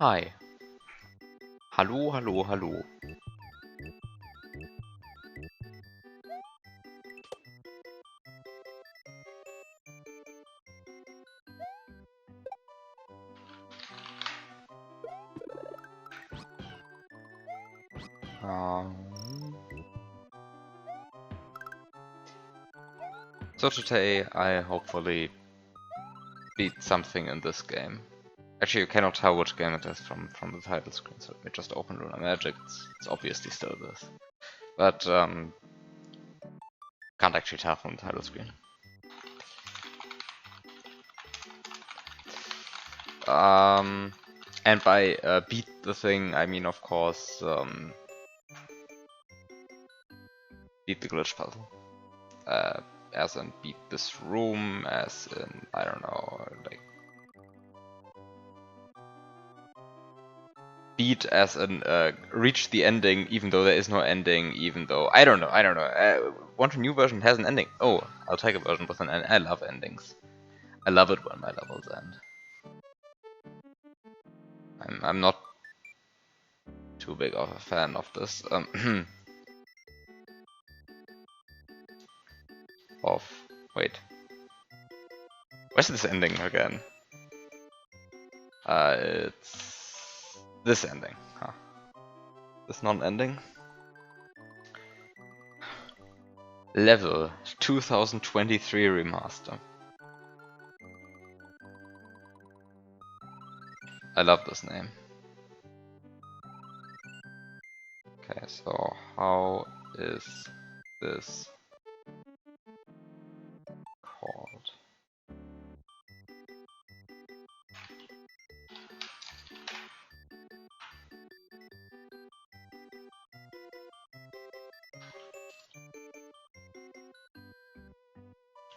Hi. Hallo, hallo, hallo. So today I hopefully beat something in this game. Actually, you cannot tell which game it is from the title screen, so let me just open Lunar Magic. It's obviously still this. But, can't actually tell from the title screen. And by beat the thing, I mean, of course, beat the glitch puzzle. As in beat this room, as in, I don't know, like, beat as in reach the ending, even though there is no ending, even though, I don't know. Want a new version has an ending. Oh, I'll take a version with an ending. I love endings. I love it when my levels end. I'm not too big of a fan of this. Wait. Where's this ending again? It's this ending. Huh. This non-ending. Level 2023 remaster. I love this name. Okay, so how is this called?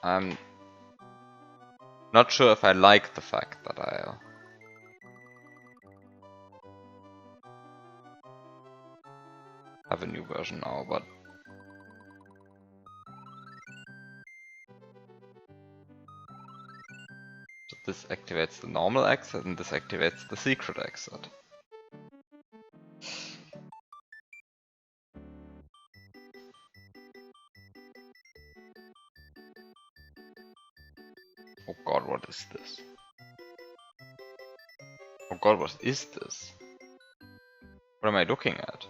I'm not sure if I like the fact that I have a new version now, but this activates the normal exit and this activates the secret exit. Oh god, what is this? Oh god, what is this? What am I looking at?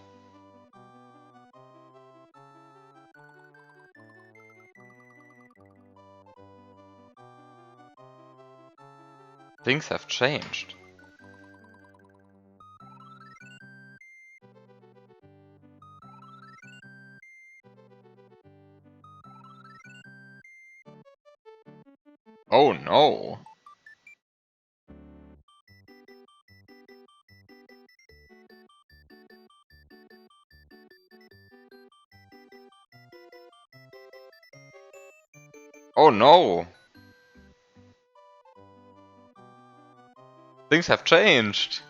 Things have changed. Oh no! Oh no! Things have changed!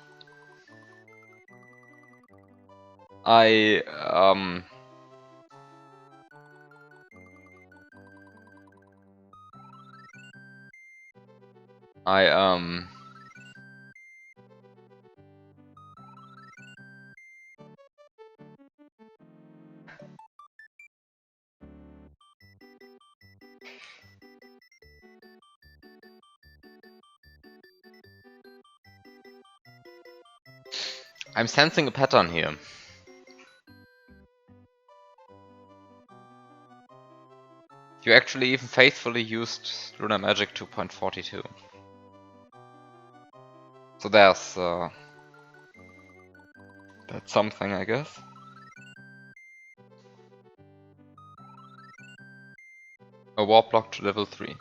I I'm sensing a pattern here. You actually even faithfully used Lunar Magic 2.42. So that's something, I guess. A warp block to level 3.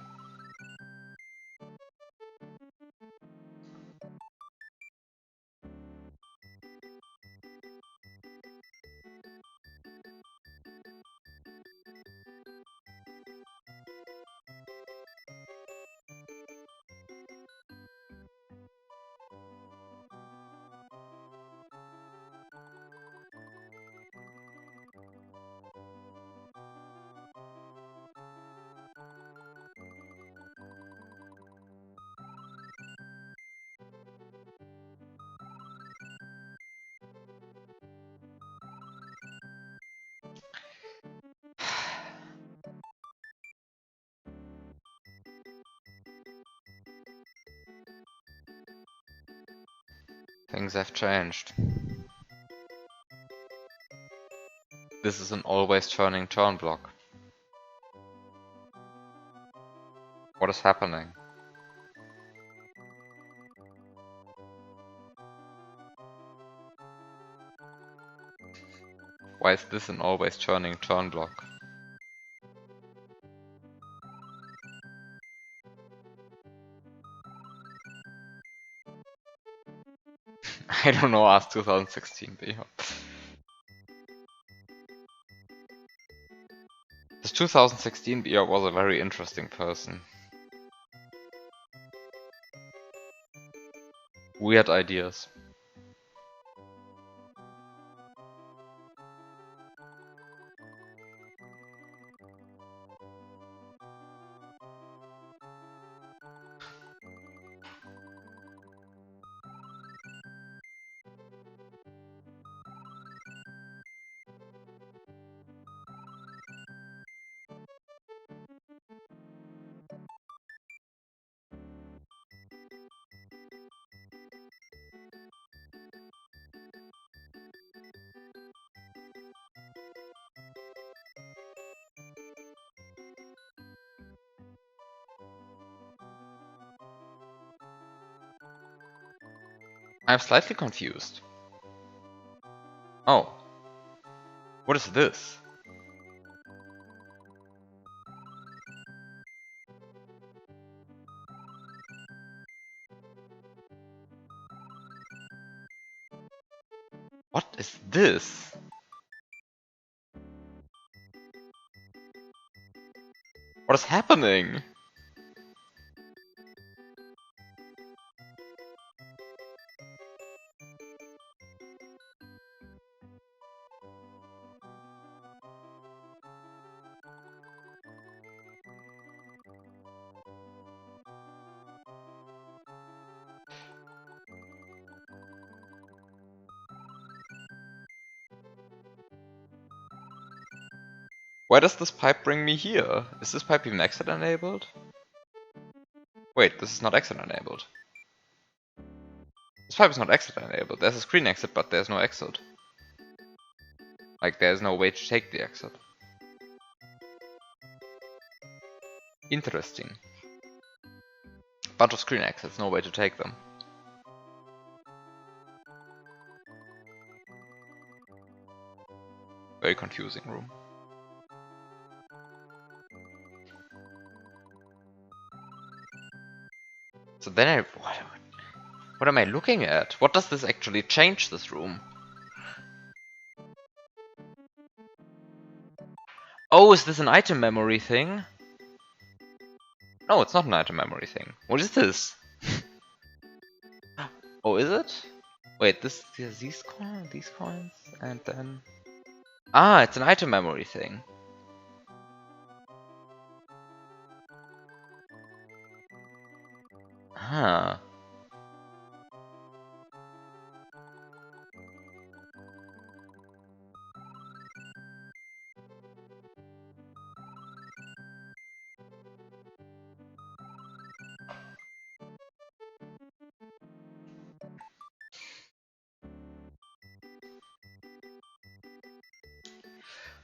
Things have changed. This is an always turning turn block. What is happening? Why is this an always turning turn block? I don't know, ask 2016 BioB. This 2016 BioB was a very interesting person. Weird ideas. I'm slightly confused. Oh. What is this? What is this? What is happening? Why does this pipe bring me here? Is this pipe even exit enabled? Wait, this is not exit enabled. This pipe is not exit enabled. There's a screen exit, but there's no exit. Like, there's no way to take the exit. Interesting. Bunch of screen exits, no way to take them. Very confusing room. So then what am I looking at? What does this actually change, this room? Oh, is this an item memory thing? No, it's not an item memory thing. What is this? Oh, is it? Wait, these coins, and then... Ah, it's an item memory thing. Huh.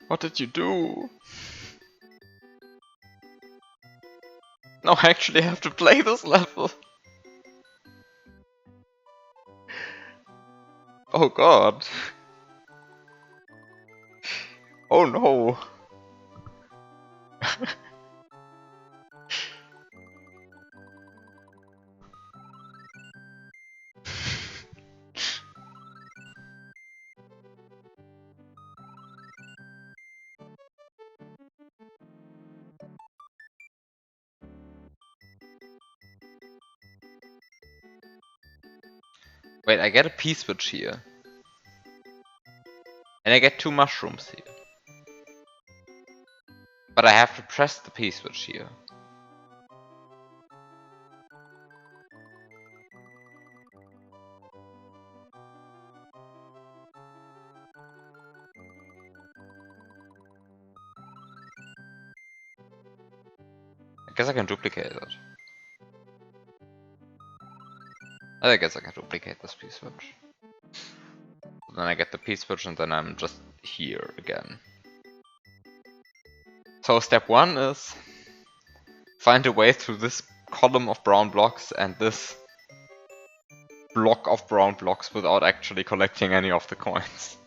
What did you do? No, I actually have to play this level. Oh god. Oh no. Wait, I get a P-switch here. And I get 2 mushrooms here. But I have to press the P-switch here. I guess I can duplicate it. I guess I can duplicate this P-switch. Then I get the P-switch and then I'm just here again. So step 1 is find a way through this column of brown blocks and this block of brown blocks without actually collecting any of the coins.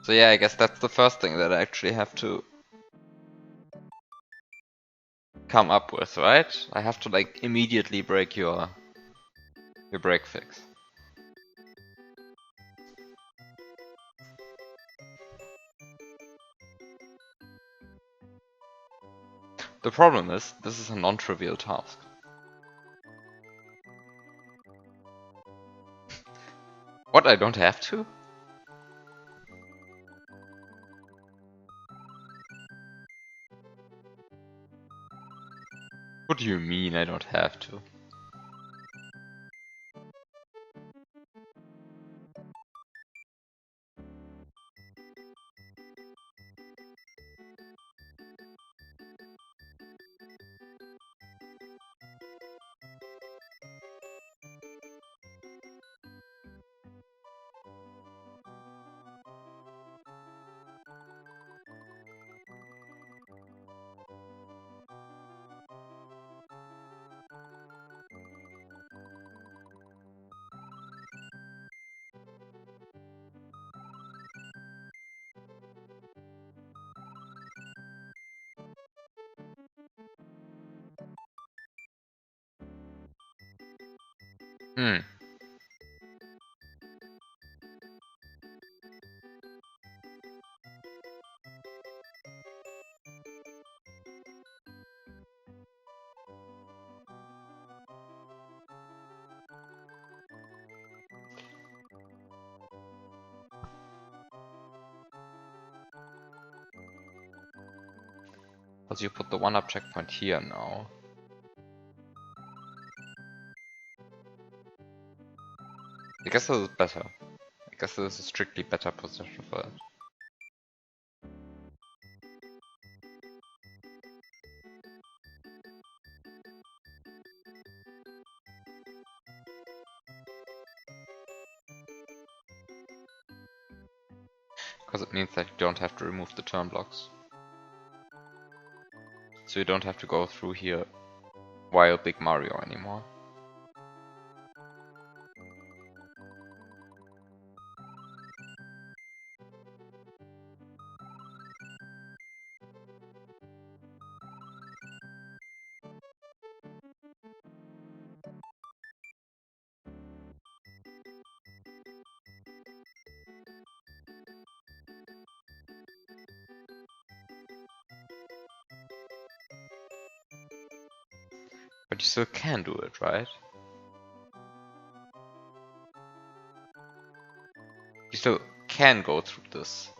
So yeah, I guess that's the first thing that I actually have to come up with, right? I have to like immediately break your break fix. The problem is, this is a non-trivial task. What, I don't have to? What do you mean I don't have to? Hmm. Because you put the 1-up checkpoint here now. I guess this is better. I guess this is a strictly better position for it. Because it means that you don't have to remove the turn blocks. So you don't have to go through here while Big Mario anymore. But you still can do it, right? You still can go through this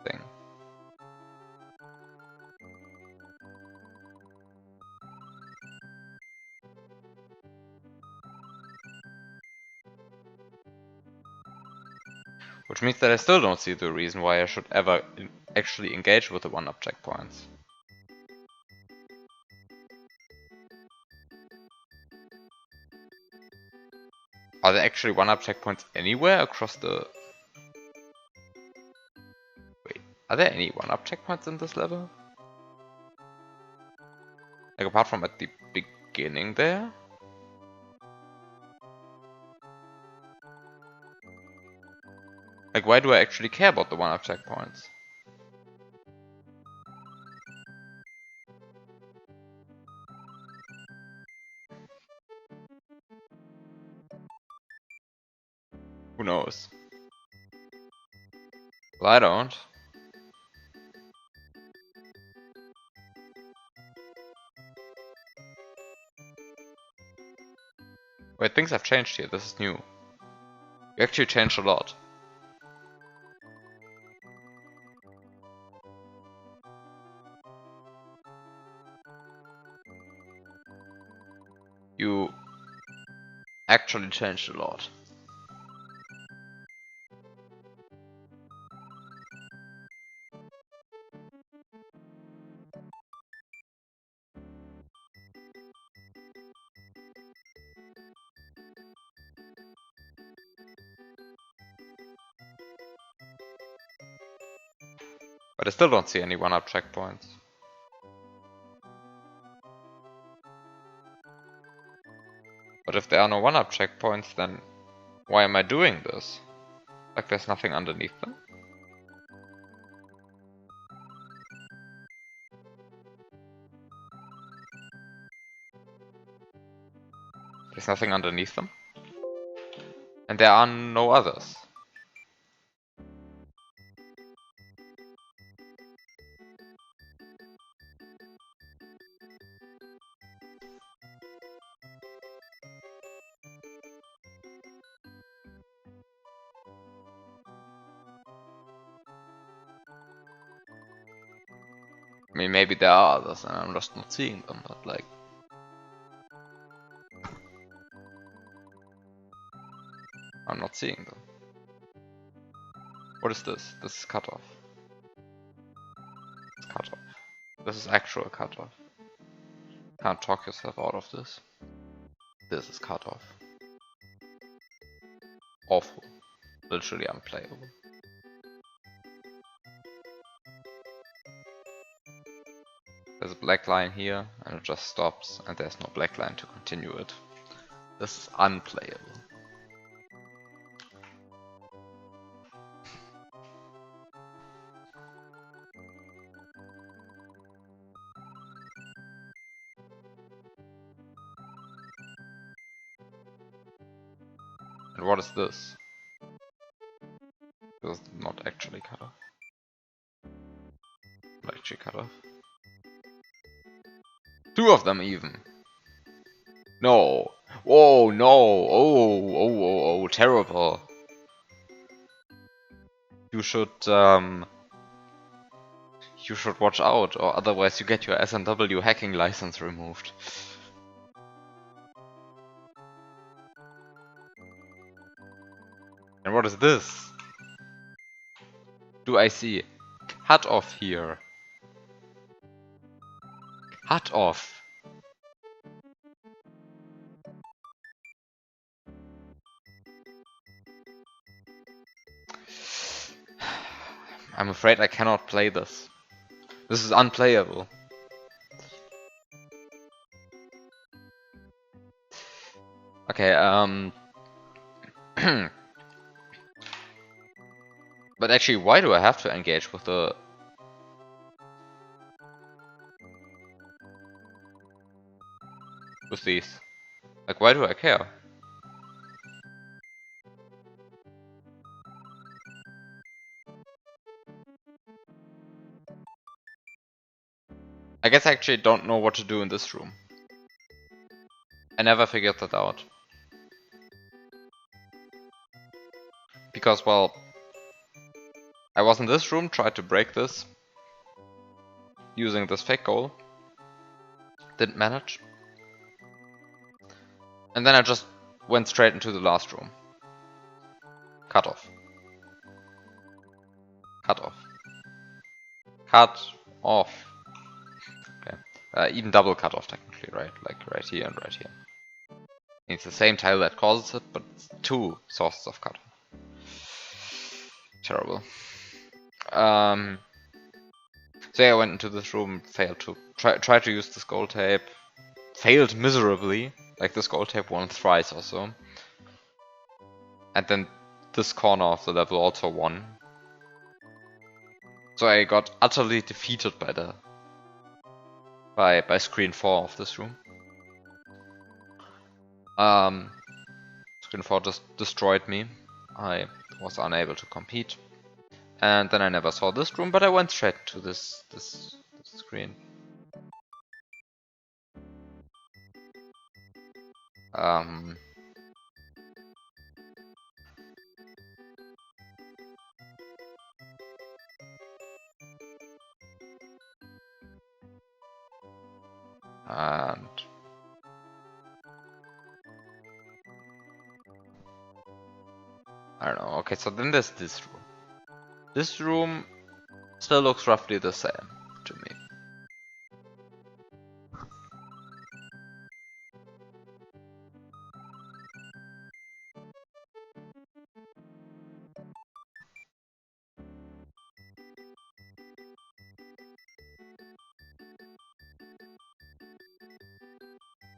thing. Which means that I still don't see the reason why I should ever actually engage with the 1-up checkpoints. Are there actually 1-up checkpoints anywhere across the... Wait, are there any 1-up checkpoints in this level? Like apart from at the beginning there? Like why do I actually care about the 1-up checkpoints? Who knows? Well, I don't. Wait, things have changed here. This is new. You actually changed a lot. actually changed a lot. But I still don't see any 1-up checkpoints. But if there are no 1-up checkpoints, then why am I doing this? Like there's nothing underneath them? There's nothing underneath them? And there are no others. I mean, maybe there are others and I'm just not seeing them, but like... I'm not seeing them. What is this? This is cutoff. It's cutoff. This is actual cutoff. Can't talk yourself out of this. This is cutoff. Awful. Literally unplayable. There's a black line here, and it just stops, and there's no black line to continue it. This is unplayable. And what is this? This is not actually cut off. Not actually cut off. Two of them even. No. Whoa, no. Oh, terrible. You should watch out, or otherwise you get your SNW hacking license removed. And what is this? Do I see cut off here? Cut off. I'm afraid I cannot play this. This is unplayable. Okay, but actually, why do I have to engage with these? Like, why do I care? I guess I actually don't know what to do in this room. I never figured that out. Because, well, I was in this room, tried to break this using this fake goal. Didn't manage. And then I just went straight into the last room. Cut off. Cut off. Cut off. Okay. Even double cut off technically, right? Like right here and right here. It's the same tile that causes it, but it's two sources of cut off. Terrible. So yeah, I went into this room, failed to try to use this gold tape, failed miserably. Like this gold tape won thrice or so. And then this corner of the level also won. So I got utterly defeated by screen 4 of this room. Screen 4 just destroyed me. I was unable to compete. And then I never saw this room, but I went straight to this screen. And I don't know. Okay, so then there's this room. This room still looks roughly the same to me.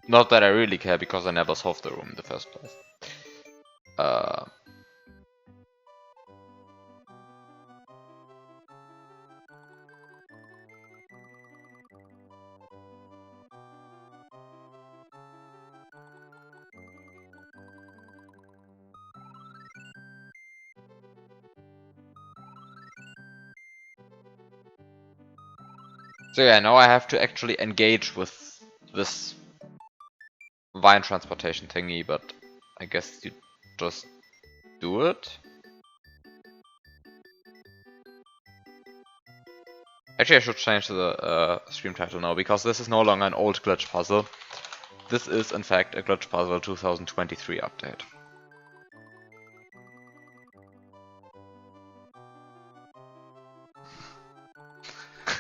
Not that I really care, because I never solved the room in the first place. Uh, so yeah, now I have to actually engage with this vine transportation thingy, but I guess you just do it. Actually, I should change the stream title now, because this is no longer an old glitch puzzle. This is, in fact, a glitch puzzle 2023 update.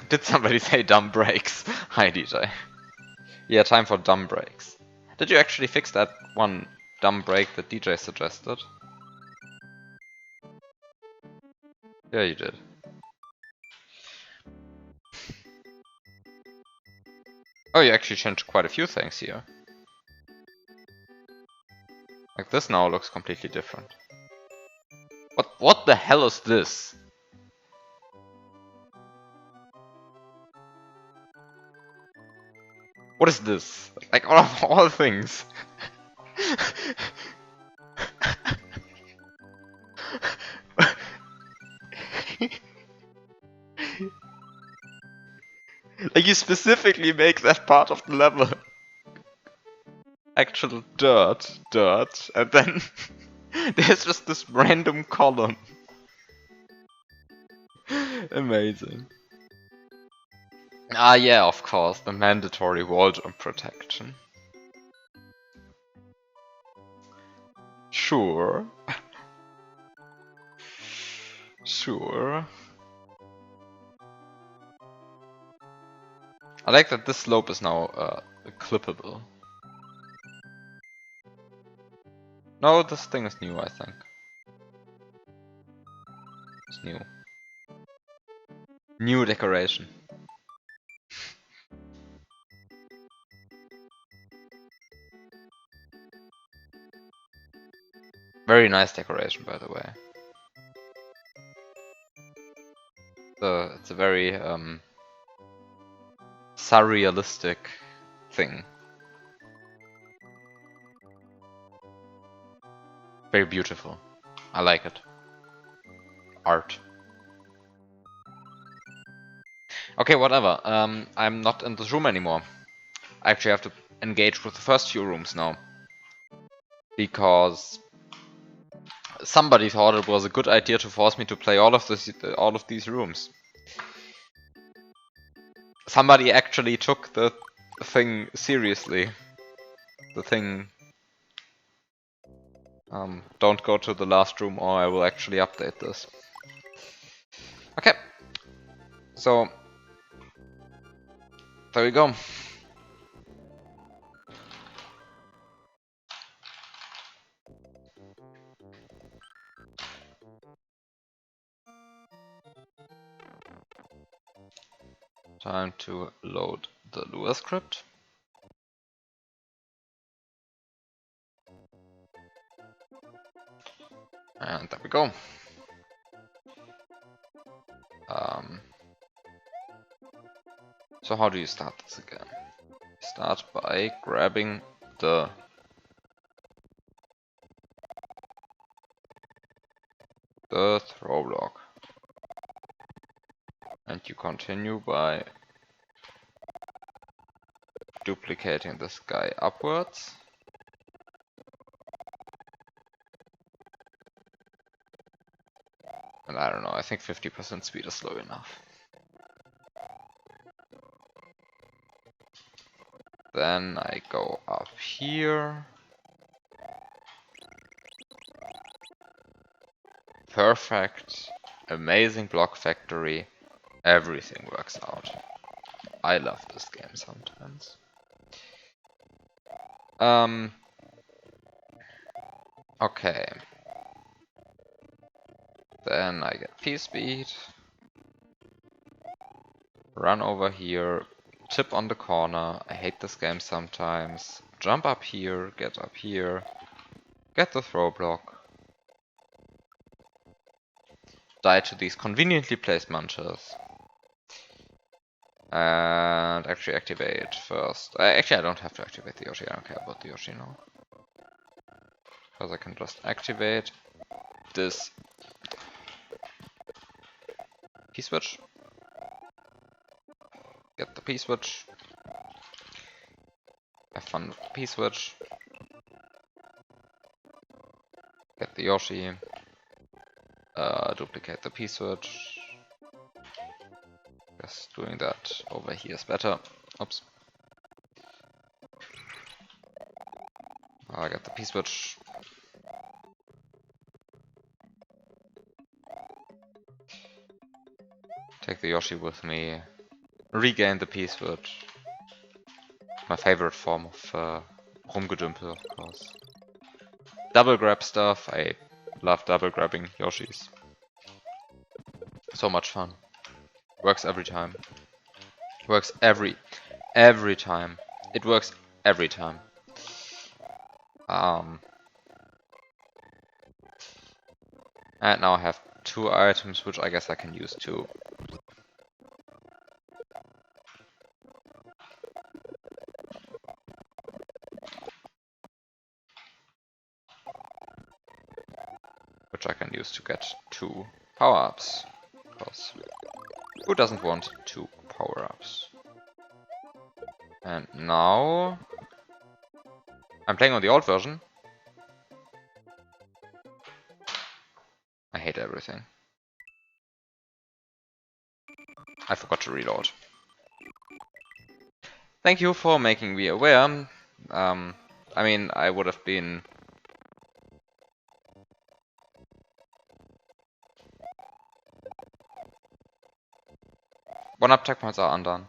Did somebody say dumb breaks? Hi, DJ. Yeah, time for dumb breaks. Did you actually fix that one dumb break that DJ suggested? Yeah, you did. Oh, you actually changed quite a few things here. Like, this now looks completely different. What the hell is this? What is this? Like, out of all things. Like, you specifically make that part of the level actual dirt, and then there's just this random column. Amazing. Ah, yeah, of course, the mandatory wall jump protection. Sure. Sure. I like that this slope is now clippable. No, this thing is new, I think. It's new. New decoration. Very nice decoration, by the way. It's a very surrealistic thing. Very beautiful. I like it. Art. Okay, whatever. I'm not in this room anymore. I actually have to engage with the first few rooms now. Because somebody thought it was a good idea to force me to play all of these rooms. Somebody actually took the thing seriously. The thing... don't go to the last room or I will actually update this. Okay. So... there we go. Time to load the Lua script. And there we go. So how do you start this again? Start by grabbing the throw block. And you continue by duplicating this guy upwards. And I don't know, I think 50% speed is slow enough. Then I go up here. perfect, amazing block factory. Everything works out. I love this game sometimes. Okay. Then I get P-speed. Run over here. Tip on the corner. I hate this game sometimes. Jump up here. Get up here. Get the throw block. Die to these conveniently placed munchers. And actually activate first. Actually, I don't have to activate the Yoshi. I don't care about the Yoshi now. Because I can just activate this P-switch. Get the P-switch. Have fun with the P-switch. Get the Yoshi. Duplicate the P-switch. Guess doing that over here is better. Oops. I got the P-switch. Take the Yoshi with me. Regain the P-switch. My favorite form of Rumgedümpel, of course. Double grab stuff. I love double grabbing Yoshis. So much fun. Works every time. Works every time. It works every time. And now I have 2 items, which I guess I can use too. Which I can use to get 2 power-ups. Because who doesn't want 2 power-ups? And now I'm playing on the old version. I hate everything. I forgot to reload. Thank you for making me aware. I mean, I would have been... One-up checkpoints are undone.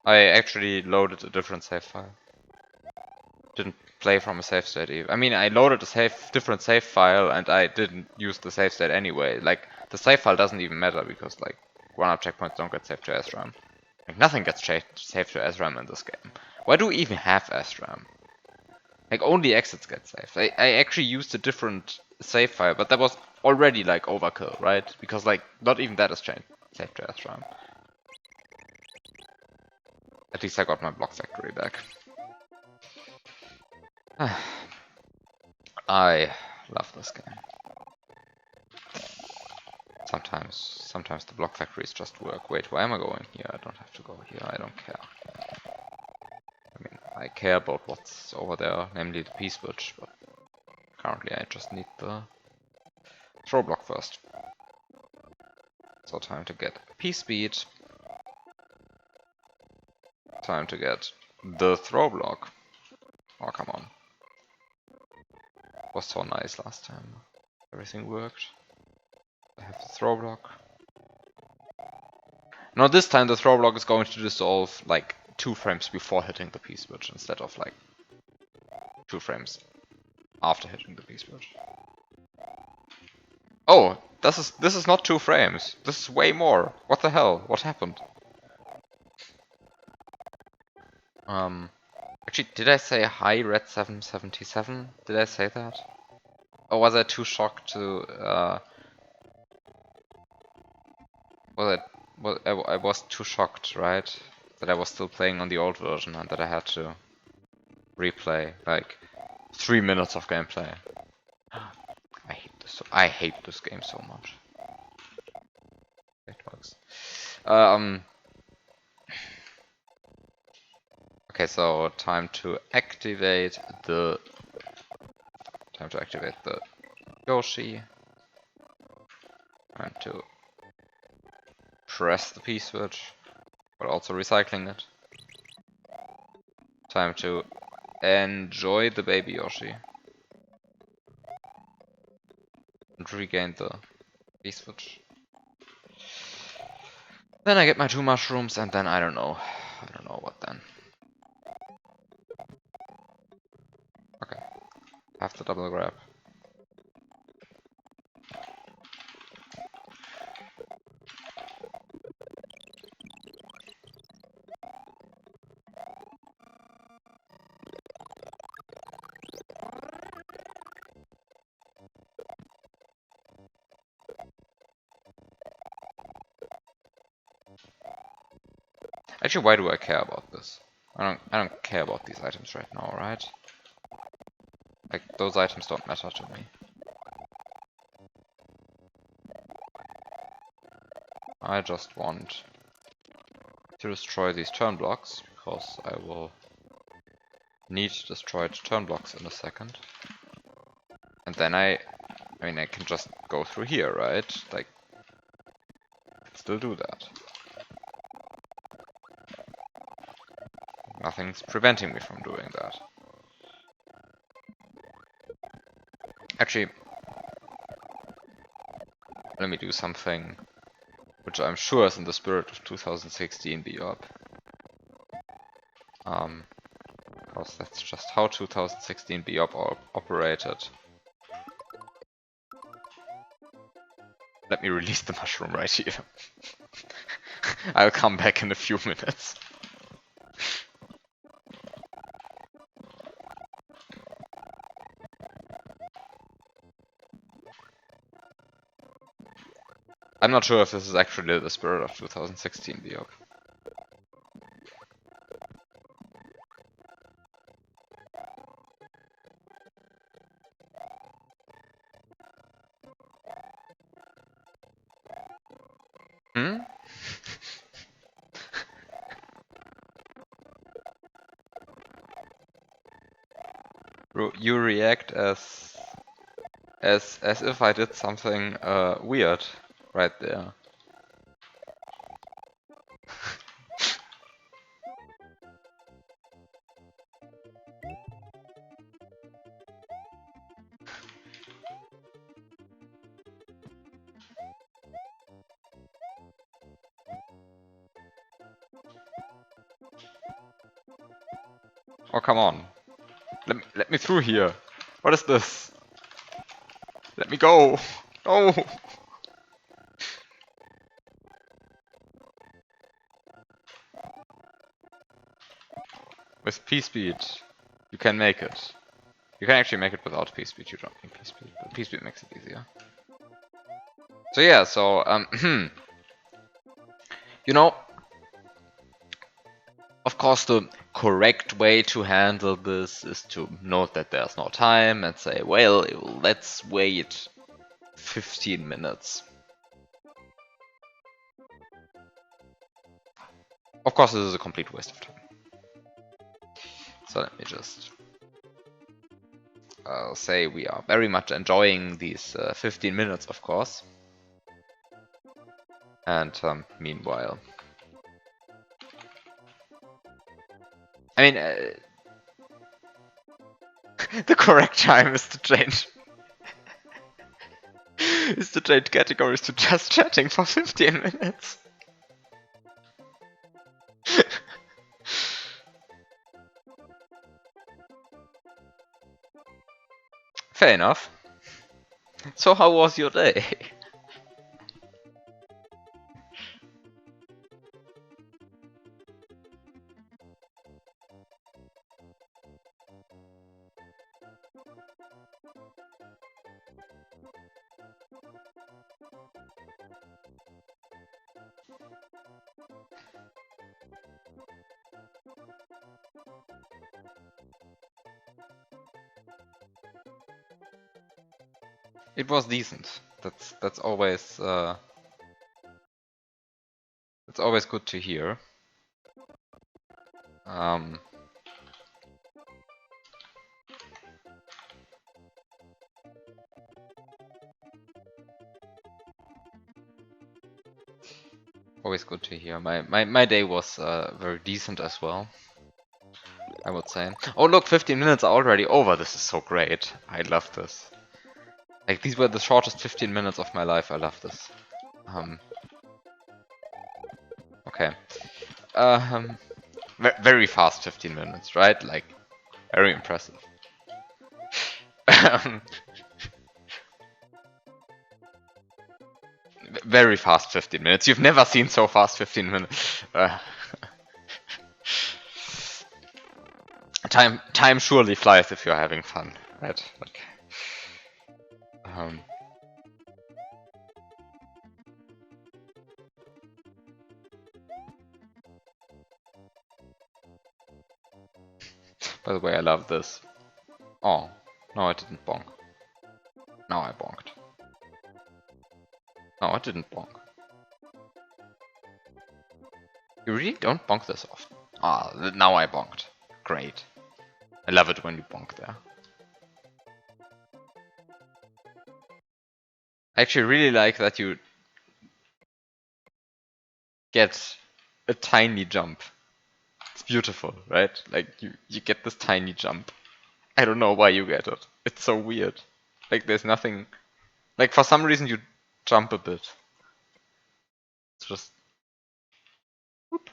I actually loaded a different save file. Didn't play from a save state even. I mean, I loaded a different save file and I didn't use the save state anyway. Like, the save file doesn't even matter because, like, one-up checkpoints don't get saved to SRAM. Like, nothing gets saved to SRAM in this game. Why do we even have SRAM? Like, only exits get saved. I actually used a different save file, but that was already, like, overkill, right? Because, like, not even that is saved to SRAM. At least I got my block factory back. I love this game. Sometimes the block factories just work. Wait, why am I going here? I don't have to go here. I don't care. I mean, I care about what's over there, namely the P-switch, but currently I just need the throw block first. So time to get P-speed. Time to get the throw block. Oh, come on. Was so nice last time. Everything worked. I have the throw block. Now this time the throw block is going to dissolve like 2 frames before hitting the P-switch instead of like 2 frames after hitting the P-switch. Oh, this is not 2 frames. This is way more. What the hell? What happened? Actually, did I say hi Red 777? Did I say that? Or was I too shocked to I was too shocked, right? That I was still playing on the old version and that I had to replay like 3 minutes of gameplay. I hate this game so much. It works. Okay, so time to activate the Yoshi. And to press the P switch, but also recycling it. Time to enjoy the baby Yoshi. And regain the beast switch. Then I get my 2 mushrooms and then I don't know. I don't know what then. Okay. Have the double grab. Actually, why do I care about this? I don't care about these items right now, right? Like, those items don't matter to me. I just want to destroy these turn blocks, because I will need destroyed turn blocks in a second. And then I mean, I can just go through here, right? Like, still do that. Nothing's preventing me from doing that. Actually, let me do something which I'm sure is in the spirit of 2016 TheBiob. Because that's just how 2016 TheBiob operated. Let me release the mushroom right here. I'll come back in a few minutes. I'm not sure if this is actually the spirit of 2016 TheBiob. Hmm? You react as if I did something weird right there. Oh, come on. Let me through here. What is this? Let me go. No. With P-Speed, you can make it. You can actually make it without P-Speed. You don't need P-Speed, but P-Speed makes it easier. So yeah, you know, of course the correct way to handle this is to note that there's no time and say, well, let's wait 15 minutes. Of course, this is a complete waste of time. So let me just say we are very much enjoying these 15 minutes, of course. And meanwhile, I mean, the correct time is to change categories to just chatting for 15 minutes. Fair enough. So how was your day? It was decent. That's always good to hear. Always good to hear. My day was very decent as well. I would say. Oh look, 15 minutes are already over. This is so great. I love this. Like, these were the shortest 15 minutes of my life. I love this. Okay. Um, very fast 15 minutes, right? Like, very impressive. Very fast 15 minutes. You've never seen so fast 15 minutes. Time surely flies if you're having fun, right? Like, by the way, I love this. Oh, no, I didn't bonk. Now I bonked. No, I didn't bonk. You really don't bonk this often. Ah, now I bonked. Great. I love it when you bonk there. I actually really like that you get a tiny jump. It's beautiful, right? Like, you get this tiny jump. I don't know why you get it. It's so weird. Like, there's nothing... Like, for some reason you jump a bit. It's just... Whoop.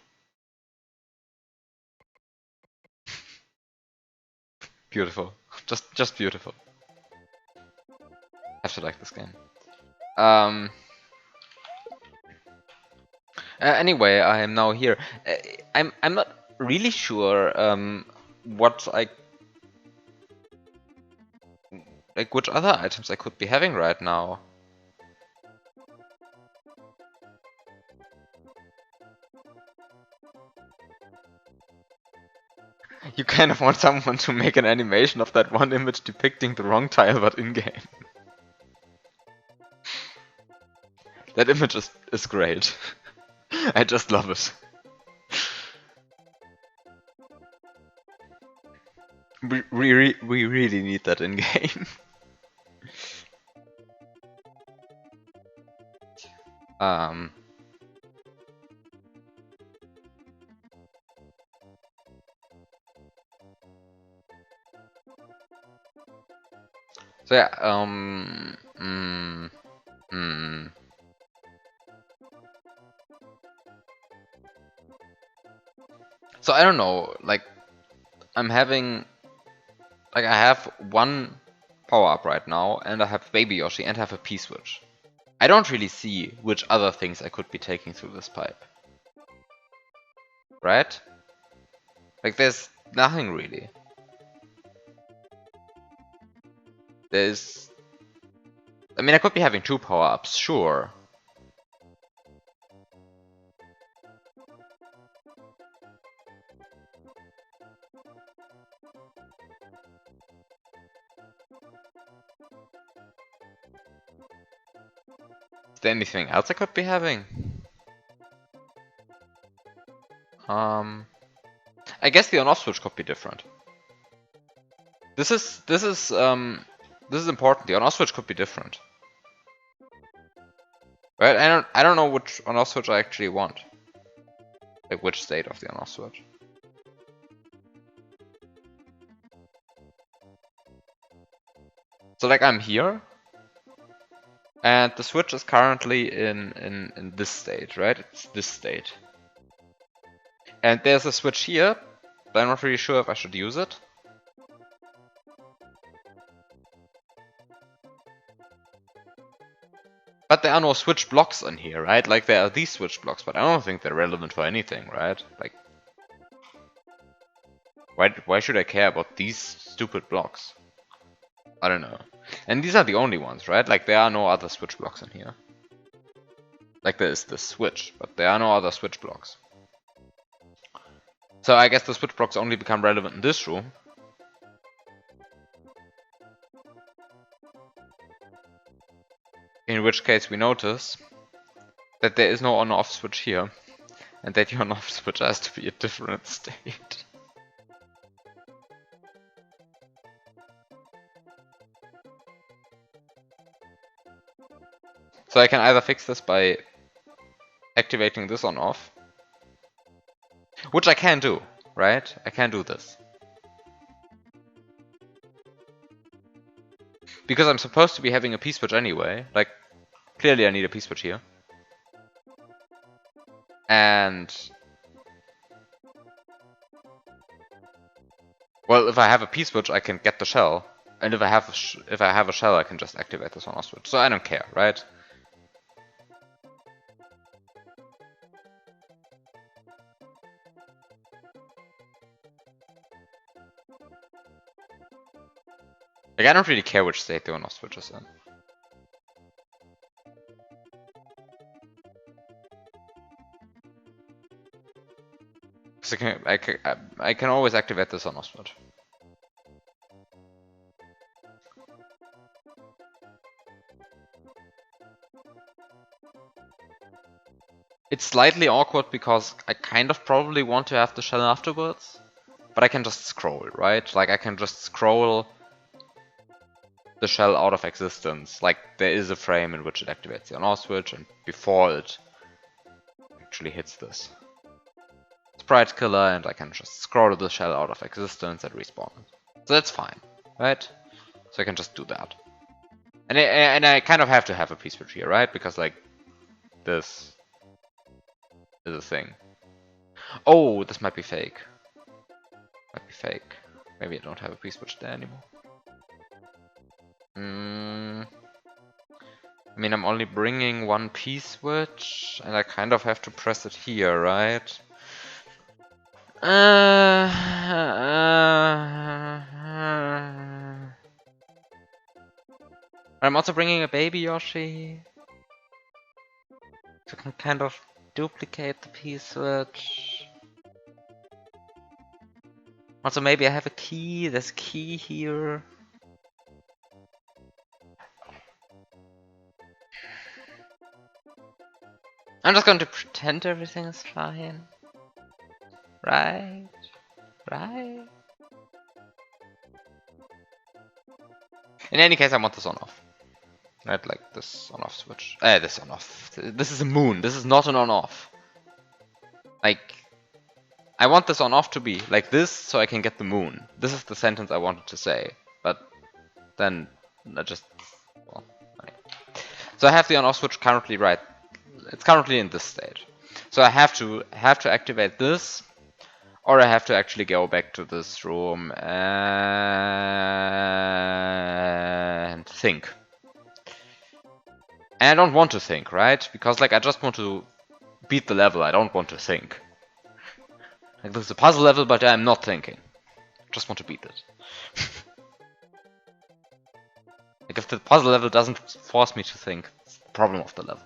Beautiful. Just beautiful. I have to like this game. Anyway, I am now here. I'm not really sure what I like which other items I could be having right now. You kind of want someone to make an animation of that one image depicting the wrong tile but in-game. That image is great. I just love it. We really need that in-game. So yeah, So I don't know, like, I'm having, like, I have one power-up right now, and I have Baby Yoshi, and I have a P-switch. I don't really see which other things I could be taking through this pipe. Right? Like, there's nothing really. There's... I mean, I could be having two power-ups, sure. Is there anything else I could be having? I guess the on-off switch could be different. This is important. The on-off switch could be different. Right? I don't know which on-off switch I actually want. Like which state of the on-off switch. So like I'm here, and the switch is currently in this state, right? It's this state. And there's a switch here, but I'm not really sure if I should use it. But there are no switch blocks in here, right? Like there are these switch blocks, but I don't think they're relevant for anything, right? Like, why should I care about these stupid blocks? I don't know. And these are the only ones, right? Like there are no other switch blocks in here. Like there is the switch, but there are no other switch blocks. So I guess the switch blocks only become relevant in this room. In which case we notice that there is no on-off switch here, and that your on-off switch has to be a different state. So I can either fix this by activating this on-off, which I can do, right? I can do this. Because I'm supposed to be having a P-switch anyway. Like, clearly I need a P-switch here. And... well, if I have a P-switch, I can get the shell. And if I have a shell, I can just activate this on-off switch. So I don't care, right? Like, I don't really care which state the on-off switch is in. So I can always activate this on-off switch. It's slightly awkward because I kind of probably want to have the shell afterwards. But I can just scroll, right? Like, I can just scroll the shell out of existence. Like, there is a frame in which it activates the on-off switch, and before it actually hits this sprite killer, and I can just scroll the shell out of existence and respawn it. So that's fine, right? So I can just do that. And I kind of have to have a P-switch here, right? Because, like, this is a thing. Oh, this might be fake. Might be fake. Maybe I don't have a P-switch there anymore. I mean, I'm only bringing one P-switch, and I kind of have to press it here, right? I'm also bringing a baby Yoshi. So I can kind of duplicate the P-switch. Also, maybe I have a key. There's a key here. I'm just going to pretend everything is fine. Right? Right? In any case, I want this on-off. Right, like this on-off switch. This on-off. This is a moon. This is not an on-off. Like, I want this on-off to be like this so I can get the moon. This is the sentence I wanted to say. But then I just... well, anyway. So I have the on-off switch currently right. It's currently in this state. So I have to activate this, or I have to actually go back to this room and think. And I don't want to think, right? Because, like, I just want to beat the level. I don't want to think. Like, this is a puzzle level, but I'm not thinking. Just want to beat it. Like, if the puzzle level doesn't force me to think, it's the problem of the level.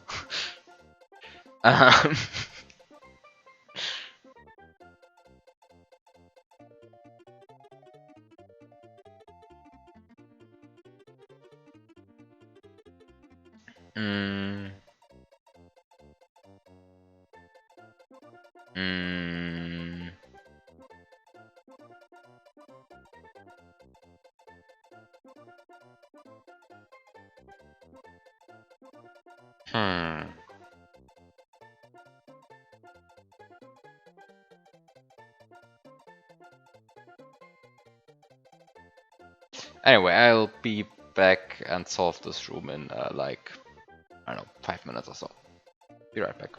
Anyway, I'll be back and solve this room in like, I don't know, 5 minutes or so. Be right back.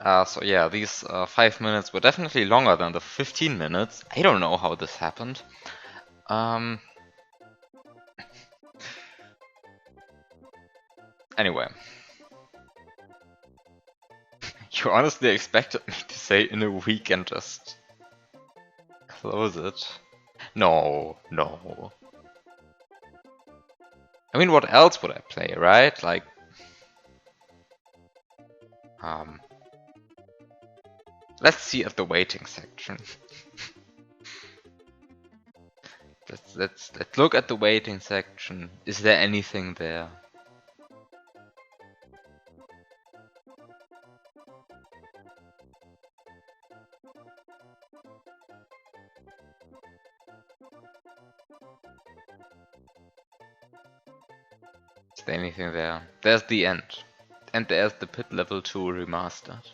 So yeah, these 5 minutes were definitely longer than the 15 minutes. I don't know how this happened. Anyway. You honestly expected me to say in a week and just close it? No, no. I mean, what else would I play, right? Like, um, let's see at the waiting section. let's look at the waiting section. Is there anything there? Is there anything there? There's the end. And there's the Pit Level 2 remastered.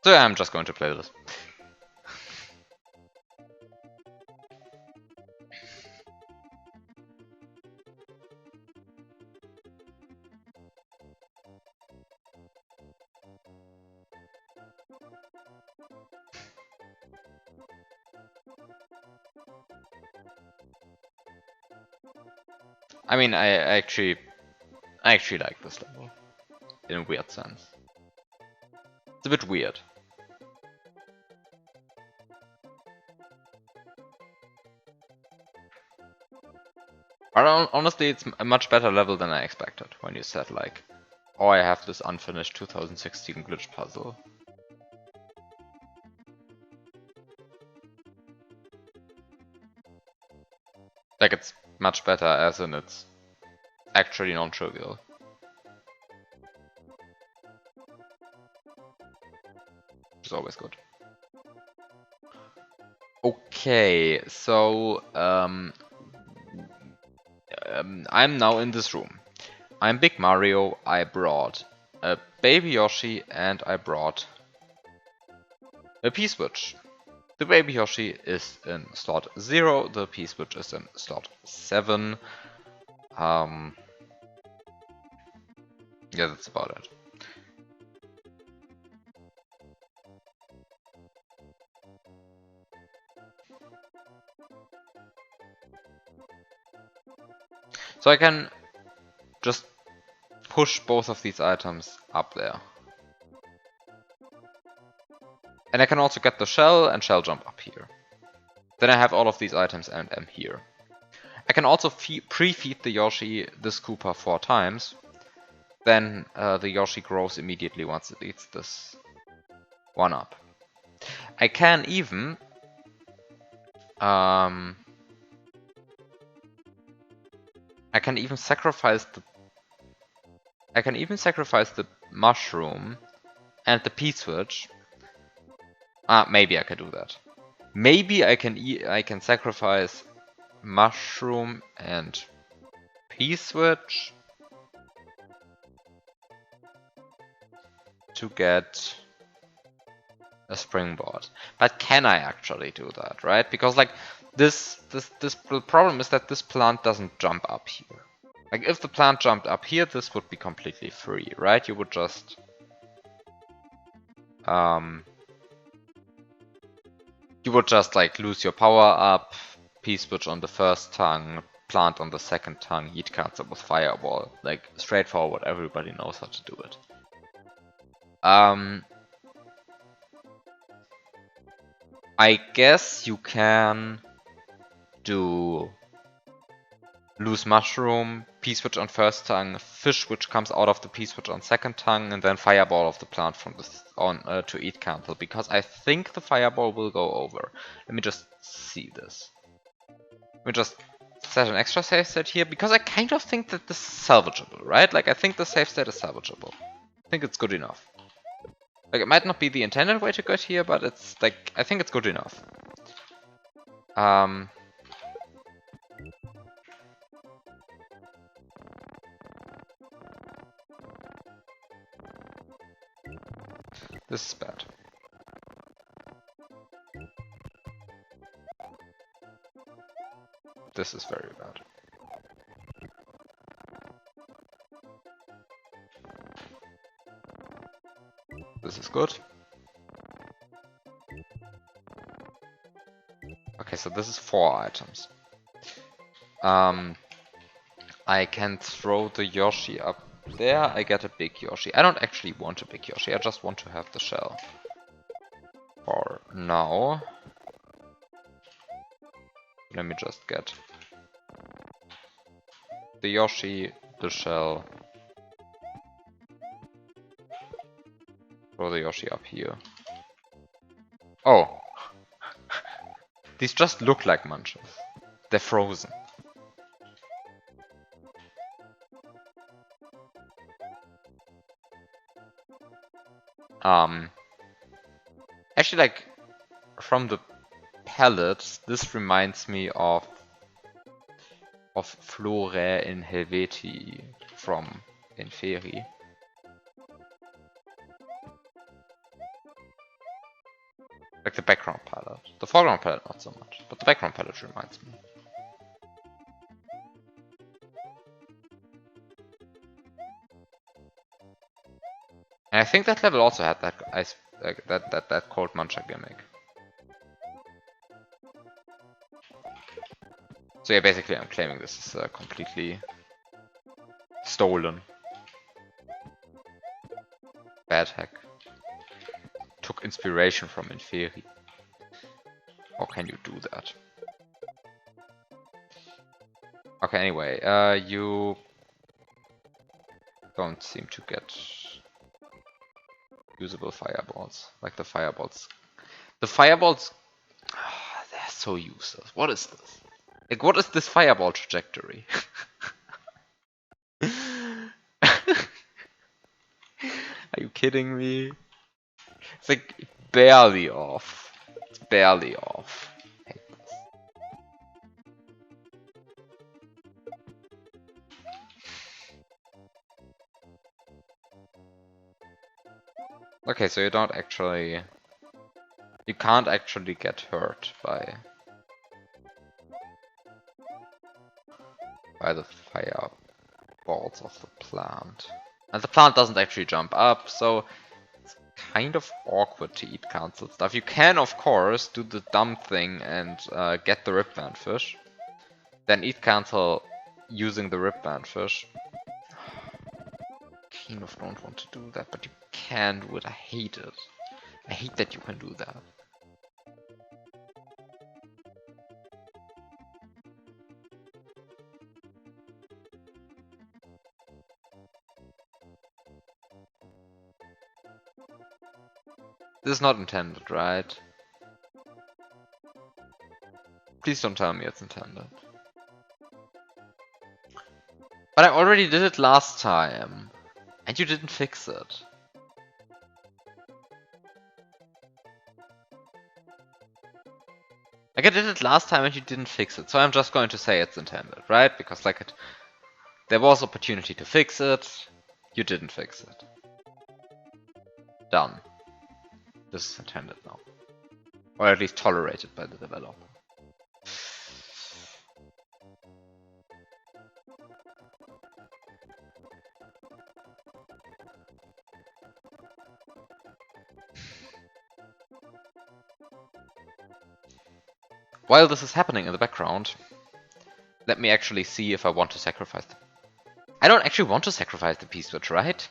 So yeah, I'm just going to play this. I mean, I actually like this level. In a weird sense. It's a bit weird. But honestly, it's a much better level than I expected when you said like, oh, I have this unfinished 2016 glitch puzzle. Like, it's much better as in it's actually non-trivial. Which is always good. Okay, so I'm now in this room. I'm Big Mario, I brought a Baby Yoshi and I brought a P-Switch. The Baby Yoshi is in slot 0, the P-Switch is in slot 7. Yeah, that's about it. So I can just push both of these items up there. And I can also get the shell and shell jump up here. Then I have all of these items and am here. I can also pre-feed the Yoshi this Koopa 4 times. Then the Yoshi grows immediately once it eats this one up. I can even sacrifice the mushroom and the P-Switch. Maybe I can do that. Maybe I can sacrifice mushroom and P-Switch to get a springboard. But can I actually do that, right? Because like this the problem is that this plant doesn't jump up here. Like if the plant jumped up here, this would be completely free, right? You would just like lose your power up, P-Switch on the first tongue, plant on the second tongue, heat cancel with fireball. Like straightforward, everybody knows how to do it. I guess you can do lose mushroom, P-Switch on first tongue, fish which comes out of the P-Switch on second tongue, and then fireball of the plant from this on to eat cancel, because I think the fireball will go over. Let me just see this. Let me just set an extra save state here, because I kind of think that this is salvageable, right? Like I think the save state is salvageable. I think it's good enough. Like it might not be the intended way to get here, but it's like I think it's good enough. This is bad. This is very bad. This is good. Okay, so this is 4 items. I can throw the Yoshi up there. I get a big Yoshi. I don't actually want a big Yoshi. I just want to have the shell. For now. Let me just get the Yoshi, the shell. Throw the Yoshi up here. Oh. These just look like munches. They're frozen. Actually, like, from the palettes, this reminds me of Flore in Helveti from Inferi. Like the background palette. The foreground palette not so much, but the background palette reminds me. And I think that level also had that ice, that cold muncher gimmick. So yeah, basically I'm claiming this is completely stolen. Bad hack. Took inspiration from Inferi. How can you do that? Okay, anyway, you don't seem to get usable fireballs. Like the fireballs. The fireballs, they're so useless. What is this? Like, what is this fireball trajectory? Are you kidding me? It's like barely off. It's barely off. I hate this. Okay, so you don't actually... You can't actually get hurt by the fireballs of the plant. And the plant doesn't actually jump up, so it's kind of awkward to eat cancel stuff. You can, of course, do the dumb thing and get the ribband fish. Then eat cancel using the ribband fish. Kind of don't want to do that, but you can do it. I hate it. I hate that you can do that. This is not intended, right? Please don't tell me it's intended. But I already did it last time. And you didn't fix it. Like, I did it last time and you didn't fix it. So I'm just going to say it's intended, right? Because, like, there was opportunity to fix it. You didn't fix it. Done. This is intended now. Or at least tolerated by the developer. While this is happening in the background, let me actually see if I want to sacrifice the... I don't actually want to sacrifice the P-Switch, right?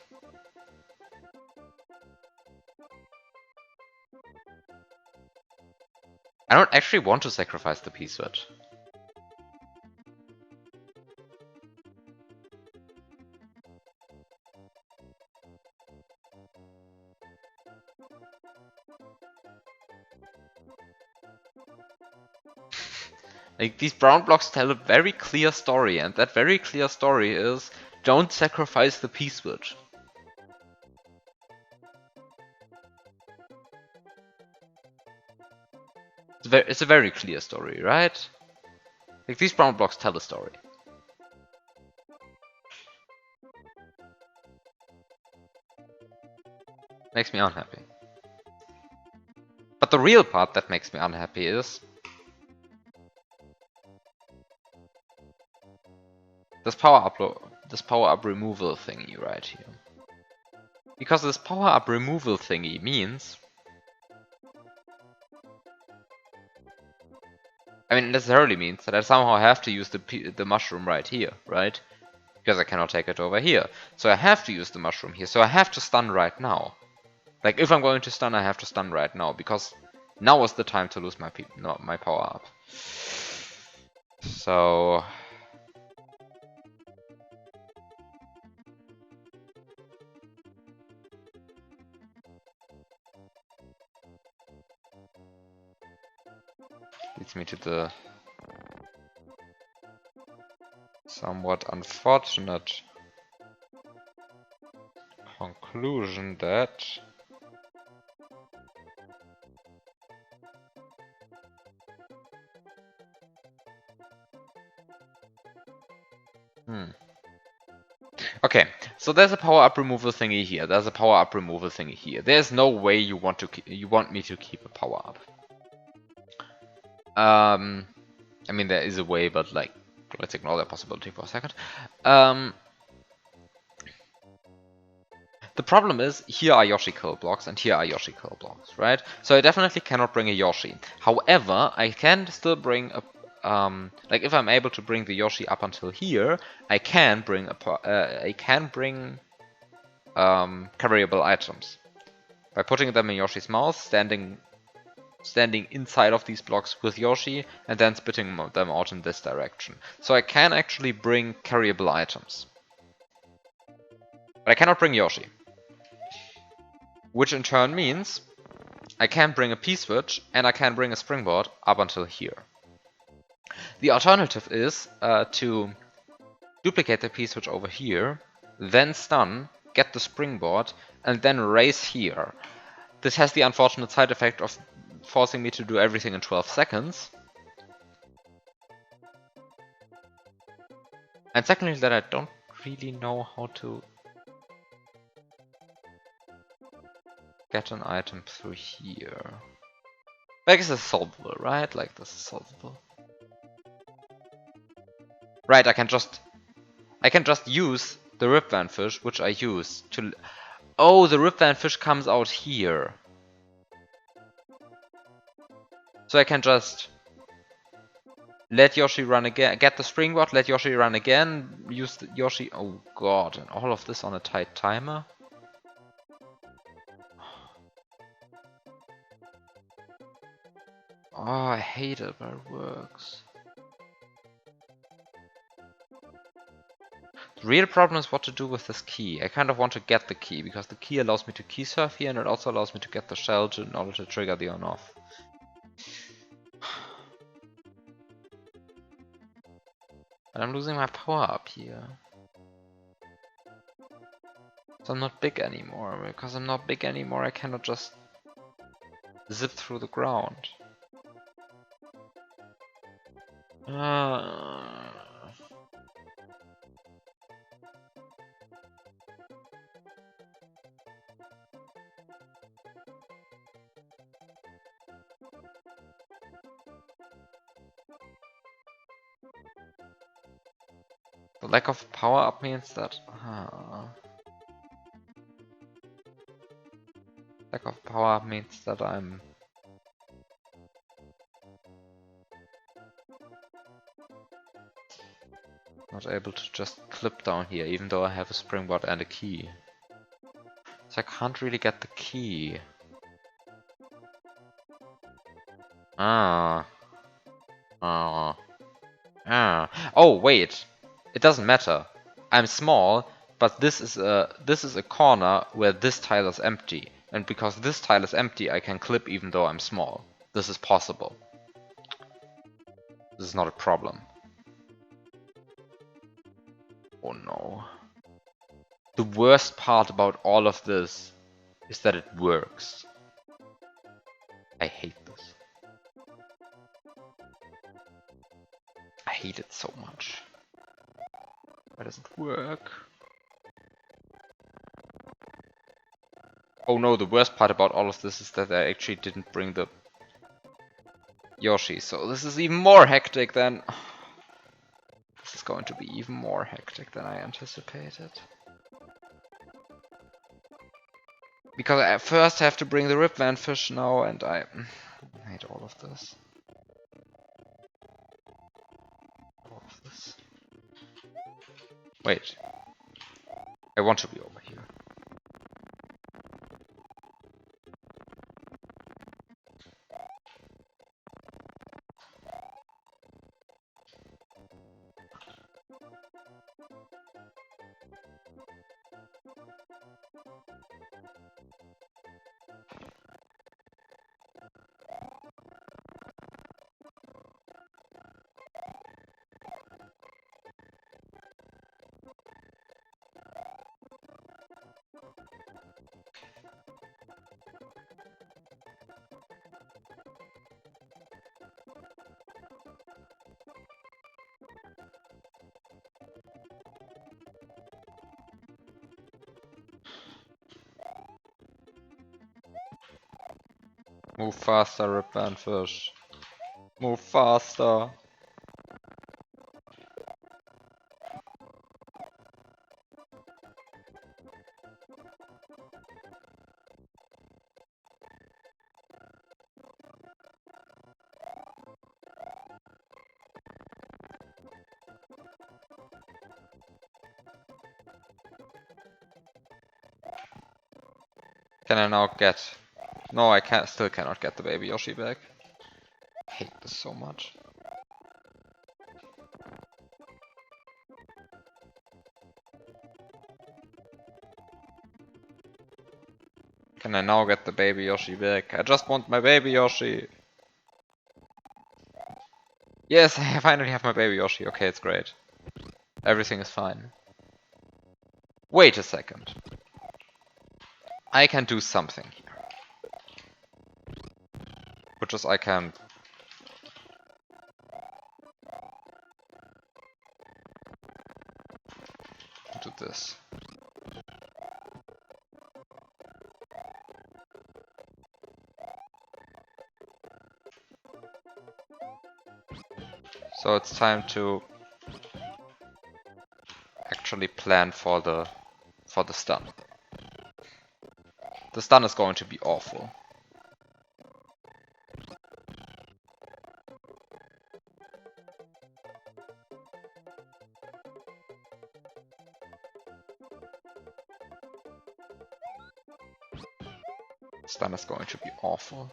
I don't actually want to sacrifice the P-Switch. Like, these brown blocks tell a very clear story, and that very clear story is don't sacrifice the P-Switch. It's a very clear story, right? Like, these brown blocks tell a story. Makes me unhappy. But the real part that makes me unhappy is this power up removal thingy right here. Because this power-up removal thingy means... I mean, it necessarily means that I somehow have to use the mushroom right here, right? Because I cannot take it over here. So I have to use the mushroom here. So I have to stun right now. Like, if I'm going to stun, I have to stun right now. Because now is the time to lose my power-up. So... leads me to the somewhat unfortunate conclusion that okay, so there's a power-up removal thingy here. There's a power-up removal thingy here. There's no way you want me to keep a power-up. I mean, there is a way, but like, let's ignore that possibility for a second. The problem is, here are Yoshi kill blocks and here are Yoshi kill blocks, right? So I definitely cannot bring a Yoshi. However, I can still bring a... like, if I'm able to bring the Yoshi up until here, I can bring carryable items. By putting them in Yoshi's mouth, standing inside of these blocks with Yoshi, and then spitting them out in this direction. So I can actually bring carryable items. But I cannot bring Yoshi. Which in turn means I can bring a P-switch and I can bring a springboard up until here. The alternative is to duplicate the P-switch over here, then stun, get the springboard, and then race here. This has the unfortunate side effect of forcing me to do everything in 12 seconds. And secondly, that I don't really know how to get an item through here. Like, this is solvable, right? Like, this is solvable. Right, I can just use the Ripvan fish, which I use to... Oh, the Ripvan fish comes out here. So I can just let Yoshi run again, get the springboard, let Yoshi run again, use the Yoshi... Oh god, and all of this on a tight timer? Oh, I hate it, but it works. The real problem is what to do with this key. I kind of want to get the key, because the key allows me to key surf here, and it also allows me to get the shell in order to trigger the on-off. But I'm losing my power up here. So I'm not big anymore. Because I'm not big anymore, I cannot just zip through the ground. The lack of power up means that... lack of power up means that I'm... not able to just clip down here, even though I have a springboard and a key. So I can't really get the key. Oh, wait. It doesn't matter. I'm small, but this is a corner where this tile is empty. And because this tile is empty, I can clip even though I'm small. This is possible. This is not a problem. Oh no. The worst part about all of this is that it works. I hate this. I hate it so much. Why does it work? Oh no, the worst part about all of this is that I actually didn't bring the Yoshi, so this is even more hectic than... This is going to be even more hectic than I anticipated. Because I first have to bring the Ripvan fish now, and I hate all of this. All of this. Wait. I want to be over here. Move faster, Ripvan fish. Move faster. Can I now get... No, I still cannot get the baby Yoshi back. I hate this so much. Can I now get the baby Yoshi back? I just want my baby Yoshi. Yes, I finally have my baby Yoshi. Okay, it's great. Everything is fine. Wait a second. I can do something here. Which is I can... do this. So it's time to actually plan for the stun. The stun is going to be awful. Stun is going to be awful.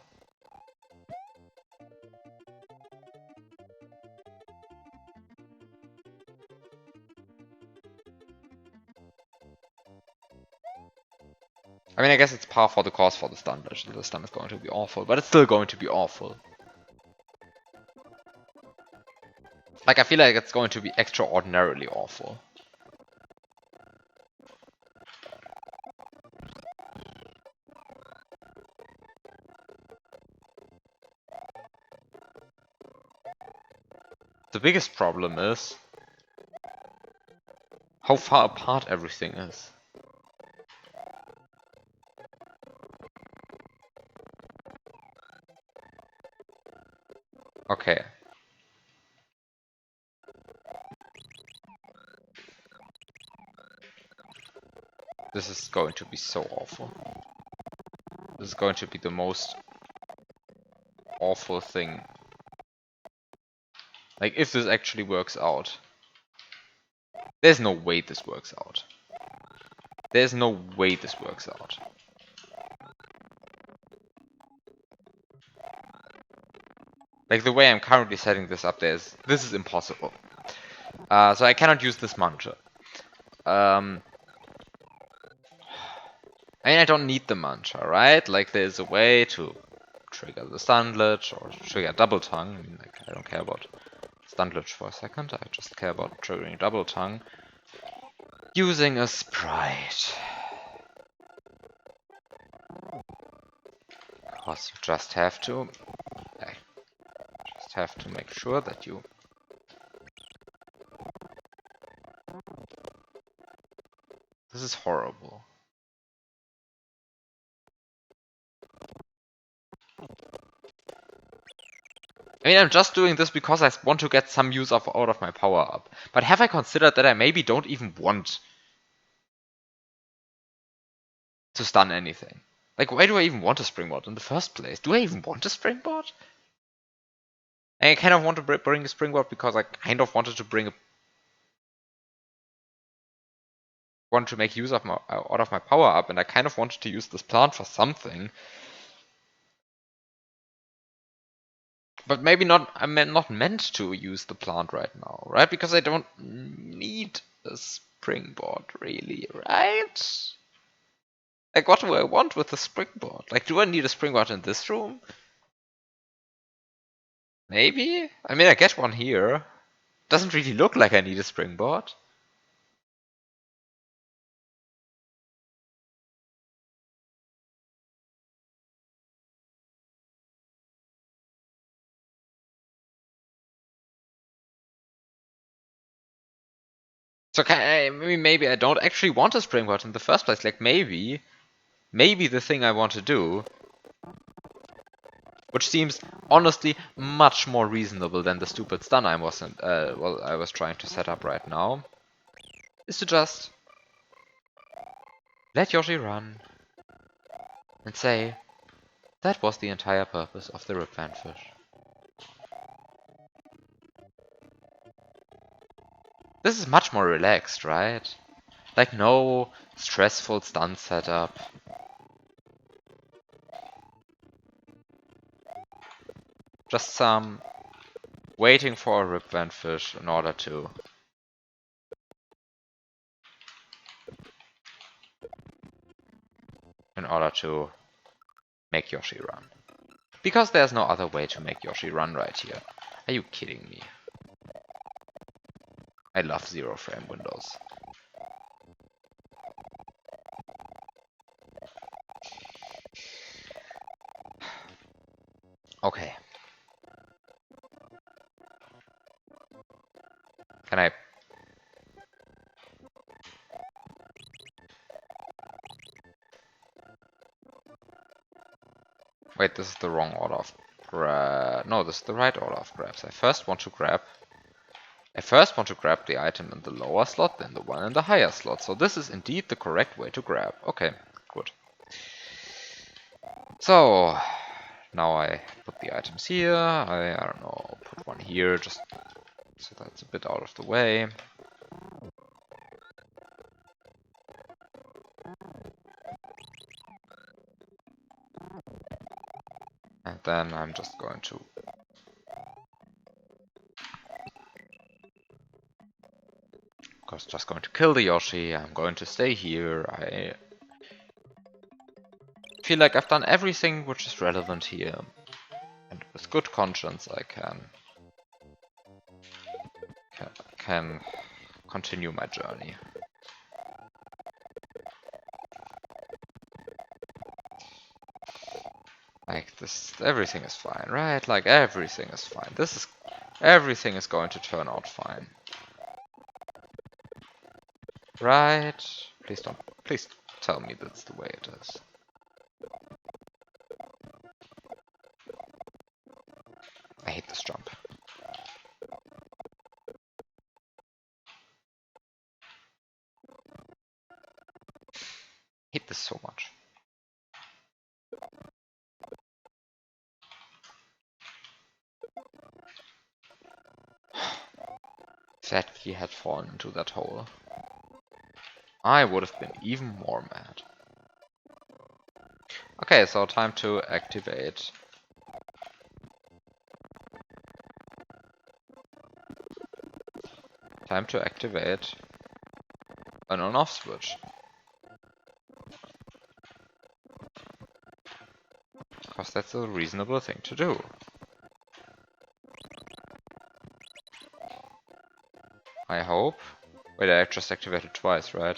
I mean, I guess it's par for the course for the stun. The stun is going to be awful, but it's still going to be awful. Like, I feel like it's going to be extraordinarily awful. The biggest problem is how far apart everything is. Okay. This is going to be so awful. This is going to be the most awful thing. Like, if this actually works out. There's no way this works out. There's no way this works out. Like, the way I'm currently setting this up, this is impossible. So I cannot use this mantra. I mean, I don't need the mantra, right? Like, there's a way to trigger the stun glitch or trigger double tongue. I mean, like, I don't care about stun glitch for a second. I just care about triggering double tongue using a sprite. Because you just have to make sure that you this is horrible. I mean, I'm just doing this because I want to get some use out of my power up. But have I considered that I maybe don't even want to stun anything? Like, why do I even want a springboard in the first place? Do I even want a springboard? And I kind of want to bring a springboard because I kind of wanted to want to make use of my out of my power up, and I kind of wanted to use this plant for something. But maybe not. I'm not meant to use the plant right now, right? Because I don't need a springboard, really, right? Like, what do I want with the springboard? Like, do I need a springboard in this room? Maybe? I mean, I get one here. Doesn't really look like I need a springboard. So maybe I don't actually want a springboard in the first place. Like, maybe the thing I want to do, which seems honestly much more reasonable than the stupid stun I was trying to set up right now, is to just let Yoshi run and say that was the entire purpose of the Ripvan fish. This is much more relaxed, right? Like, no stressful stun setup. Just some waiting for a Ripvan fish in order to make Yoshi run. Because there's no other way to make Yoshi run right here. Are you kidding me? I love zero frame windows. Okay. Can I... Wait, this is the wrong order of grab. No, this is the right order of grabs. I first want to grab the item in the lower slot, then the one in the higher slot. So this is indeed the correct way to grab. Okay, good. So now I put the items here. I don't know, put one here just so that's a bit out of the way. And then I'm just going to kill the Yoshi. I'm going to stay here. I feel like I've done everything which is relevant here. And with good conscience I can continue my journey. Like this, everything is fine, right? Like everything is fine. Everything is going to turn out fine. Right? Please tell me that's the way it is. I hate this jump. I hate this so much. If that key had fallen into that hole, I would have been even more mad. Okay, so time to activate. Time to activate an on-off switch. Because that's a reasonable thing to do. I hope. Wait, I just activated twice, right?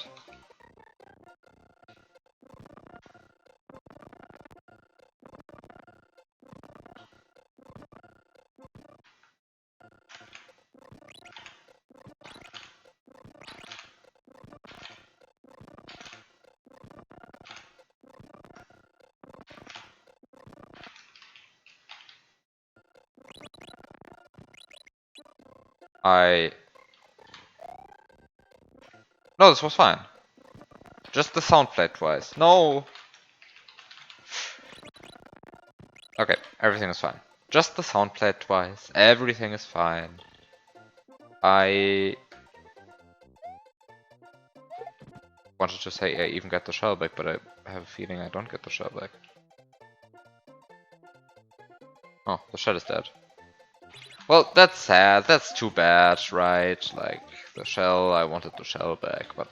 No, this was fine. Just the sound played twice. No! Okay, everything is fine. Just the sound played twice. Everything is fine. I wanted to say I even get the shell back, but I have a feeling I don't get the shell back. Oh, the shell is dead. Well, that's sad. That's too bad, right? Like, the shell, I wanted the shell back, but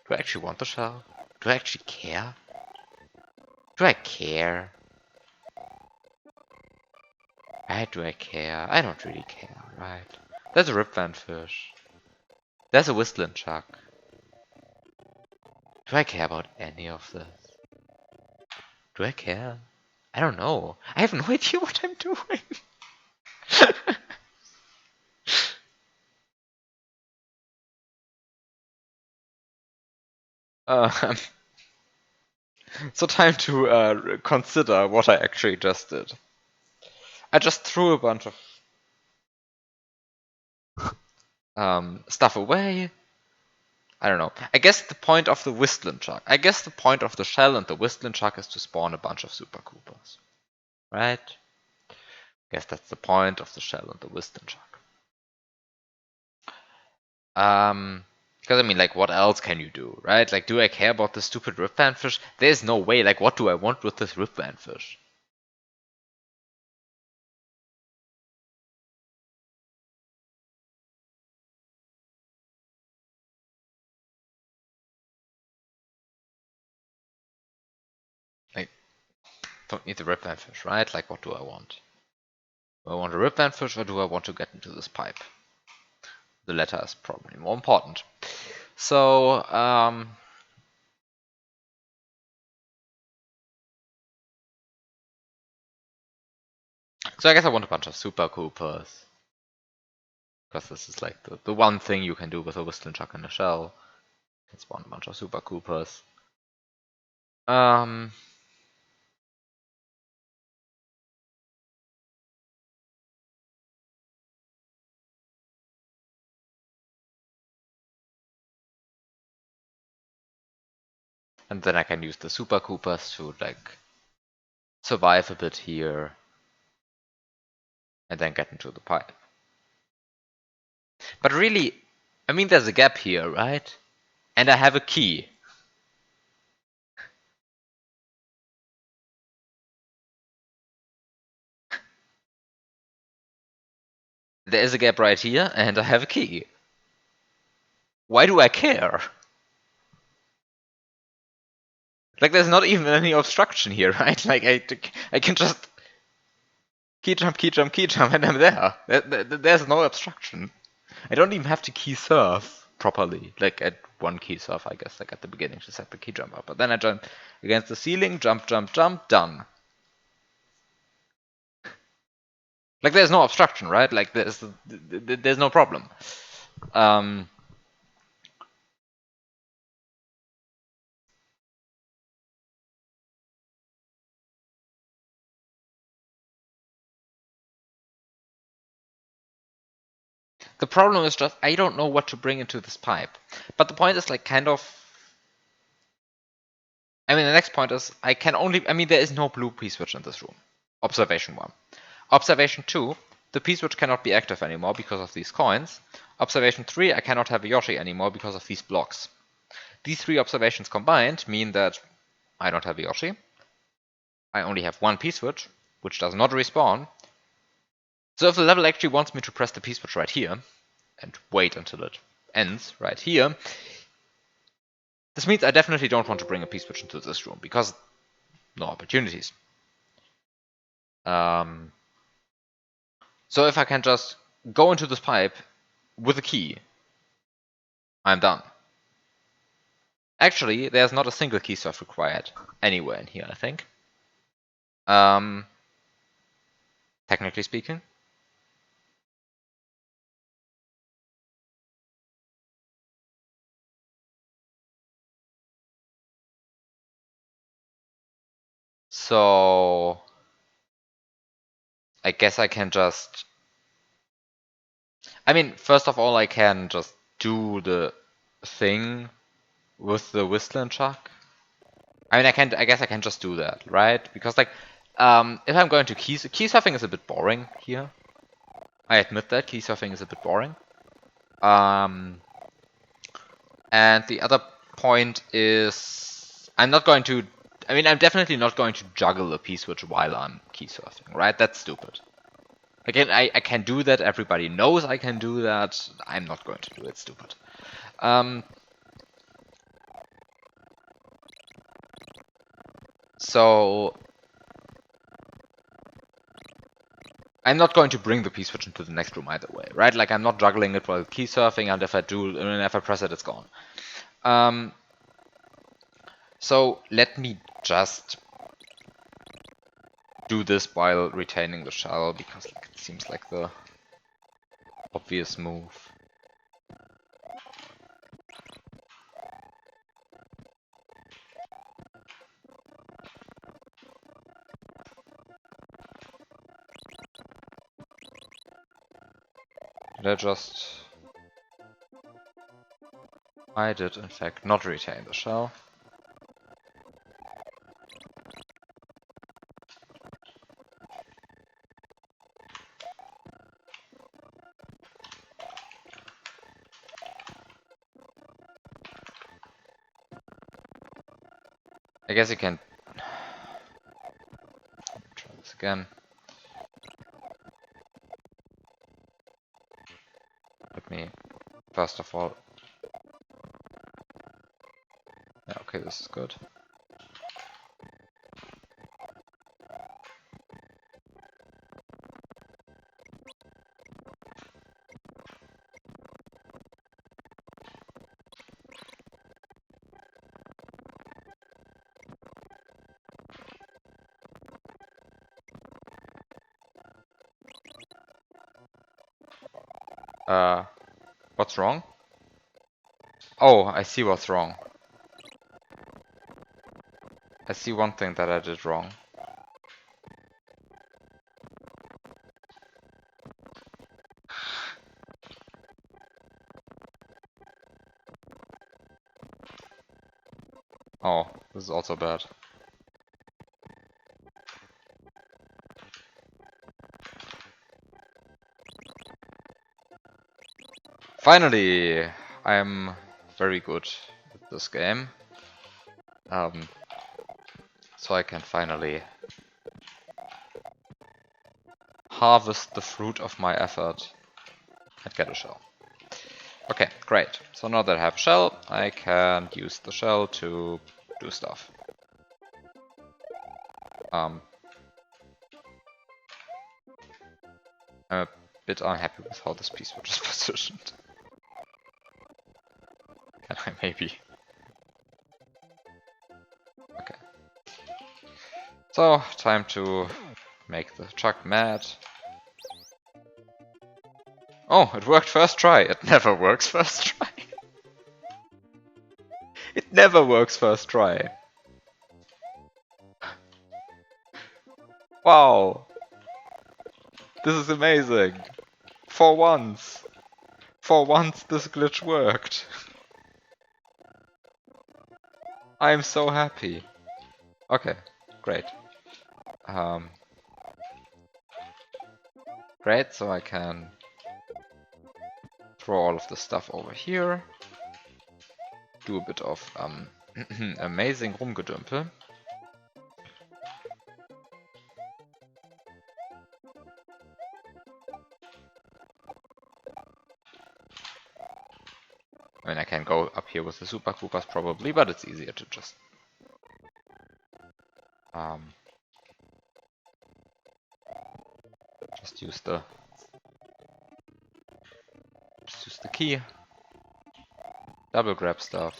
do I actually want the shell? Do I actually care? Do I care? Why do I care? I don't really care, right? There's a ripvan fish. There's a whistling chuck. Do I care about any of this? Do I care? I don't know. I have no idea what I'm doing. um, so time to consider what I actually just did. I just threw a bunch of stuff away. I don't know. I guess the point of the whistling chuck. I guess the point of the shell and the whistling chuck is to spawn a bunch of super Koopas. Right? Guess that's the point of the shell and the whistling chuck. Because I mean, like, what else can you do, right? Like, do I care about the stupid ripvan fish? There's no way. Like, what do I want with this ripvan fish? I don't need the ripvan fish, right? Like, what do I want? Do I want a ripvan fish or do I want to get into this pipe? The latter is probably more important. So, I guess I want a bunch of super Koopas. Because this is like the one thing you can do with a whistling chuck in a shell. You can spawn a bunch of super Koopas. Um, and then I can use the super Koopas to like survive a bit here. And then get into the pipe. But really, I mean, there's a gap here, right? And I have a key. There is a gap right here, and I have a key. Why do I care? Like, there's not even any obstruction here, right? Like, I can just key jump, key jump, key jump, and I'm there. There's no obstruction. I don't even have to key surf properly. Like, at one key surf, I guess, like at the beginning to set the key jump up. But then I jump against the ceiling, jump, jump, jump, done. Like, there's no obstruction, right? Like, there's no problem. Um, the problem is just I don't know what to bring into this pipe. But the point is like kind of. I mean, the next point is I can only. I mean, there is no blue P-switch in this room. Observation 1. Observation 2. The P-switch cannot be active anymore because of these coins. Observation 3. I cannot have a Yoshi anymore because of these blocks. These three observations combined mean that I don't have a Yoshi. I only have one P-switch, which does not respawn. So if the level actually wants me to press the P-switch right here, and wait until it ends right here, this means I definitely don't want to bring a P-switch into this room, because no opportunities. So if I can just go into this pipe with a key, I'm done. Actually, there's not a single key surf required anywhere in here, I think. Technically speaking. So I guess I can just. I mean, first of all, I can just do the thing with the whistling chuck. I mean, I guess I can just do that, right? Because like, If I'm going to key surfing is a bit boring here. I admit that key surfing is a bit boring. And the other point is I'm not going to. I mean, I'm definitely not going to juggle a P-switch while I'm key surfing, right? That's stupid. Again, I can do that. Everybody knows I can do that. I'm not going to do it. Stupid. So I'm not going to bring the P-switch into the next room either way, right? Like I'm not juggling it while key surfing, and if I do, and if I press it, it's gone. So let me just do this while retaining the shell, because like, it seems like the obvious move. Did I just... I did in fact not retain the shell. I guess you can try this again. Let me first of all... Yeah, okay, this is good. What's wrong? Oh, I see what's wrong. I see one thing that I did wrong. Oh, this is also bad. Finally! I'm very good at this game. So I can finally harvest the fruit of my effort and get a shell. Okay, great. So now that I have a shell, I can use the shell to do stuff. I'm a bit unhappy with how this piece was just positioned. Can I maybe... Okay. So, time to make the Chuck mad. Oh, it worked first try. It never works first try. It never works first try. Wow. This is amazing. For once. For once this glitch worked. I am so happy. Okay, great. Great, so I can throw all of the stuff over here. Do a bit of amazing Rumgedümpel. I mean, I can go up here with the Super Koopas probably, but it's easier to just use the key. Double grab stuff.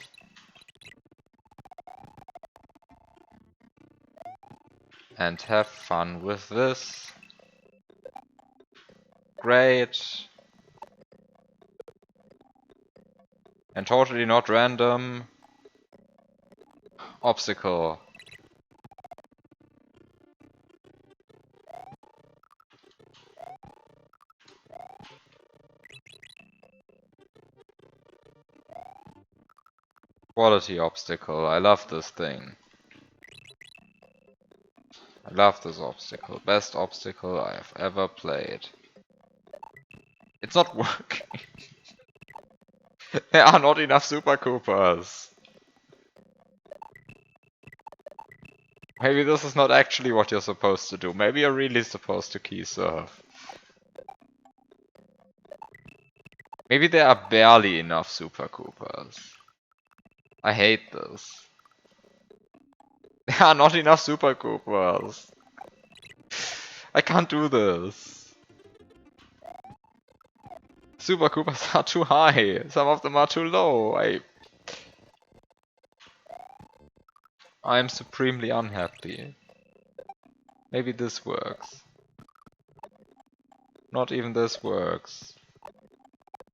And have fun with this. Great. And totally not random. Obstacle. Quality obstacle. I love this thing. I love this obstacle. Best obstacle I have ever played. It's not working. There are not enough Super Koopas. Maybe this is not actually what you're supposed to do. Maybe you're really supposed to key surf. Maybe there are barely enough Super Koopas. I hate this. There are not enough Super Koopas. I can't do this. Super Koopas are too high. Some of them are too low. I'm supremely unhappy. Maybe this works. Not even this works.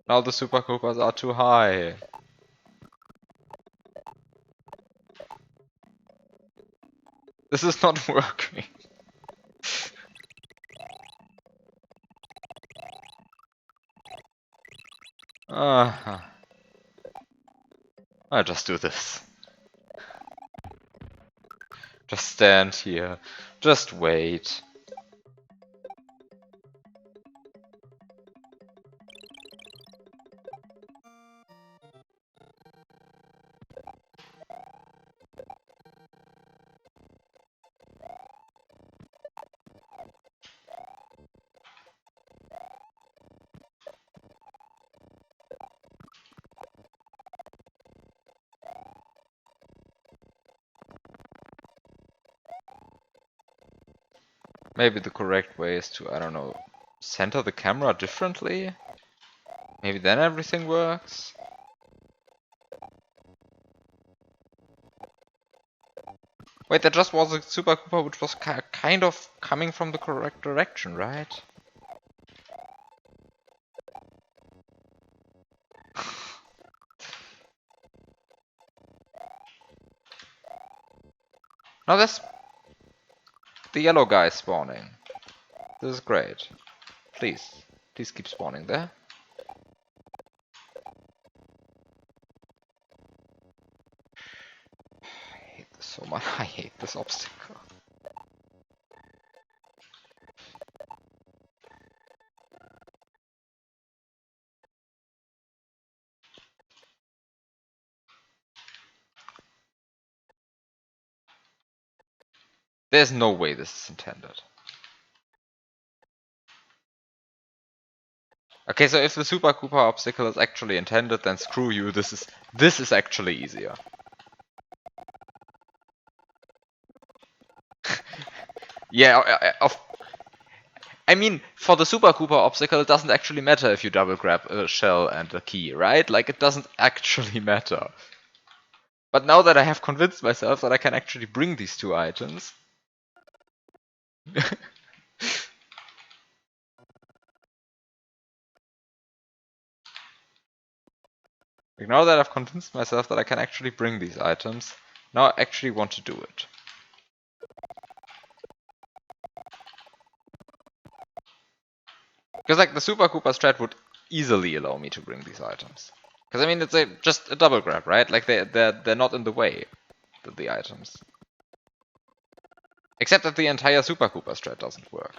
Now the Super Koopas are too high. This is not working. I'll just do this. Just stand here. Just wait. Maybe the correct way is to, I don't know, center the camera differently? Maybe then everything works? Wait, that just was a Super Koopa which was kind of coming from the correct direction, right? Now there's the yellow guy spawning. This is great. Please keep spawning there. I hate this so much. I hate this obstacle. There's no way this is intended. Okay, so if the Super Koopa obstacle is actually intended, then screw you. This is actually easier. Yeah, I mean, for the Super Koopa obstacle, it doesn't actually matter if you double grab a shell and a key, right? Like, it doesn't actually matter. But now that I have convinced myself that I can actually bring these two items... Like, now that I've convinced myself that I can actually bring these items, now I actually want to do it. Because, like, the Super Koopa strat would easily allow me to bring these items. Because, I mean, it's just a double grab, right? Like, they're not in the way, the items. Except that the entire Super Koopa strat doesn't work.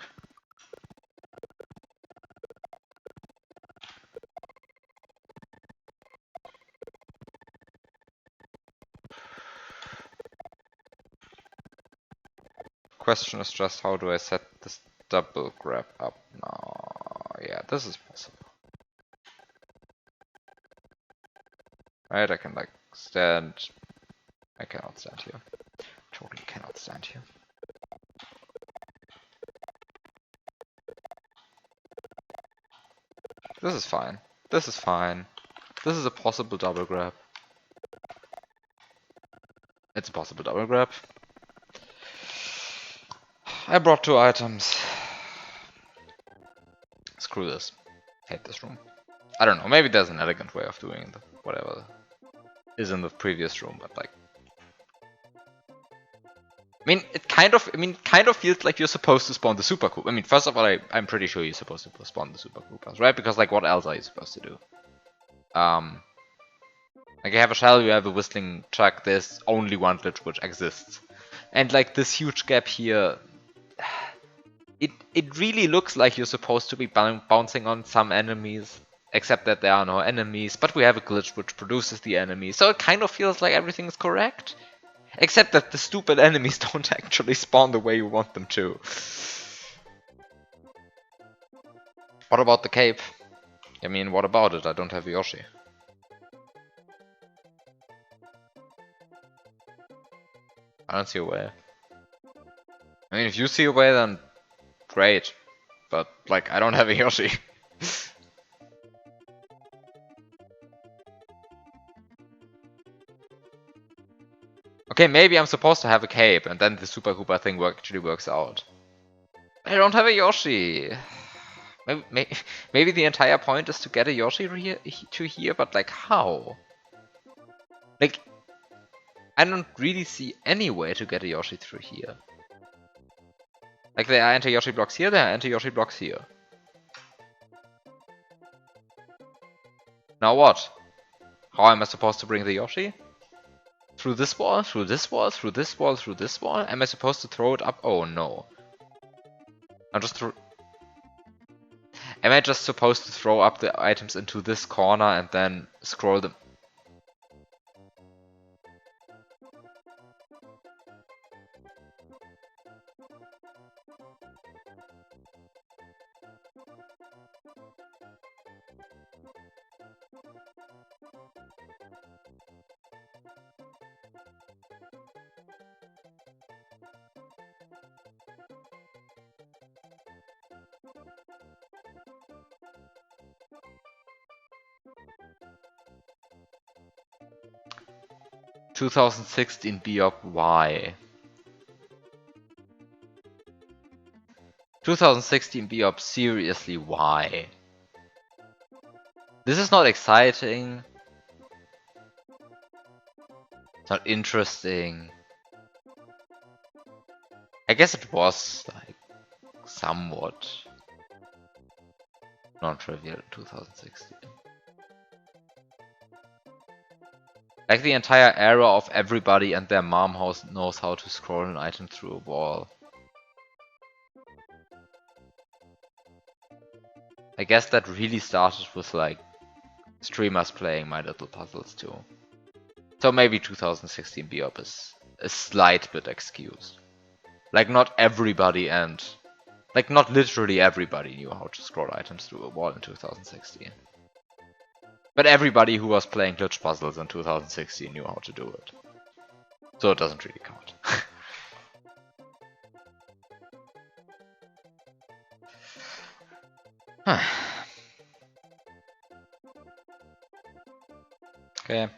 Question is just, how do I set this double grab up now? Yeah, this is possible. Right, I can, like, stand... I cannot stand here. Totally cannot stand here. This is fine. This is fine. This is a possible double grab. It's a possible double grab. I brought two items. Screw this. Hate this room. I don't know, maybe there's an elegant way of doing whatever is in the previous room, but like... I mean, it kind of feels like you're supposed to spawn the Super Koopa. I mean, first of all, I'm pretty sure you're supposed to spawn the Super Koopas, right? Because, like, what else are you supposed to do? Like, you have a shell, you have a whistling truck, there's only one glitch which exists. And, like, this huge gap here It really looks like you're supposed to be bouncing on some enemies, except that there are no enemies, but we have a glitch which produces the enemies, so it kind of feels like everything is correct. Except that the stupid enemies don't actually spawn the way you want them to. What about the cape? I mean, what about it? I don't have a Yoshi. I don't see a way. I mean, if you see a way, then great. But, like, I don't have a Yoshi. Okay, maybe I'm supposed to have a cape, and then the Super Koopa thing actually works out. I don't have a Yoshi. Maybe the entire point is to get a Yoshi to here, but like how? Like, I don't really see any way to get a Yoshi through here. Like, there are anti-Yoshi blocks here, there are anti-Yoshi blocks here. Now what? How am I supposed to bring the Yoshi? Through this wall, through this wall, through this wall, through this wall? Am I supposed to throw it up? Oh no. Am I just supposed to throw up the items into this corner and then scroll them? 2016 TheBiob, why? 2016 TheBiob, seriously, why? This is not exciting. It's not interesting. I guess it was, like, somewhat non-trivial in 2016. Like the entire era of everybody and their mom house knows how to scroll an item through a wall. I guess that really started with like streamers playing My Little Puzzles too. So maybe 2016 BOP is a slight bit excused. Like not everybody and like not literally everybody knew how to scroll items through a wall in 2016. But everybody who was playing glitch puzzles in 2016 knew how to do it. So it doesn't really count. Okay.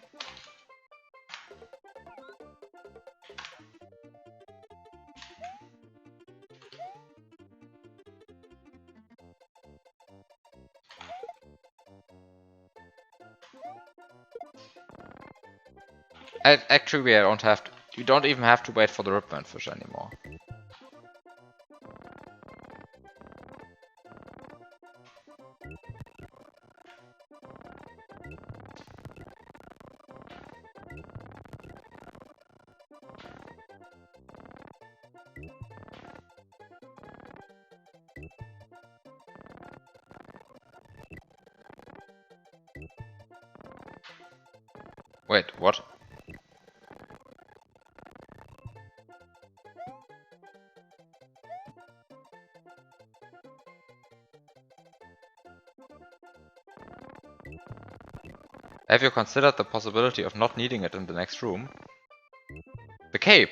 Actually, we don't have to. You don't even have to wait for the Ripman fish anymore. Wait, what? Have you considered the possibility of not needing it in the next room? The cape!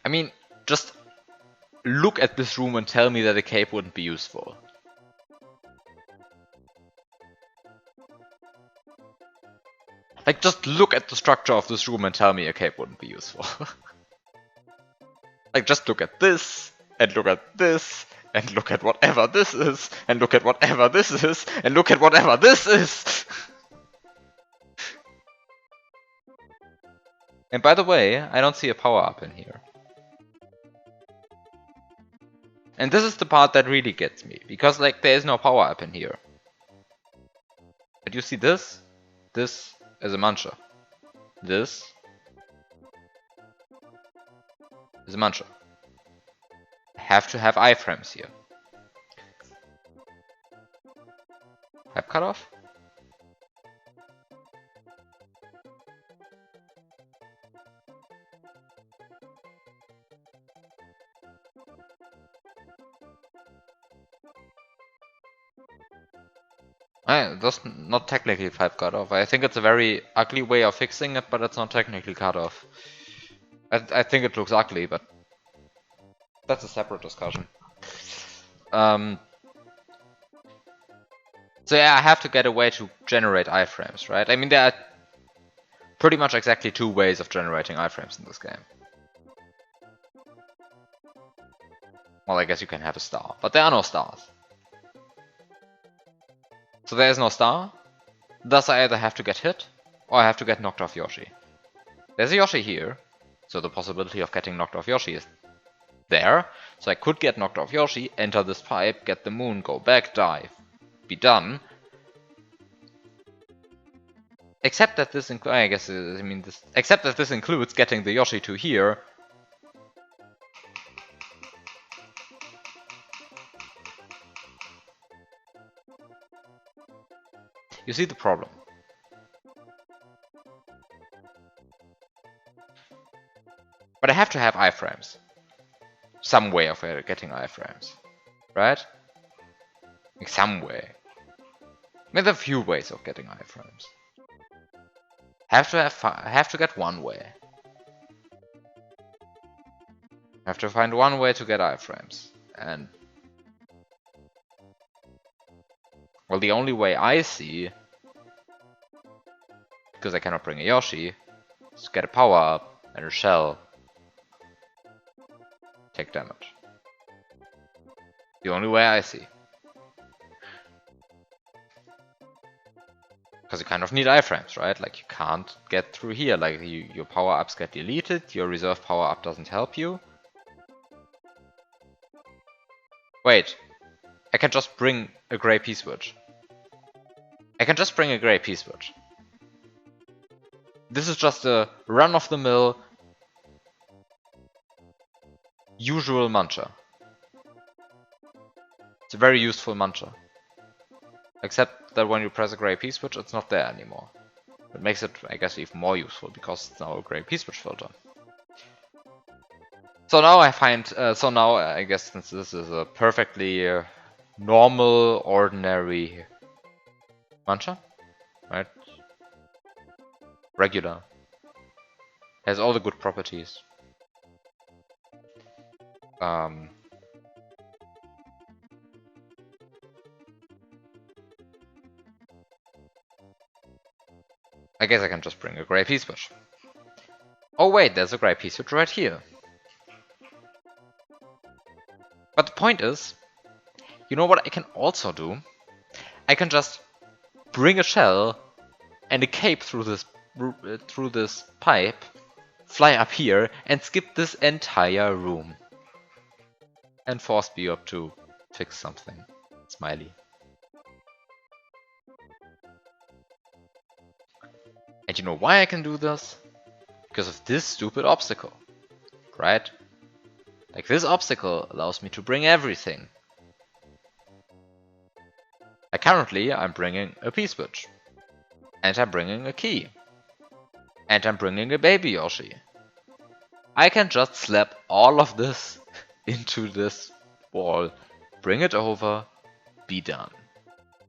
I mean, just look at this room and tell me that a cape wouldn't be useful. Like, just look at the structure of this room and tell me a cape wouldn't be useful. Like, just look at this, and look at this, and look at whatever this is, and look at whatever this is, and look at whatever this is! And by the way, I don't see a power-up in here. And this is the part that really gets me, because, like, there is no power-up in here. But you see this? This is a Muncher. This is a Muncher. I have to have iframes here. Have cutoff? That's not technically 5 cutoff. I think it's a very ugly way of fixing it, but it's not technically cutoff. I think it looks ugly, but that's a separate discussion. So yeah, I have to get a way to generate iframes, right? I mean, there are pretty much exactly 2 ways of generating iframes in this game. Well, I guess you can have a star, but there are no stars. So there is no star, thus I either have to get hit, or I have to get knocked off Yoshi. There's a Yoshi here, so the possibility of getting knocked off Yoshi is there. So I could get knocked off Yoshi, enter this pipe, get the moon, go back, dive, be done. Except that this except that this includes getting the Yoshi to here. You see the problem. But I have to have iframes. Some way of getting iframes, right? Like some way. With a few ways of getting iframes. I have to get one way. I have to find one way to get iframes. And well, the only way I see, because I cannot bring a Yoshi, is to get a power up and a shell. Take damage. The only way I see. Because you kind of need iframes, right? Like you can't get through here. Like your power-ups get deleted, your reserve power-up doesn't help you. Wait, I can just bring a gray P-switch. I can just bring a gray P-switch. This is just a run-of-the-mill usual Muncher. It's a very useful Muncher. Except that when you press a gray P-switch, it's not there anymore. It makes it, I guess, even more useful because it's now a gray P-switch filter. So now I guess since this is a perfectly normal, ordinary Muncher, right? Regular. Has all the good properties. I guess I can just bring a gray P-switch. Oh wait, there's a gray P-switch right here. But the point is, you know what I can also do? I can just bring a shell and a cape through this pipe, fly up here, and skip this entire room. And force TheBiob to fix something. Smiley. And you know why I can do this? Because of this stupid obstacle. Right? Like this obstacle allows me to bring everything. Like currently I'm bringing a P-switch. And I'm bringing a key. And I'm bringing a baby Yoshi. I can just slap all of this into this wall, bring it over, be done.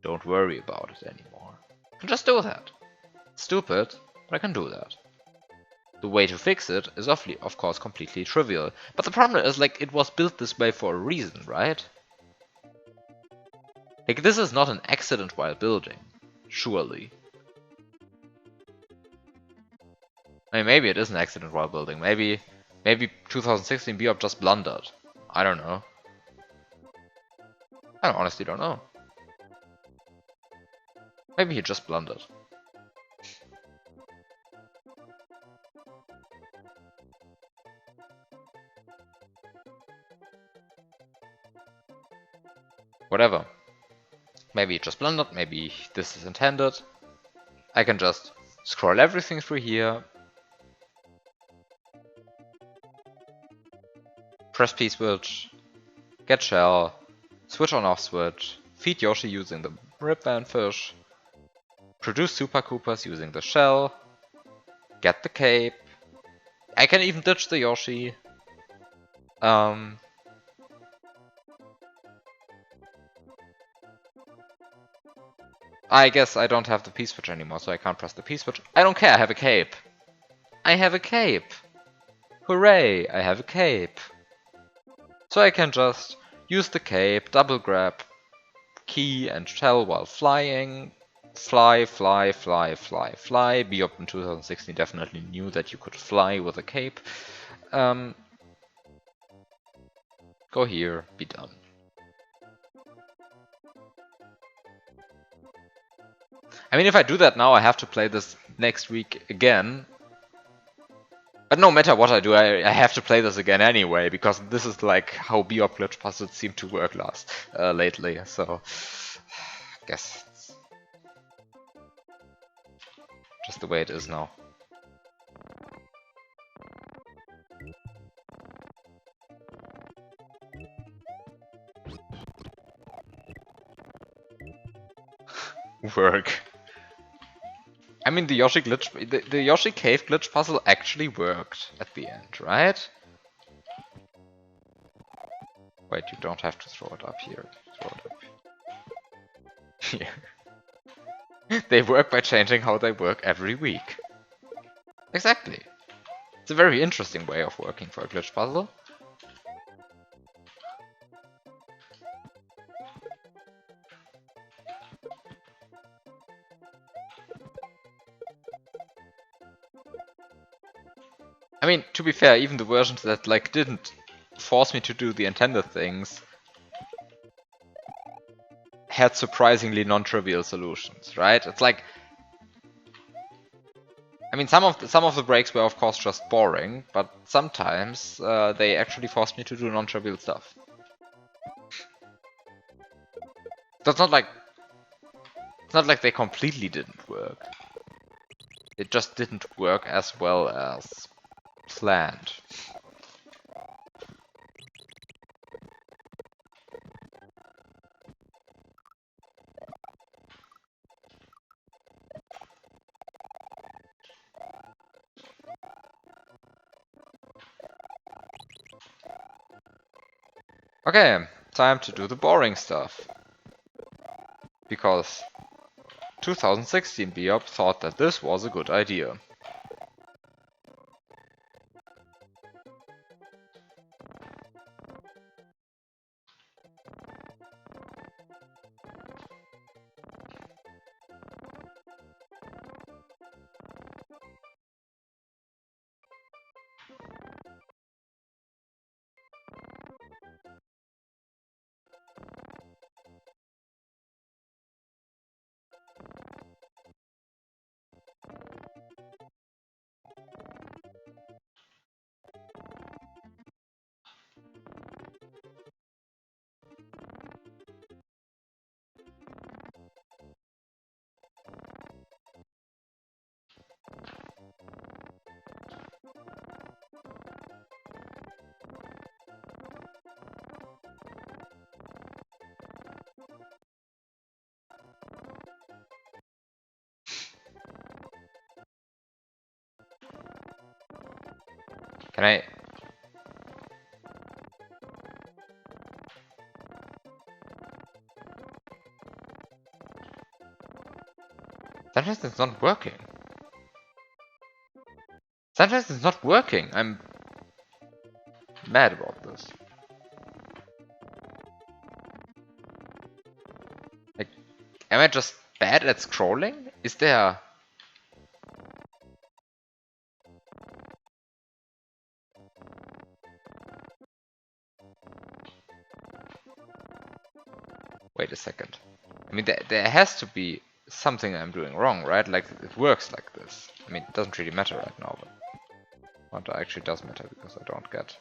Don't worry about it anymore. I can just do that. Stupid, but I can do that. The way to fix it is of course completely trivial. But the problem is, like, it was built this way for a reason, right? Like, this is not an accident while building. Surely. I mean, maybe it is an accident while building. Maybe 2016 TheBiob just blundered. I don't know. I honestly don't know. Maybe he just blundered. Whatever. maybe it just blundered, maybe this is intended. I can just scroll everything through here, press P switch, get shell, switch on off switch, feed Yoshi using the Ripvan fish, produce Super Koopas using the shell, get the cape. I can even ditch the Yoshi. I guess I don't have the P switch anymore, so I can't press the P switch. I don't care, I have a cape. I have a cape. Hooray, I have a cape. So I can just use the cape, double grab key and shell while flying. Fly, fly, fly, fly, fly. BioB in 2016 definitely knew that you could fly with a cape. Go here, be done. I mean, if I do that now, I have to play this next week again. But no matter what I do, I have to play this again anyway, because this is like how BioB glitch puzzles seem to work lately. So, I guess it's just the way it is now. Work. I mean, the Yoshi cave glitch puzzle actually worked at the end, right? Wait, you don't have to throw it up here. Throw it up here. They work by changing how they work every week. Exactly. It's a very interesting way of working for a glitch puzzle. I mean, to be fair, even the versions that like didn't force me to do the intended things had surprisingly non-trivial solutions, right? It's like, I mean, some of the breaks were of course just boring, but sometimes they actually forced me to do non-trivial stuff. So it's not like they completely didn't work. It just didn't work as well as planned. Okay, time to do the boring stuff. Because 2016 BioB thought that this was a good idea. Can I... Sometimes it's not working. Sometimes it's not working. I'm mad about this. Like, am I just bad at scrolling? Is there... Wait a second. I mean, there has to be something I'm doing wrong, right? Like, it works like this. I mean, it doesn't really matter right now, but... What actually does matter, because I don't get...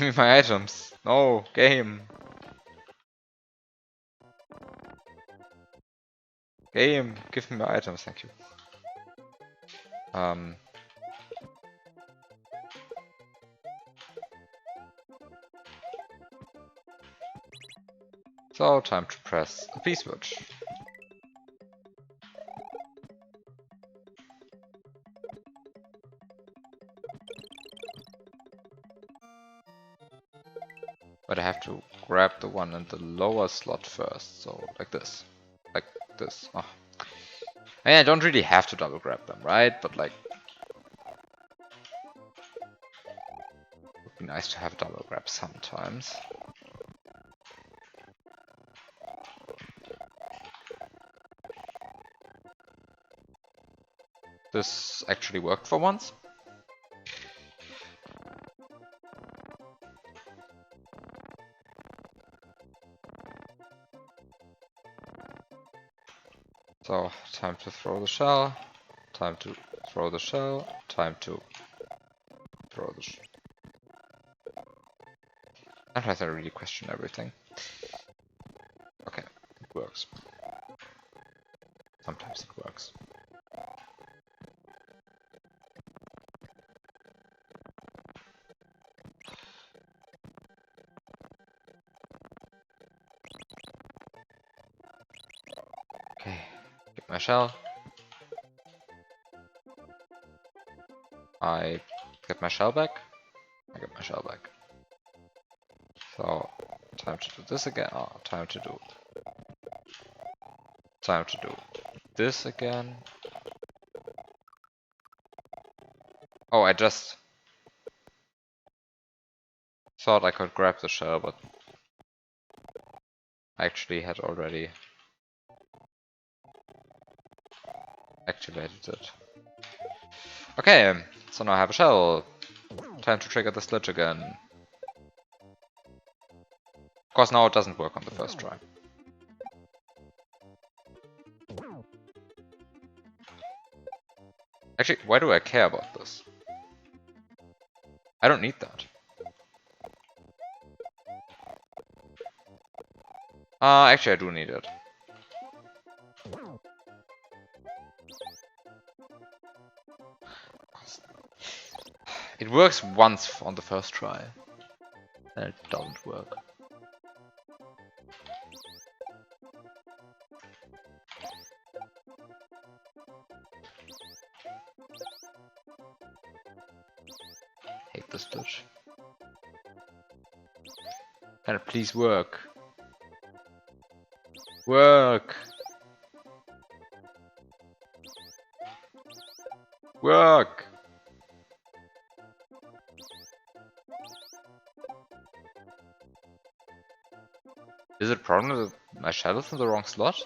Give me my items. No, game. Game, give me my items, thank you. So, time to press the P switch. But I have to grab the one in the lower slot first, so like this. Like this. Oh. I mean, I don't really have to double grab them, right? But like, it would be nice to have a double grab sometimes. This actually worked for once. So, time to throw the shell, time to throw the shell, time to throw the shell. Sometimes I really question everything. Okay, it works. Sometimes it works. Okay, get my shell. I get my shell back. I get my shell back. So, time to do this again. Oh, time to do this again. Oh, I just thought I could grab the shell, but I actually had already activated it. Okay, so now I have a shell. Time to trigger the glitch again. Of course, now it doesn't work on the first try. Actually, why do I care about this? I don't need that. Actually I do need it. It works once on the first try. And it doesn't work. Hate this glitch. Can it please work? Work! Work! Is it a problem that my shell is in the wrong slot?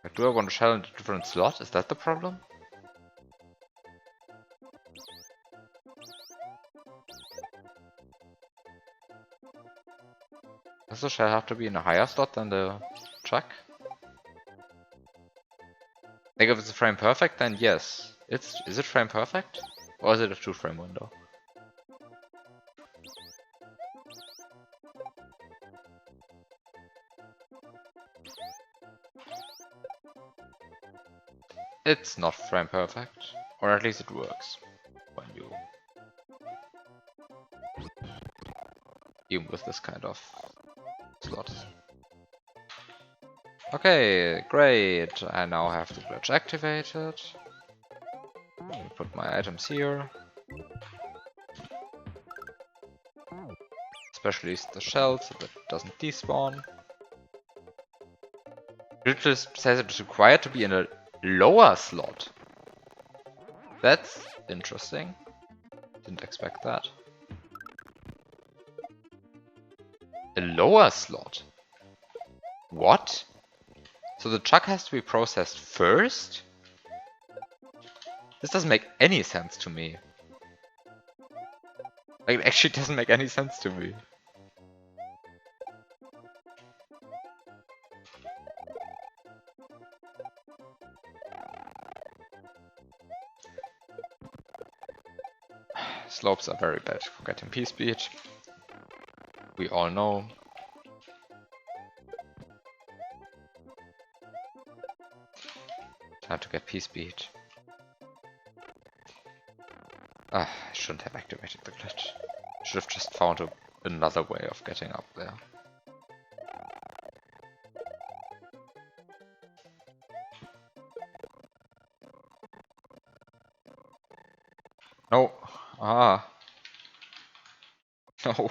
Like, do I want to shell in a different slot? Is that the problem? Does the shell have to be in a higher slot than the chuck? Like if it's a frame perfect, then yes. Is it frame perfect? Or is it a 2-frame window? It's not frame perfect. Or at least it works. When you... even with this kind of slot. Okay, great. I now have the glitch activated. Put my items here. Especially the shell so that it doesn't despawn. It just says it's required to be in a lower slot. That's interesting. Didn't expect that. A lower slot? What? So the chuck has to be processed first? This doesn't make any sense to me. Like, it actually doesn't make any sense to me. slopes are very bad for getting P-speed. We all know. Time to get P-speed. I shouldn't have activated the glitch. Should have just found another way of getting up there. No. Ah. No.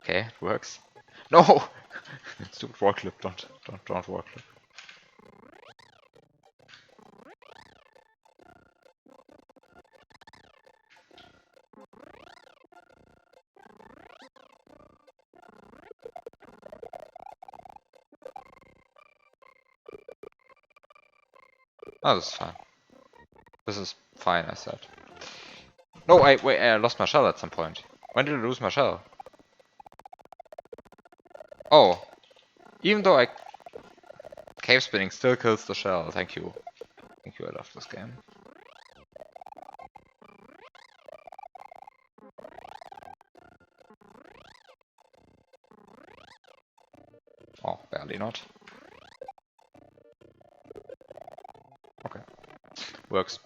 Okay, it works. No! Stupid wall clip, don't wall clip. Oh, this is fine. This is fine, I said. No, wait, I lost my shell at some point. When did I lose my shell? Oh. Even though I... Cave spinning still kills the shell, thank you. Thank you, I love this game. Oh, barely not. Okay. Works.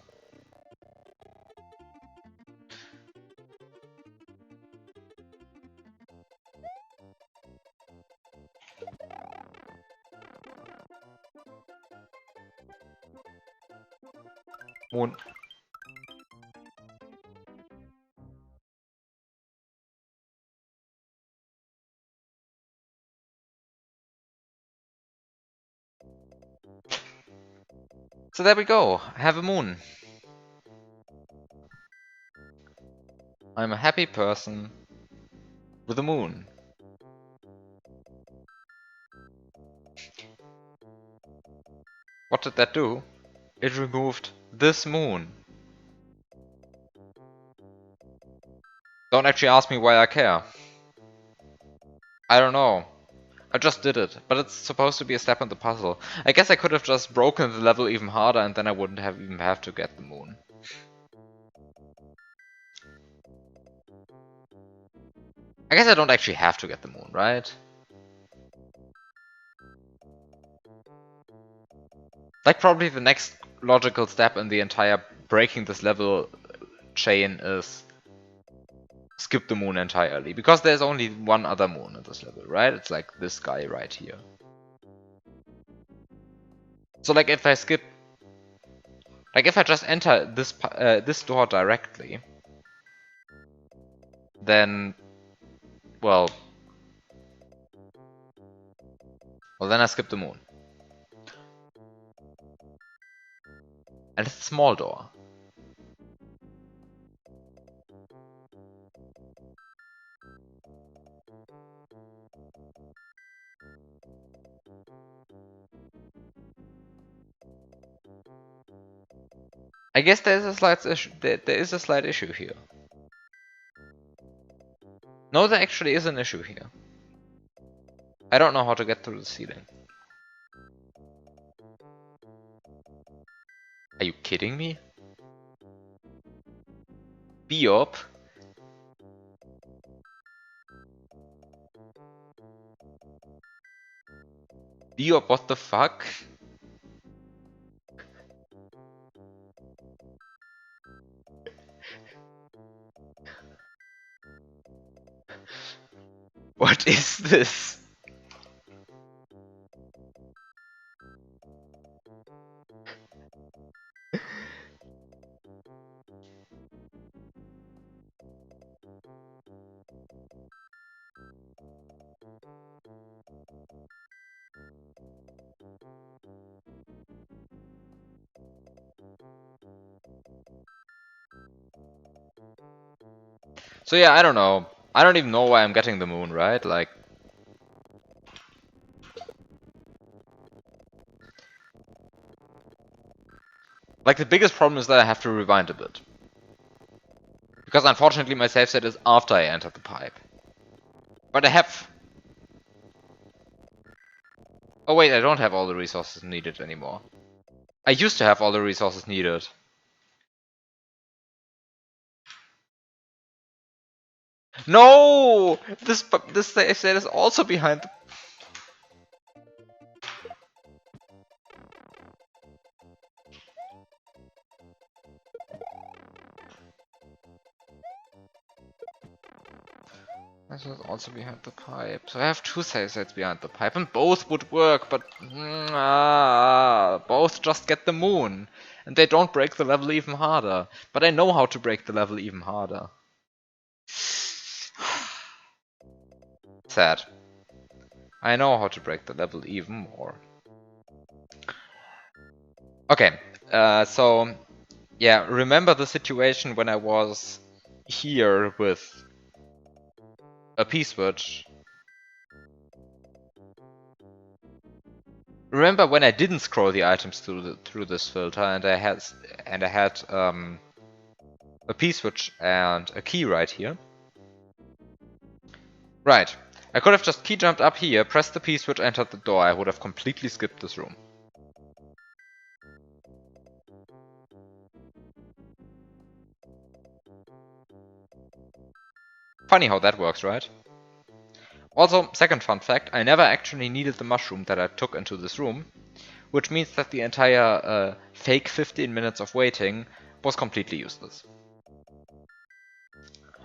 Moon. So there we go. I have a moon. I'm a happy person with a moon. What did that do? It removed this moon. Don't actually ask me why I care. I don't know. I just did it, but it's supposed to be a step in the puzzle. I guess I could have just broken the level even harder and then I wouldn't have even have to get the moon. I guess I don't actually have to get the moon, right? Like probably the next logical step in the entire breaking this level chain is skip the moon entirely. Because there's only one other moon in this level, right? It's like this guy right here. So like if I skip... Like if I just enter this door directly, then... Well, then I skip the moon. And it's a small door. I guess there is a slight issue. There is a slight issue here. No, there actually is an issue here. I don't know how to get through the ceiling. Are you kidding me? TheBiob? TheBiob, what the fuck? What is this? So yeah, I don't know. I don't even know why I'm getting the moon, right? Like... Like the biggest problem is that I have to rewind a bit. Because unfortunately my save set is after I enter the pipe. But I have... Oh wait, I don't have all the resources needed anymore. I used to have all the resources needed. No! This save is also behind the... This is also behind the pipe. So I have two save states behind the pipe, and both would work, but... both just get the moon. And they don't break the level even harder. But I know how to break the level even harder. Sad. I know how to break the level even more. Okay, so... Yeah, remember the situation when I was here with a P-switch? Remember when I didn't scroll the items through this filter and I had a P-switch and a key right here? Right. I could have just key jumped up here, pressed the P-switch, entered the door. I would have completely skipped this room. Funny how that works, right? Also, second fun fact, I never actually needed the mushroom that I took into this room, which means that the entire fake 15 minutes of waiting was completely useless.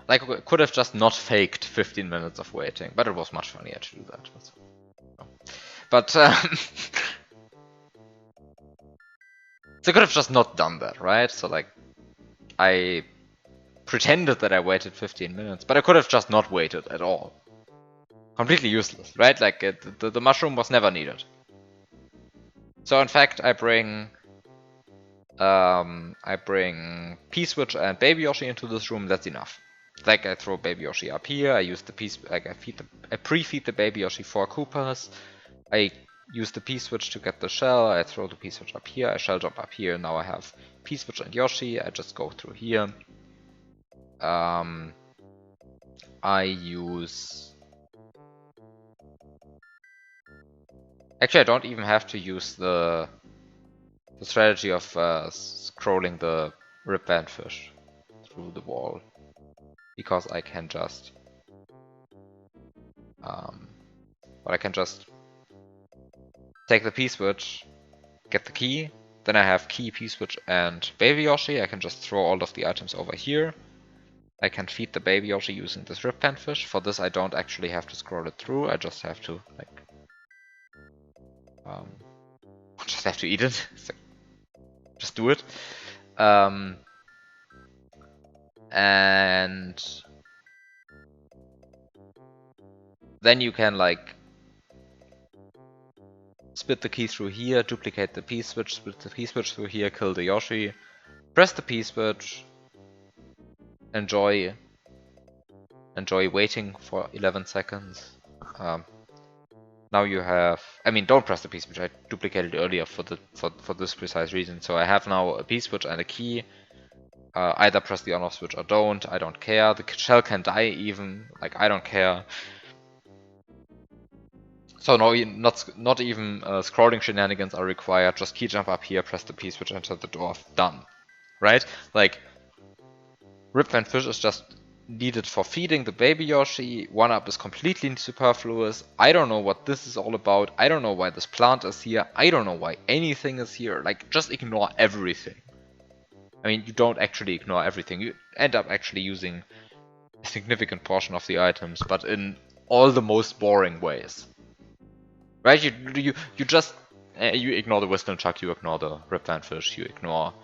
Like, I could have just not faked 15 minutes of waiting, but it was much funnier to do that. But, so I could have just not done that, right? So, like, I pretended that I waited 15 minutes, but I could have just not waited at all. Completely useless, right? Like, the mushroom was never needed. So, in fact, I bring P-switch and Baby Yoshi into this room. That's enough. Like, I throw Baby Yoshi up here. I use the like I pre-feed the Baby Yoshi 4 Koopas. I use the P-switch to get the shell. I throw the P-switch up here. I shell jump up here. Now I have P-switch and Yoshi. I just go through here. I use... Actually, I don't even have to use the strategy of scrolling the rib band fish through the wall, because I can just take the P-switch, get the key, then I have key, P-switch and Baby Yoshi. I can just throw all of the items over here. I can feed the Baby Yoshi using this rib band fish. For this I don't actually have to scroll it through, I just have to eat it. So just do it. And then you can like split the key through here, duplicate the P-switch, split the P-switch through here, kill the Yoshi, press the P-switch, enjoy waiting for 11 seconds. Now you have, I mean, don't press the P-switch, I duplicated earlier for this precise reason. So I have now a P-switch and a key. Either press the on-off switch or don't, I don't care. The shell can die even, like, I don't care. So no, not even scrolling shenanigans are required. Just key jump up here, press the P-switch, enter the door, done. Right? Like, Rip Van Fish is just needed for feeding the Baby Yoshi. 1-up is completely superfluous. I don't know what this is all about. I don't know why this plant is here. I don't know why anything is here. Like, just ignore everything. I mean, you don't actually ignore everything. You end up actually using a significant portion of the items, but in all the most boring ways. Right? You just you ignore the wisdom chuck, you ignore the Rip Van Fish, you ignore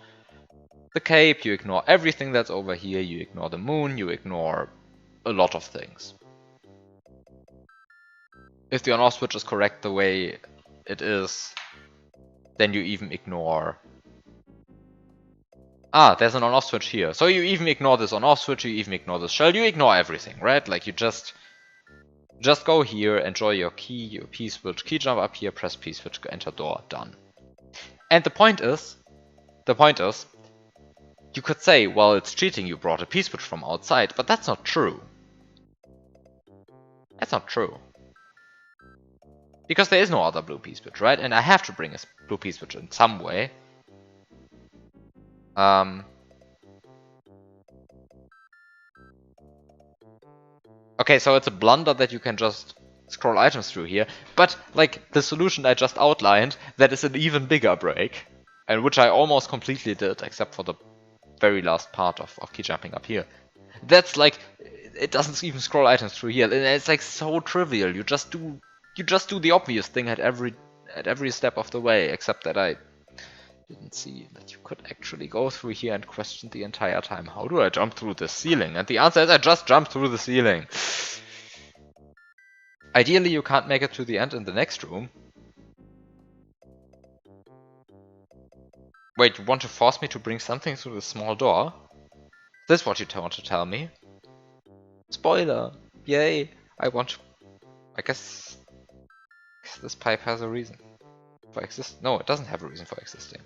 the cape, you ignore everything that's over here, you ignore the moon, you ignore a lot of things. If the on-off switch is correct the way it is, then you even ignore... Ah, there's an on-off switch here. So you even ignore this on-off switch, you even ignore this shell, you ignore everything, right? Like, you just go here, enjoy your key, your P-switch, key jump up here, press P-switch, enter door, done. And the point is, you could say, well, it's cheating, you brought a P-switch from outside, but that's not true. That's not true. Because there is no other blue P-switch, right? And I have to bring a blue P-switch in some way. Okay, so it's a blunder that you can just scroll items through here, but like the solution I just outlined, that is an even bigger break, and which I almost completely did, except for the very last part of key jumping up here. That's like, it doesn't even scroll items through here, and it's like so trivial. You just do the obvious thing at every step of the way, except that I didn't see that you could actually go through here and question the entire time. How do I jump through the ceiling? And the answer is I just jumped through the ceiling. Ideally, you can't make it to the end in the next room. Wait, you want to force me to bring something through the small door? Is this what you want to tell me? Spoiler! Yay! I guess this pipe has a reason for exist. No, it doesn't have a reason for existing.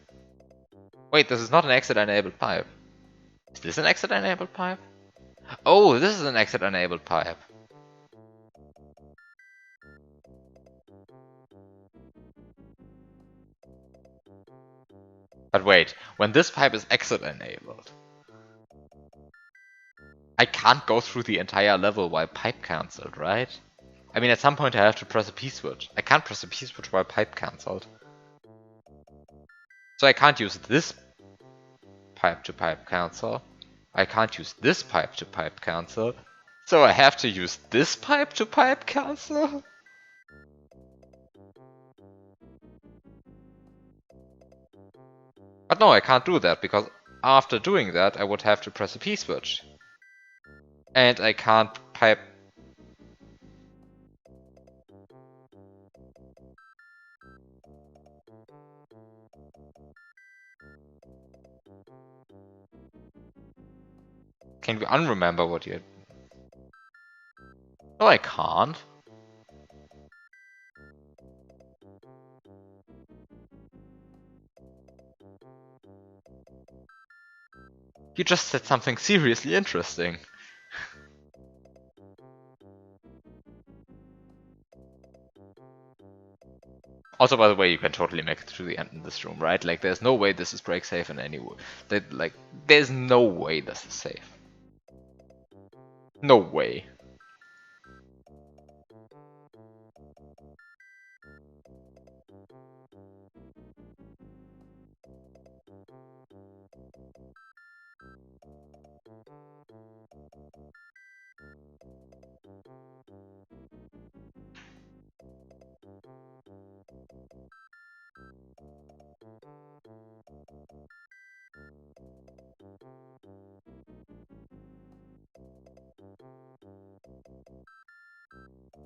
Wait, this is not an exit-enabled pipe. Is this an exit-enabled pipe? Oh, this is an exit-enabled pipe. But wait, when this pipe is exit-enabled, I can't go through the entire level while pipe cancelled, right? I mean, at some point I have to press a P-switch. I can't press a P-switch while pipe cancelled. So I can't use this pipe to pipe cancel. I can't use this pipe to pipe cancel. So I have to use this pipe to pipe cancel? But no, I can't do that, because after doing that I would have to press a P-switch. And I can't pipe... Can we unremember what you... No, I can't. You just said something seriously interesting. Also, by the way, you can totally make it through the end in this room, right? Like, there's no way this is break safe in any way. There's no way this is safe. No way.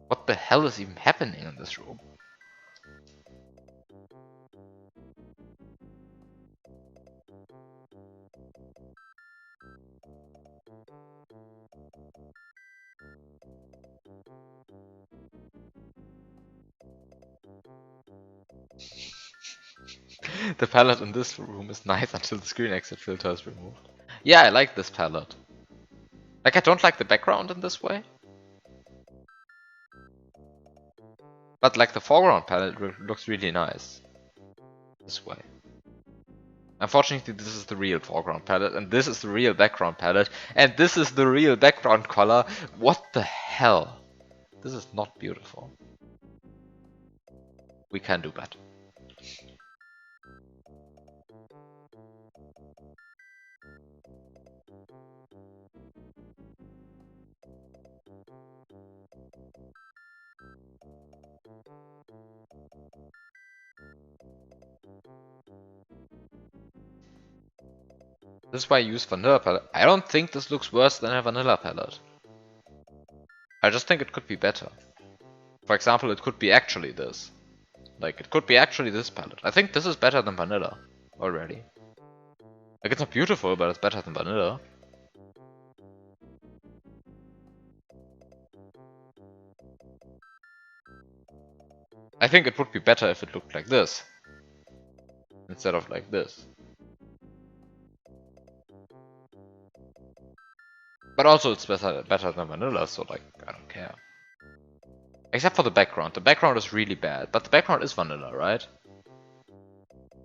What the hell is even happening in this room? The palette in this room is nice until the screen exit filter is removed. Yeah, I like this palette. Like, I don't like the background in this way. But like the foreground palette looks really nice. This way. Unfortunately, this is the real foreground palette, and this is the real background palette, and this is the real background color. What the hell? This is not beautiful. We can do better. This is why I use vanilla palette. I don't think this looks worse than a vanilla palette. I just think it could be better. For example, it could be actually this. Like, it could be actually this palette. I think this is better than vanilla already. Like, it's not beautiful, but it's better than vanilla. I think it would be better if it looked like this instead of like this. But also it's better than vanilla, so like, I don't care. Except for the background. The background is really bad, but the background is vanilla, right?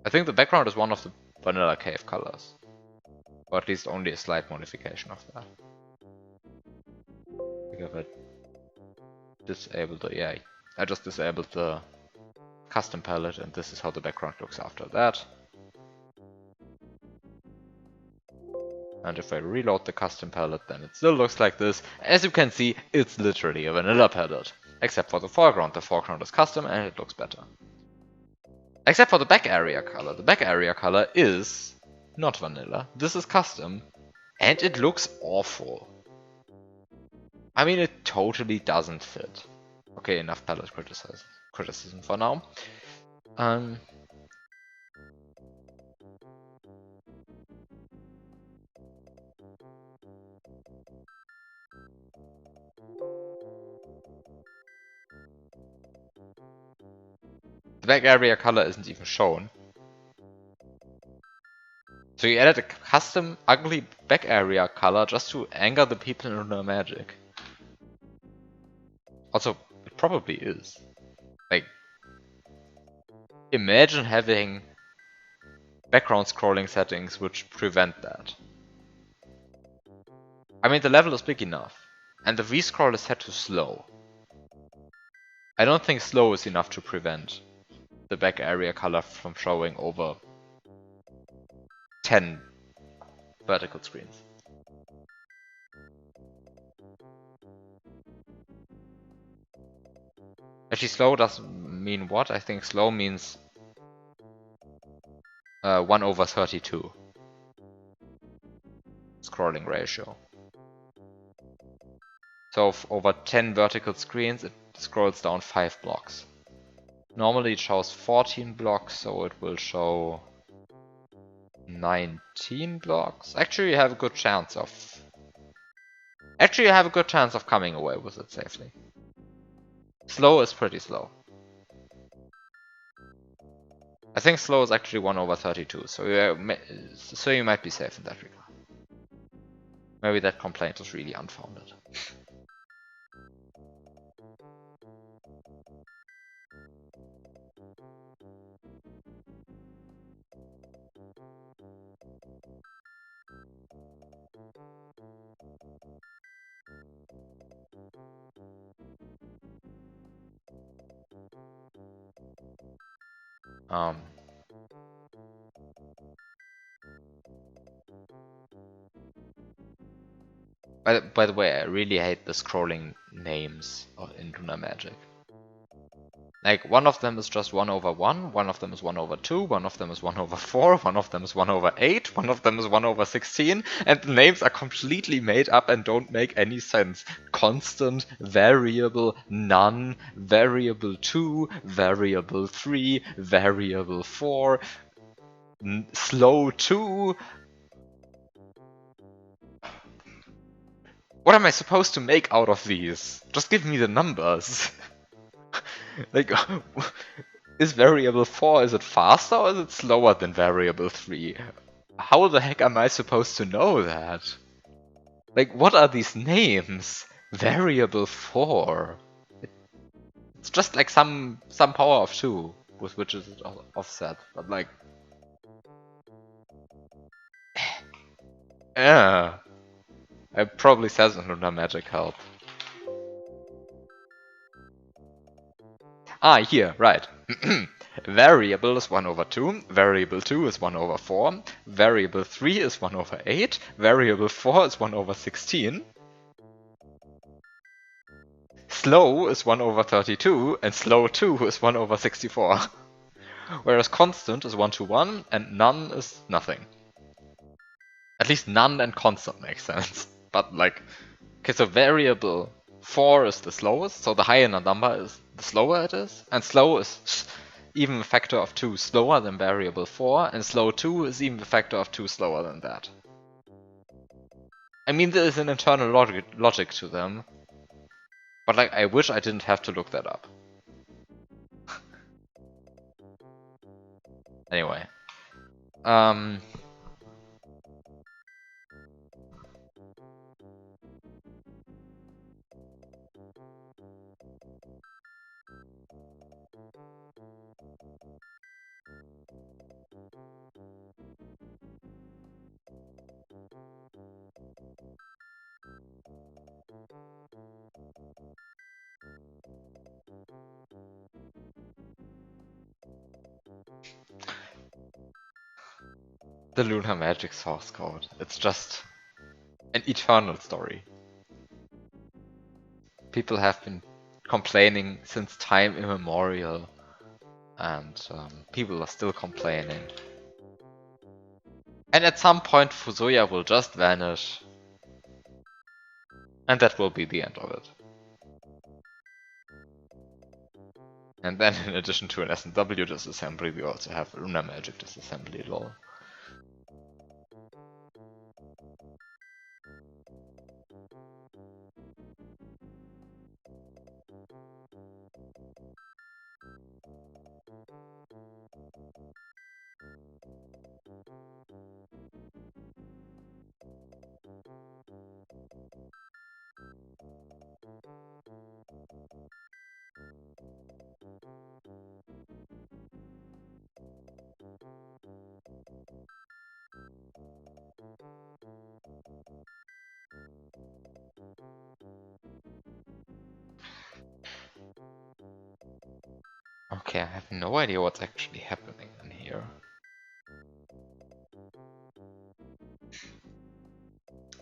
I think the background is one of the vanilla cave colors. Or at least only a slight modification of that. If I disable the, yeah, I just disabled the custom palette, and this is how the background looks after that. And if I reload the custom palette, then it still looks like this. As you can see, it's literally a vanilla palette. Except for the foreground. The foreground is custom and it looks better. Except for the back area color. The back area color is not vanilla. This is custom. And it looks awful. I mean, it totally doesn't fit. Okay, enough palette criticism for now. The back area color isn't even shown. So you added a custom ugly back area color just to anger the people in Lunar Magic. Also, it probably is. Like, imagine having background scrolling settings which prevent that. I mean, the level is big enough, and the V-scroll is set to slow. I don't think slow is enough to prevent the back area color from showing over 10 vertical screens. Actually, slow doesn't mean what? I think slow means 1/32 scrolling ratio. So over 10 vertical screens, it scrolls down 5 blocks. Normally it shows 14 blocks, so it will show 19 blocks. Actually, you have a good chance of coming away with it safely. Slow is pretty slow. I think slow is actually 1/32, so you might be safe in that regard. Maybe that complaint is really unfounded. By the way, I really hate the scrolling names in Lunar Magic. Like, one of them is just 1/1, one of them is 1/2, one of them is 1/4, one of them is 1/8, one of them is 1/16, and the names are completely made up and don't make any sense. Constant, variable, none, variable 2, variable 3, variable 4, slow 2. What am I supposed to make out of these? Just give me the numbers. Like, is variable 4, is it faster or is it slower than variable 3? How the heck am I supposed to know that? Like, what are these names? Variable 4. It's just like some power of 2, with which is offset, but like... Yeah. It probably says in Lunar Magic Help. Ah, here, right. Variable is 1/2, variable 2 is 1/4, variable 3 is 1/8, variable 4 is 1/16. Slow is 1/32, and slow 2 is 1/64. Whereas constant is 1/1, and none is nothing. At least none and constant makes sense. But like, okay, so variable 4 is the slowest, so the higher the number is, the slower it is. And slow is even a factor of 2 slower than variable 4, and slow 2 is even a factor of 2 slower than that. I mean, there is an internal logic to them, but like, I wish I didn't have to look that up. Anyway. The Lunar Magic source code. It's just an eternal story. People have been complaining since time immemorial, and people are still complaining. And at some point Fusoya will just vanish, and that will be the end of it. And then in addition to an SNW disassembly, we also have a Lunar Magic disassembly, lol. Okay, I have no idea what's actually happening in here.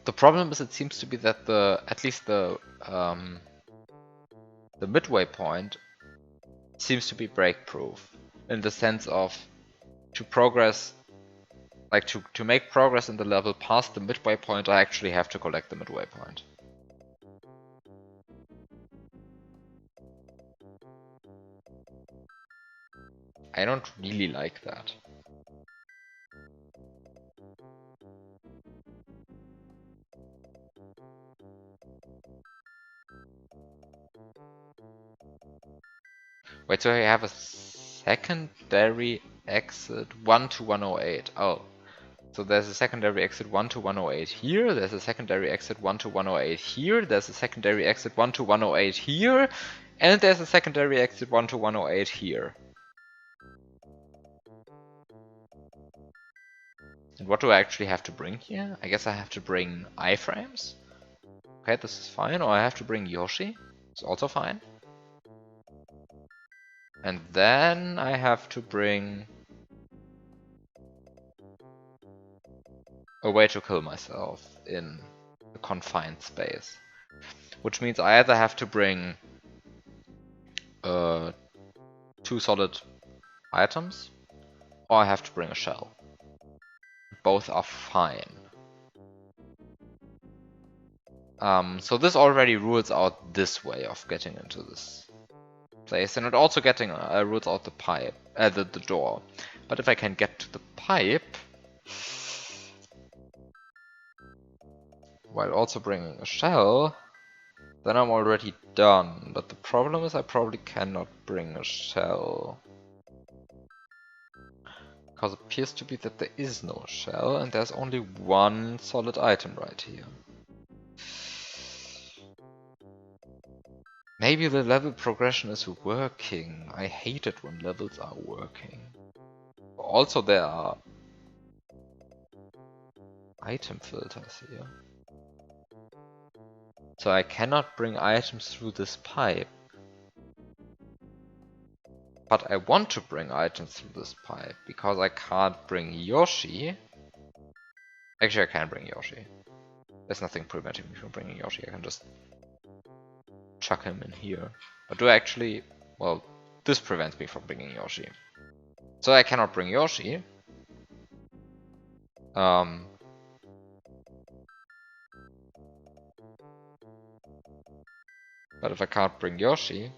The problem is, it seems to be that at least the midway point seems to be break-proof, in the sense of to progress, like to make progress in the level past the midway point, I actually have to collect the midway point. I don't really like that. Wait, so I have a secondary exit 1 to 108. Oh, so there's a secondary exit 1 to 108 here, there's a secondary exit 1 to 108 here, there's a secondary exit 1 to 108 here, and there's a secondary exit 1 to 108 here. And what do I actually have to bring here? I guess I have to bring iframes. Okay, this is fine. Or I have to bring Yoshi. It's also fine. And then I have to bring a way to kill myself in a confined space. Which means I either have to bring 2 solid items, or I have to bring a shell. Both are fine. So this already rules out this way of getting into this place, and it also rules out the pipe, the door. But if I can get to the pipe while also bringing a shell, then I'm already done. But the problem is I probably cannot bring a shell, because it appears to be that there is no shell and there's only one solid item right here. Maybe the level progression is working. I hate it when levels are working. Also, there are item filters here. So I cannot bring items through this pipe. But I want to bring items through this pipe, because I can't bring Yoshi. Actually, I can bring Yoshi. There's nothing preventing me from bringing Yoshi. I can just chuck him in here. But do I actually... Well, this prevents me from bringing Yoshi. So I cannot bring Yoshi. But if I can't bring Yoshi,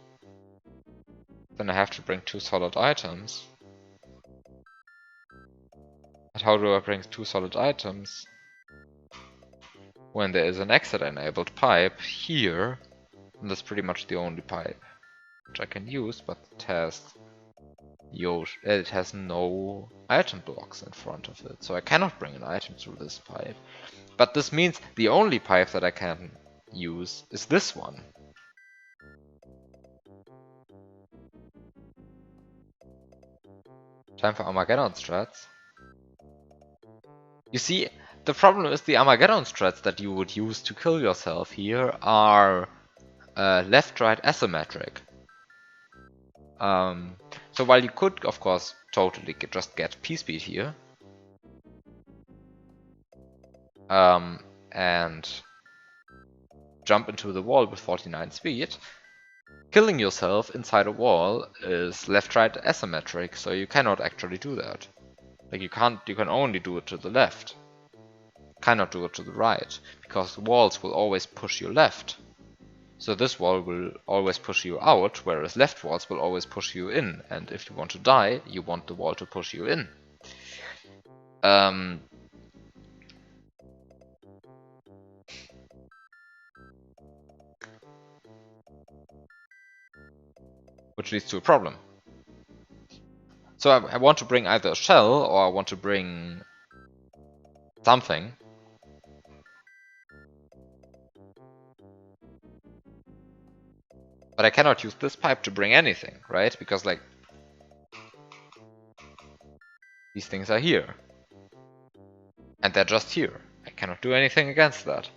then I have to bring 2 solid items. But how do I bring 2 solid items when there is an exit-enabled pipe here? And that's pretty much the only pipe which I can use, but it has no item blocks in front of it, so I cannot bring an item through this pipe. But this means the only pipe that I can use is this one. Time for Armageddon strats. You see, the problem is the Armageddon strats that you would use to kill yourself here are left-right asymmetric. So while you could, of course, totally just get P-speed here, and jump into the wall with 49 speed, killing yourself inside a wall is left-right asymmetric, so you cannot actually do that. Like you can only do it to the left. Cannot do it to the right, because walls will always push you left. So this wall will always push you out, whereas left walls will always push you in, and if you want to die, you want the wall to push you in. Which leads to a problem. So I want to bring either a shell, or I want to bring something. But I cannot use this pipe to bring anything, right? Because, like, these things are here. And they're just here. I cannot do anything against that.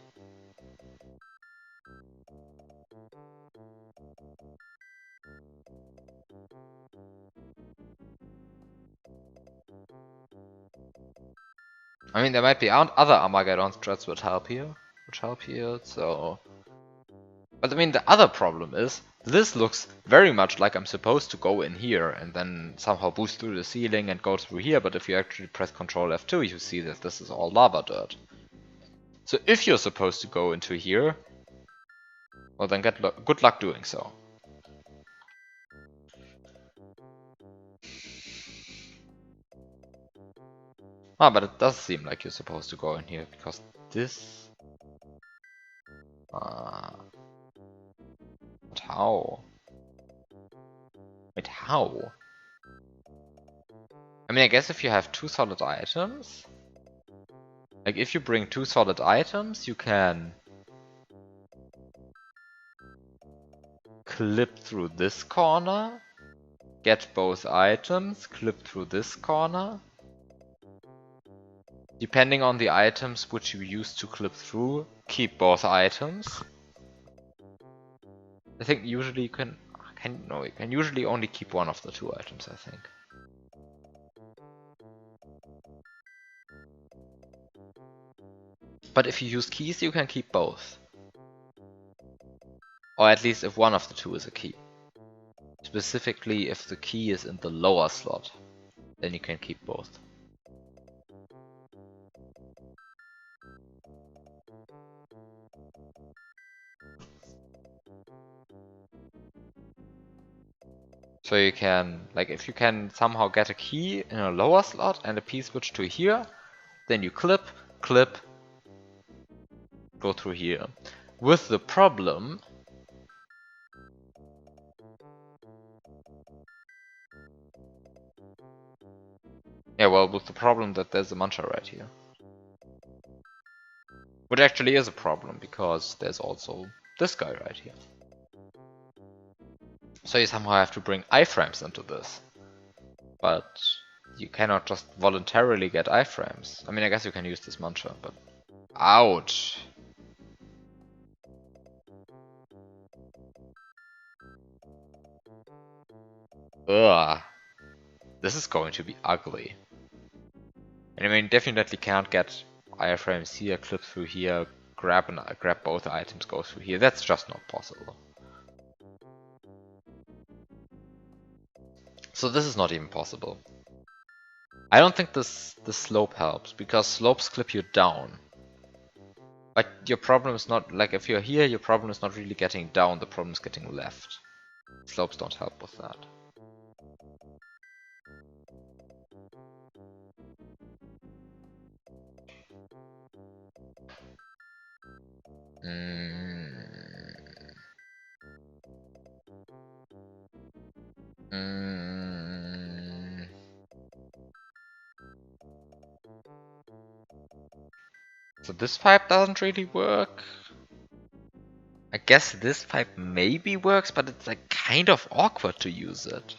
I mean, there might be other Armageddon threats which help here, so... But I mean, the other problem is, this looks very much like I'm supposed to go in here and then somehow boost through the ceiling and go through here, but if you actually press Ctrl F2, you see that this is all lava dirt. So if you're supposed to go into here, well then good luck doing so. Ah, but it does seem like you're supposed to go in here, because this... But how? Wait, how? I mean, I guess if you have two solid items... Like, if you bring two solid items, you can... clip through this corner, get both items, clip through this corner. Depending on the items which you use to clip through, keep both items. I think usually you can usually only keep one of the two items, I think. But if you use keys, you can keep both. Or at least if one of the two is a key. Specifically, if the key is in the lower slot, then you can keep both. So you can, like, if you can somehow get a key in a lower slot and a P switch to here, then you clip, go through here. With the problem... Yeah, well, with the problem that there's a mantra right here. Which actually is a problem, because there's also this guy right here. So you somehow have to bring iframes into this. But you cannot just voluntarily get iframes. I mean, I guess you can use this mantra, but... Ouch! Ugh. This is going to be ugly. And I mean, definitely cannot get iframes here, clip through here, grab both items, go through here. That's just not possible. So this is not even possible. I don't think this slope helps, because slopes clip you down. But your problem is not, like, if you're here, your problem is not really getting down, the problem is getting left. Slopes don't help with that. So this pipe doesn't really work. I guess this pipe maybe works, but it's like kind of awkward to use it.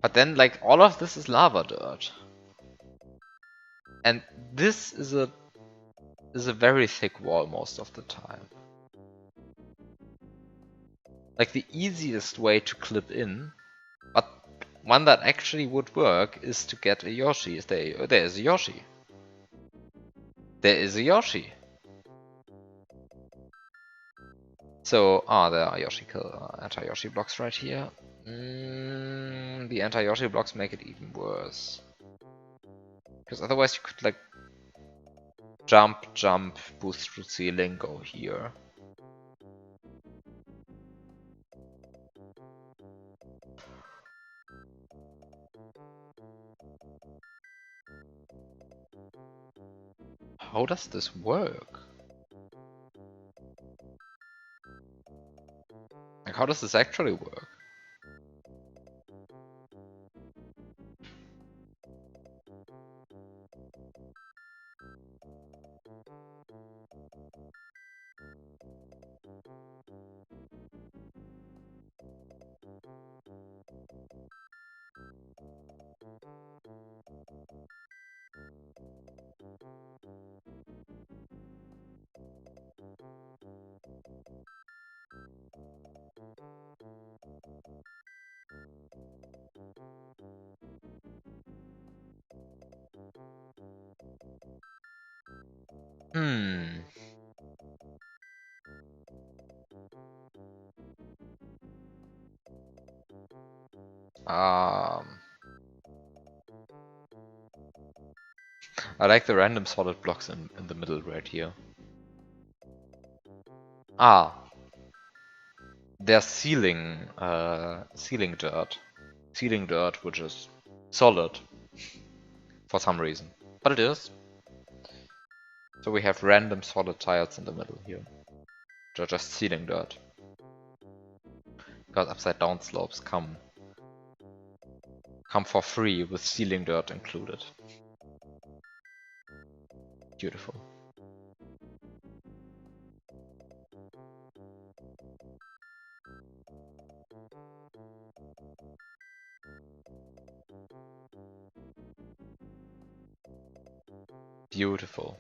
But then, like, all of this is lava dirt. And this is a very thick wall most of the time. Like, the easiest way to clip in, but one that actually would work is to get a Yoshi. There's a Yoshi. There is a Yoshi. So, there are anti-Yoshi blocks right here. The anti-Yoshi blocks make it even worse. Because otherwise you could like jump, boost through ceiling, go here. How does this work? Like, how does this actually work? I like the random solid blocks in the middle right here. There's ceiling dirt. Ceiling dirt, which is solid for some reason. But it is. So we have random solid tiles in the middle here. Which are just ceiling dirt. Because upside down slopes come for free with ceiling dirt included. Beautiful. Beautiful.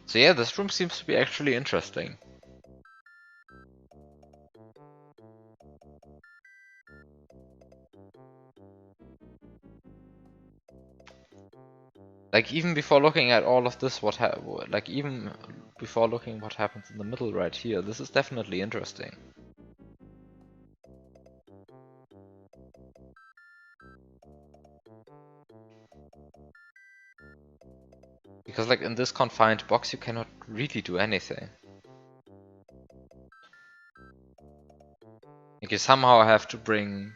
So yeah, this room seems to be actually interesting. Like even before looking at all of this, even before looking what happens in the middle right here, this is definitely interesting. Because like in this confined box you cannot really do anything. Like you somehow have to bring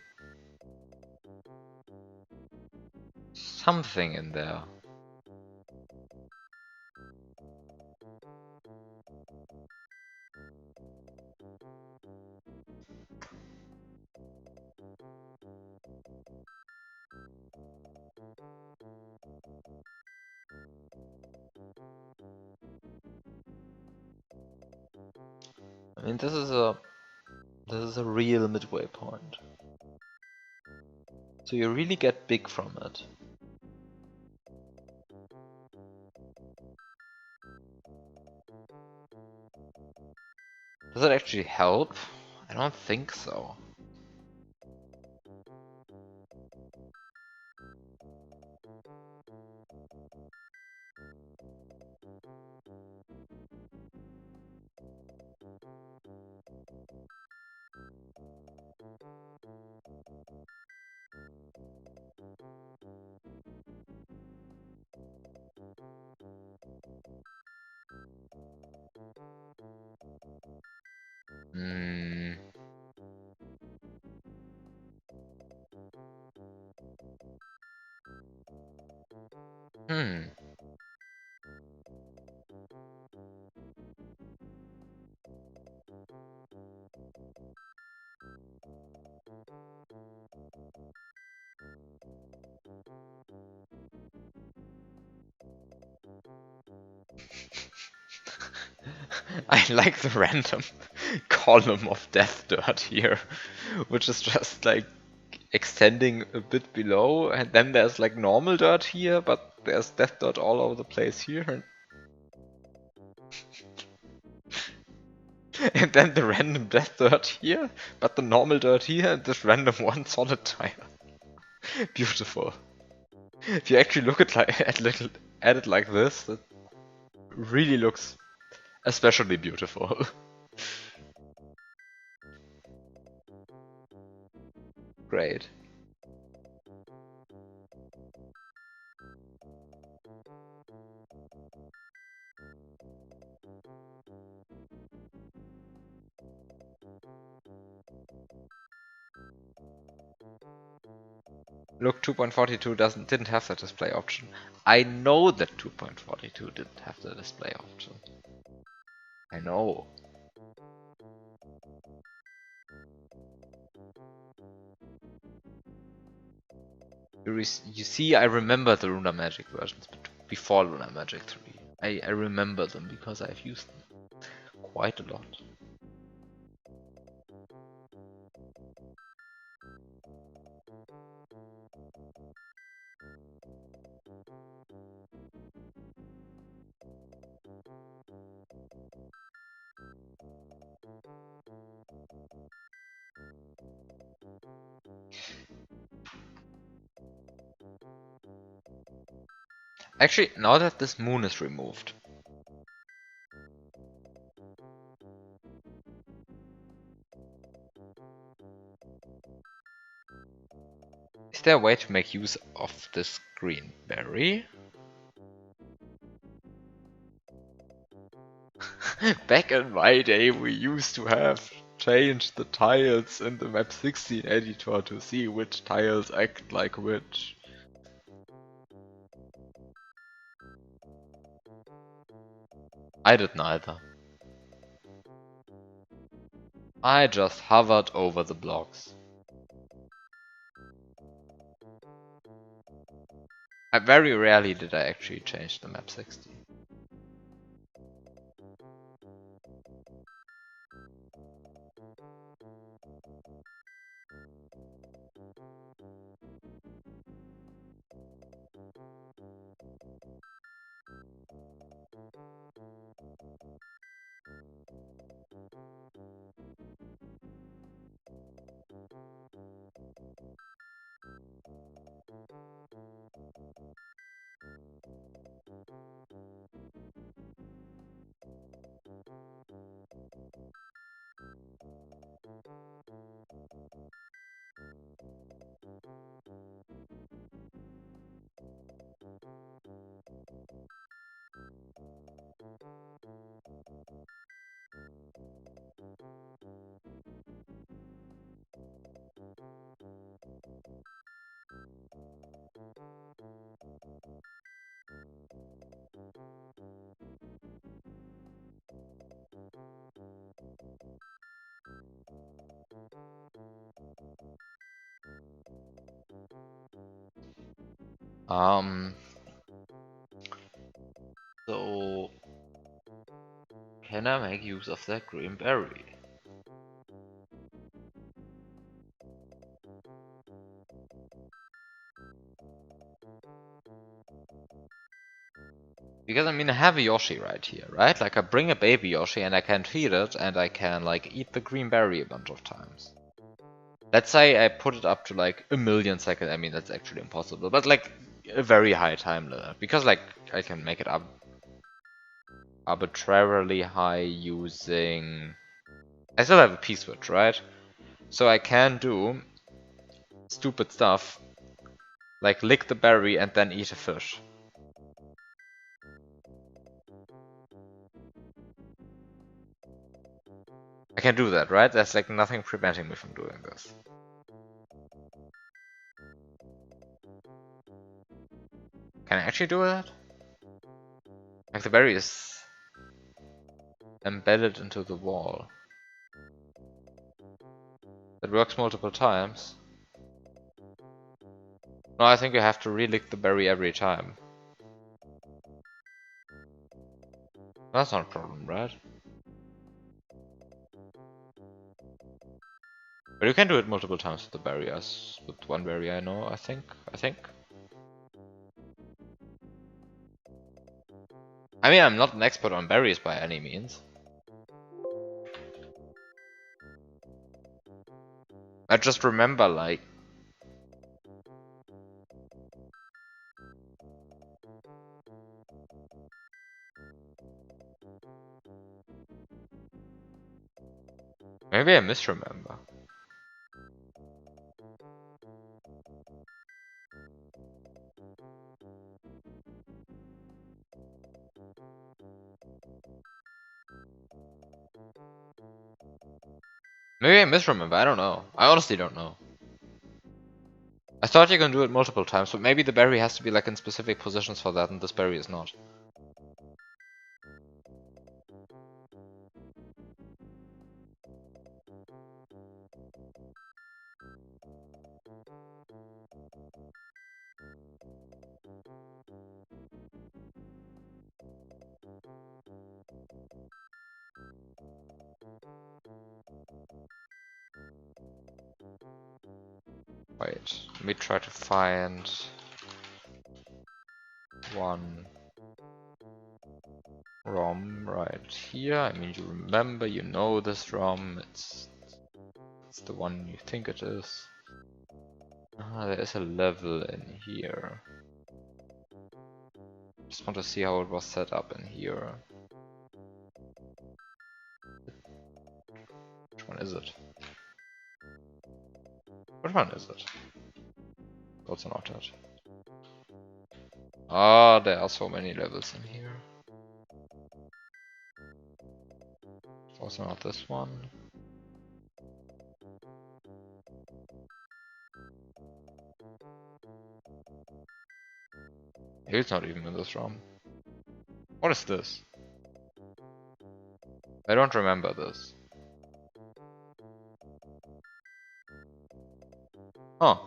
something in there. I mean, this is a real midway point. So you really get big from it. Does it actually help? I don't think so. I like the random column of death dirt here, which is just like extending a bit below, and then there's like normal dirt here, but there's death dirt all over the place here. And then the random death dirt here, but the normal dirt here, and this random one solid tile. Beautiful. If you actually look at it like this, it really looks especially beautiful. Great. Look, 2.42 didn't have that display option. I know that 2.42 didn't have the display option. I know. You see, I remember the Lunar Magic versions before Lunar Magic 3. I remember them because I've used them quite a lot. Actually, now that this moon is removed, is there a way to make use of this green berry? Back in my day, we used to have changed the tiles in the map 16 editor to see which tiles act like which. I did neither. I just hovered over the blocks. Very rarely did I actually change the map 16. So can I make use of that green berry? Because I mean I have a Yoshi right here, right? Like I bring a baby Yoshi and I can feed it and I can like eat the green berry a bunch of times. Let's say I put it up to like 1,000,000 seconds. I mean that's actually impossible, but like a very high time limit. Because like I can make it up arbitrarily high using... I still have a P-switch, right? So I can do stupid stuff like lick the berry and then eat a fish. I can do that, right? There's like nothing preventing me from doing this. Can I actually do that? Like the berry is embedded into the wall. That works multiple times. No, I think you have to re-lick the berry every time. That's not a problem, right? But you can do it multiple times with the berry, as with one berry I know, I think. I mean, I'm not an expert on berries by any means. I just remember, like... Maybe I misremember. Maybe I misremember, I don't know. I honestly don't know. I thought you can do it multiple times, but maybe the berry has to be like in specific positions for that, and this berry is not. Wait, let me try to find one ROM right here. I mean, you remember, you know this ROM. It's the one you think it is. Ah, there is a level in here. Just want to see how it was set up in here. Which one is it? Which one is it? Also not that. Ah, there are so many levels in here. Also not this one. Maybe it's not even in this ROM. What is this? I don't remember this. Huh.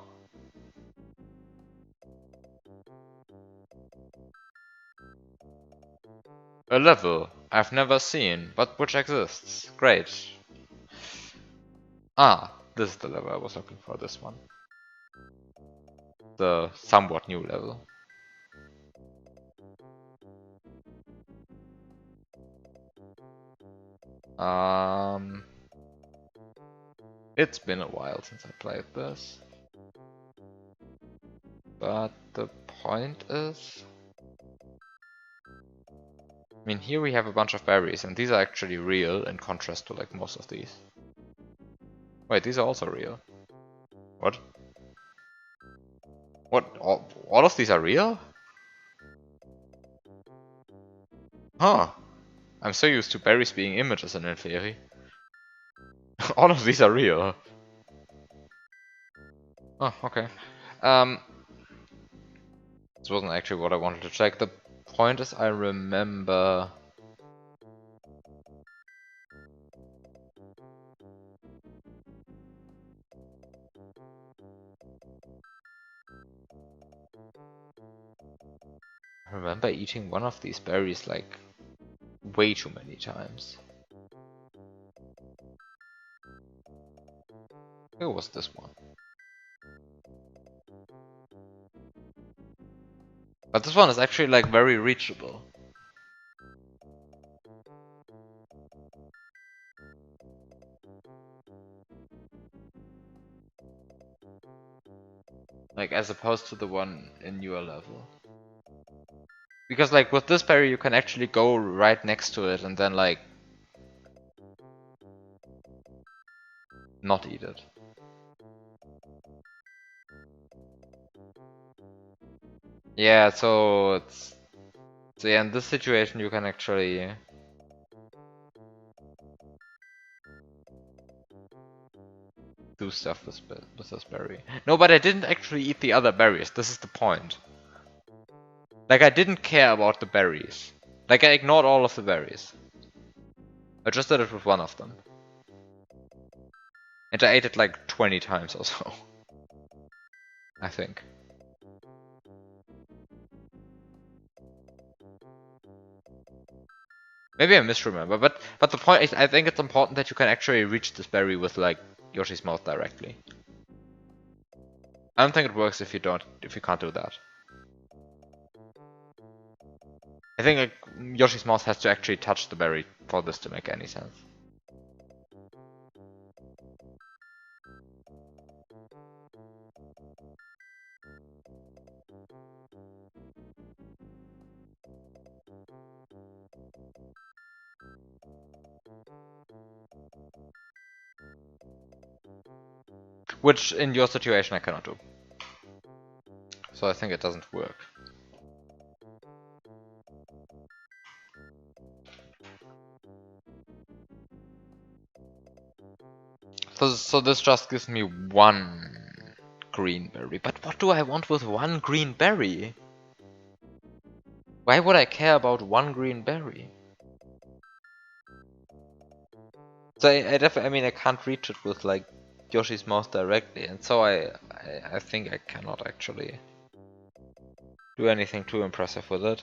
A level I've never seen, but which exists. Great. Ah, this is the level I was looking for, this one. The somewhat new level. It's been a while since I played this. But the point is... I mean, here we have a bunch of berries, and these are actually real in contrast to like most of these. Wait, these are also real. What? What? All of these are real? Huh. I'm so used to berries being images in theory. All of these are real. Oh, okay. This wasn't actually what I wanted to check. The point is, I remember... I remember eating one of these berries like way too many times. Who was this one? But this one is actually like very reachable. Like as opposed to the one in your level. Because like with this berry you can actually go right next to it and then like not eat it. Yeah, so yeah, in this situation you can actually do stuff with this berry. No, but I didn't actually eat the other berries. This is the point. Like I didn't care about the berries. Like I ignored all of the berries. I just did it with one of them. And I ate it like 20 times or so. I think. Maybe I misremember, but the point is, I think it's important that you can actually reach this berry with like Yoshi's mouth directly. I don't think it works if you can't do that. I think like, Yoshi's mouth has to actually touch the berry for this to make any sense. Which, in your situation, I cannot do. So I think it doesn't work. So this just gives me one green berry. But what do I want with one green berry? Why would I care about one green berry? So I mean, I can't reach it with like Yoshi's mouth directly, and so I think I cannot actually do anything too impressive with it.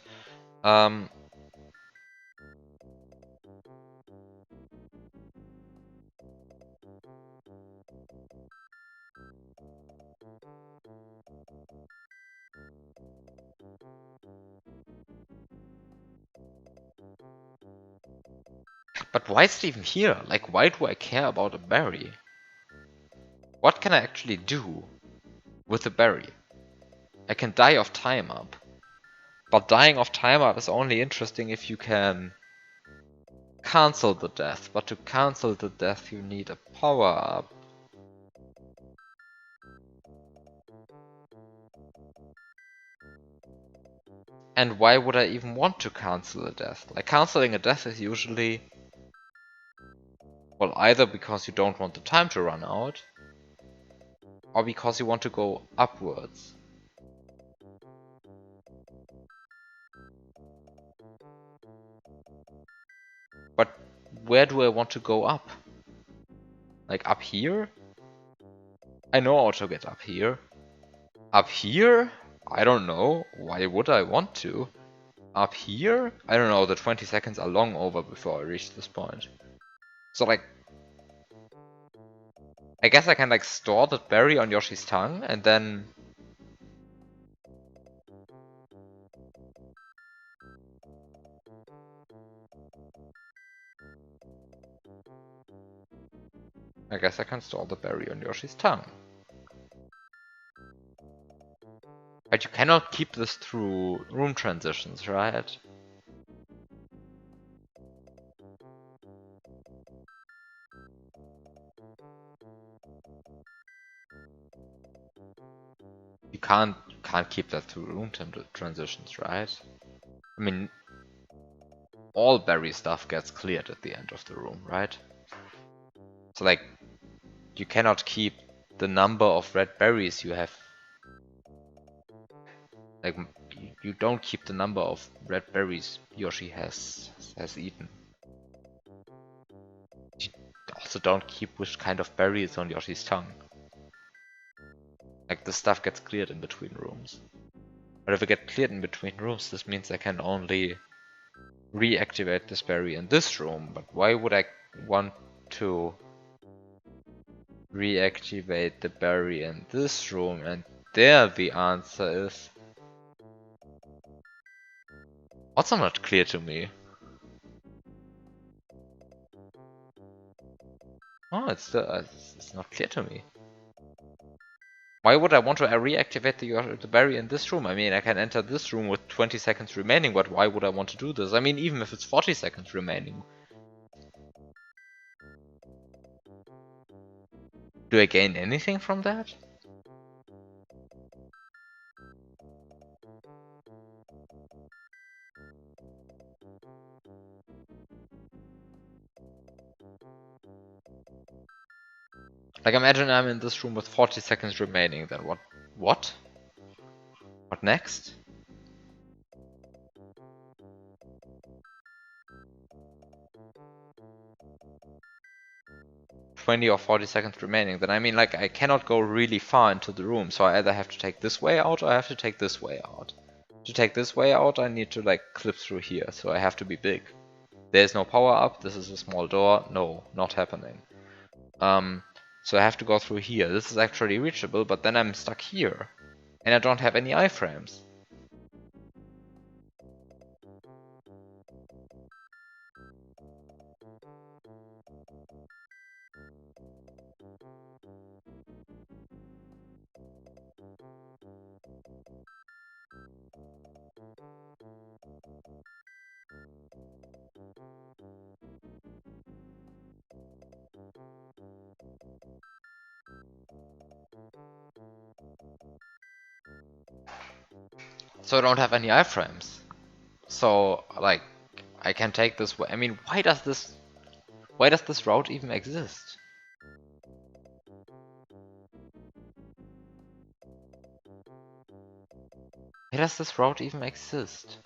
But why is it even here? Like, why do I care about a berry? What can I actually do with a berry? I can die of time up. But dying of time up is only interesting if you can cancel the death. But to cancel the death you need a power up. And why would I even want to cancel a death? Like, canceling a death is usually... Well, either because you don't want the time to run out, or because you want to go upwards. But where do I want to go up? Like up here? I know how to get up here. Up here? I don't know. Why would I want to? Up here? I don't know, the 20 seconds are long over before I reach this point. So like... I guess I can like store that berry on Yoshi's tongue and then... I guess I can store the berry on Yoshi's tongue. But you cannot keep this through room transitions, right? You can't keep that through room transitions, right? I mean, all berry stuff gets cleared at the end of the room, right? So like, you cannot keep the number of red berries you have. Like, you don't keep the number of red berries Yoshi has eaten. You also don't keep which kind of berry is on Yoshi's tongue. Like, the stuff gets cleared in between rooms. But if it gets cleared in between rooms, this means I can only reactivate this berry in this room. But why would I want to reactivate the berry in this room? And there the answer is also not clear to me. Oh, it's not clear to me. Why would I want to reactivate the berry in this room? I mean, I can enter this room with 20 seconds remaining, but why would I want to do this? I mean, even if it's 40 seconds remaining. Do I gain anything from that? Like, imagine I'm in this room with 40 seconds remaining, then what? What? What next? "20 or 40 seconds remaining, then I mean, like, I cannot go really far into the room, so I either have to take this way out or I have to take this way out. To take this way out, I need to, like, clip through here, so I have to be big. There's no power up, this is a small door, no, not happening. So I have to go through here. This is actually reachable, but then I'm stuck here. And I don't have any iframes. So I don't have any iframes. So, like, I can take this way. I mean, why does this route even exist? Why does this route even exist?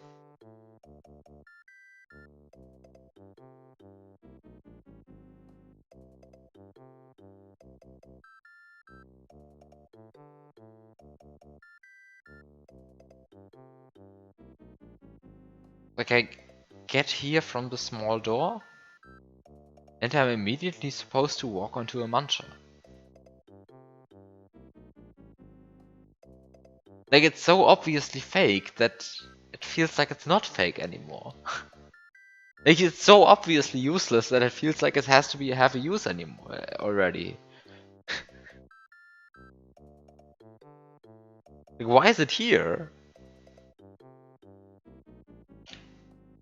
Like, I get here from the small door, and I'm immediately supposed to walk onto a muncher. Like, it's so obviously fake that it feels like it's not fake anymore. Like, it's so obviously useless that it feels like it has to have a use anymore already. Like, why is it here?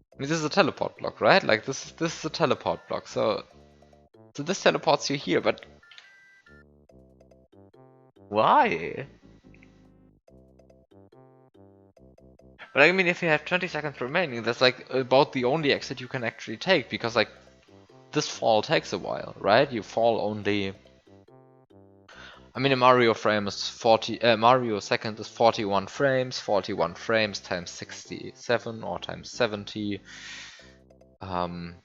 I mean, this is a teleport block, right? Like, this is a teleport block, so this teleports you here, but why? But I mean, if you have 20 seconds remaining, that's like about the only exit you can actually take, because like this fall takes a while, right? You fall only. I mean, a Mario frame is 40. Mario second is 41 frames. 41 frames times 67 or times 70. I mean,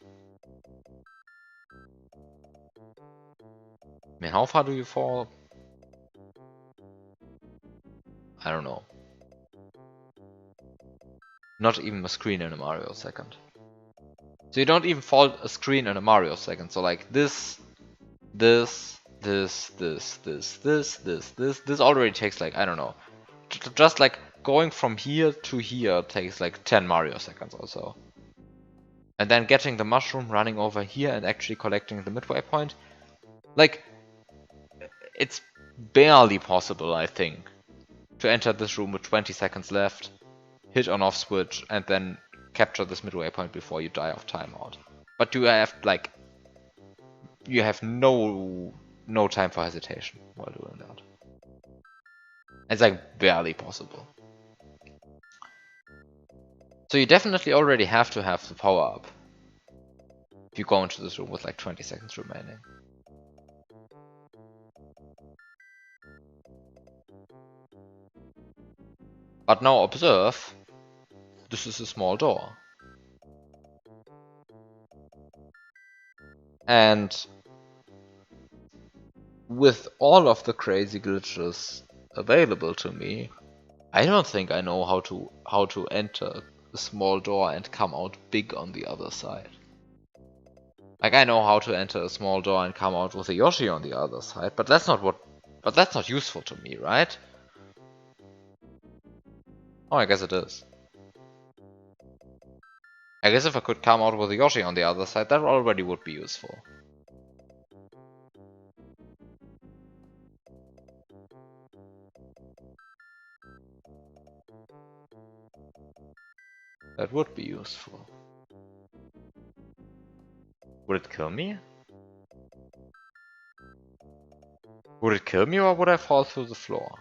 how far do you fall? I don't know. Not even a screen in a Mario second. So you don't even fall a screen in a Mario second. So like this already takes like, I don't know. Just like going from here to here takes like 10 Mario seconds or so. And then getting the mushroom, running over here and actually collecting the midway point. Like, it's barely possible, I think, to enter this room with 20 seconds left, hit on off switch, and then capture this midway point before you die of timeout. But you have like, you have no time for hesitation while doing that. It's like barely possible. So you definitely already have to have the power up if you go into this room with like 20 seconds remaining. But now observe, this is a small door. And with all of the crazy glitches available to me, I don't think I know how to enter a small door and come out big on the other side. Like, I know how to enter a small door and come out with a Yoshi on the other side, but that's not useful to me, right? Oh, I guess it is. I guess if I could come out with a Yoshi on the other side, that already would be useful. That would be useful. Would it kill me? Would it kill me or would I fall through the floor?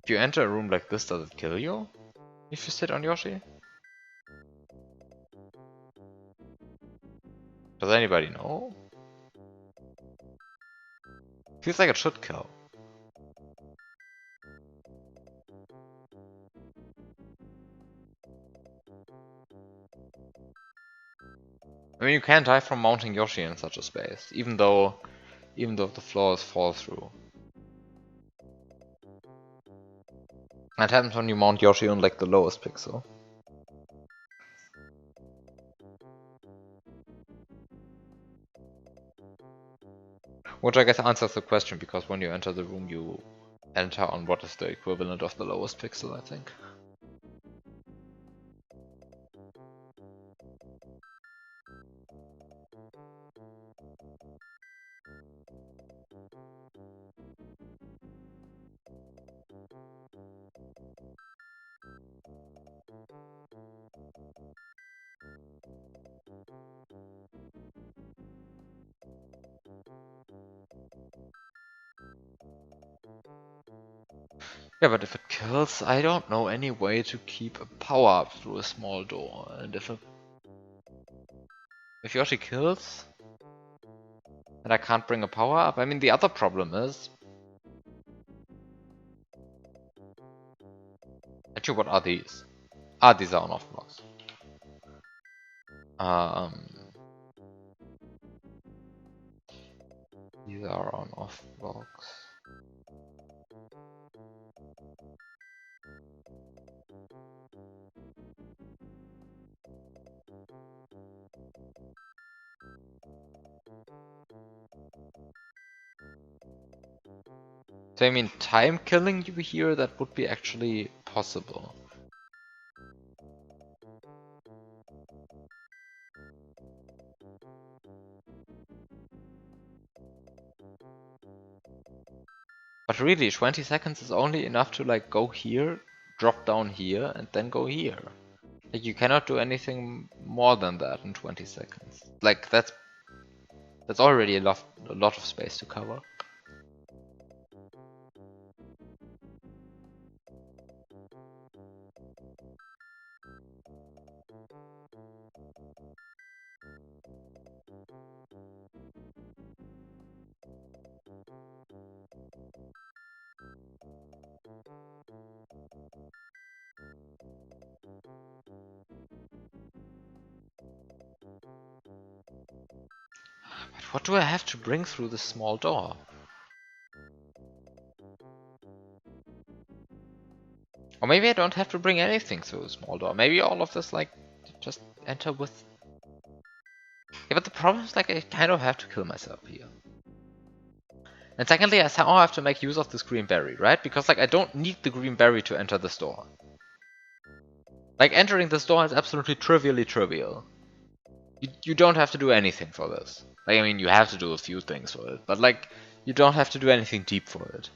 If you enter a room like this, does it kill you? If you sit on Yoshi? Does anybody know? Feels like it should kill. I mean, you can die from mounting Yoshi in such a space, even though even though the floors fall through. That happens when you mount Yoshi on like the lowest pixel. Which I guess answers the question, because when you enter the room you enter on what is the equivalent of the lowest pixel, I think. Yeah, but if it kills, I don't know any way to keep a power up through a small door. And if Yoshi kills, and I can't bring a power up, I mean the other problem is. Actually, what are these? Ah, these are on-off blocks. These are on-off blocks. So I mean, time killing you here, that would be actually possible. But really, 20 seconds is only enough to like go here, drop down here, and then go here. Like you cannot do anything more than that in 20 seconds. Like that's already a lot of space to cover. But what do I have to bring through this small door? Or maybe I don't have to bring anything through a small door. Maybe all of this, like, just enter with... Yeah, but the problem is, like, I kind of have to kill myself here. And secondly, I somehow have to make use of this green berry, right? Because, like, I don't need the green berry to enter this door. Like, entering this door is absolutely trivially trivial. You don't have to do anything for this. Like, I mean, you have to do a few things for it, but, like, you don't have to do anything deep for it.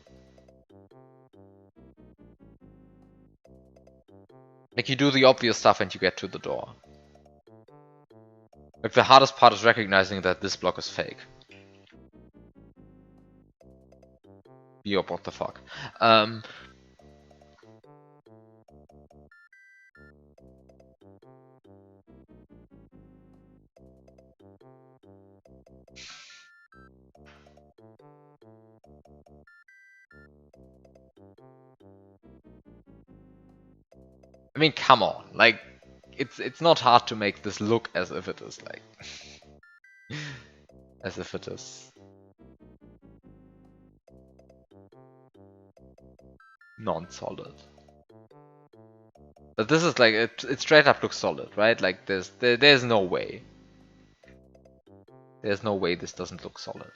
Like, you do the obvious stuff and you get to the door. Like, the hardest part is recognizing that this block is fake. TheBiob, what the fuck. I mean, come on, like, it's not hard to make this look as if it is, like, as if it is non-solid. But this is like, it straight up looks solid, right? Like, there's no way. There's no way this doesn't look solid.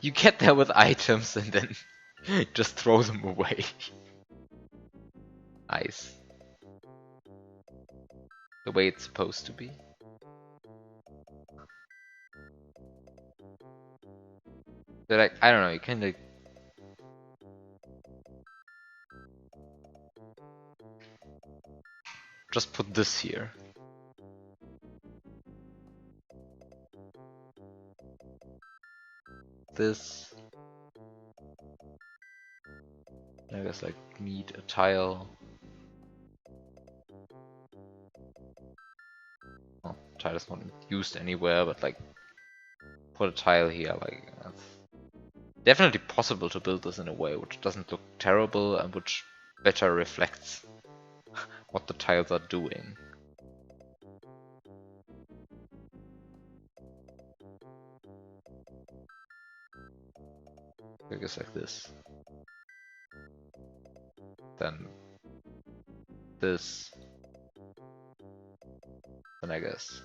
You get there with items and then just throw them away. Nice. The way it's supposed to be. They're like, I don't know, you can like... Just put this here. This. I guess like need a tile. Oh, tile is not used anywhere, but like put a tile here, like that's... Definitely possible to build this in a way which doesn't look terrible and which better reflects what the tiles are doing. I guess like this. Then this. Then I guess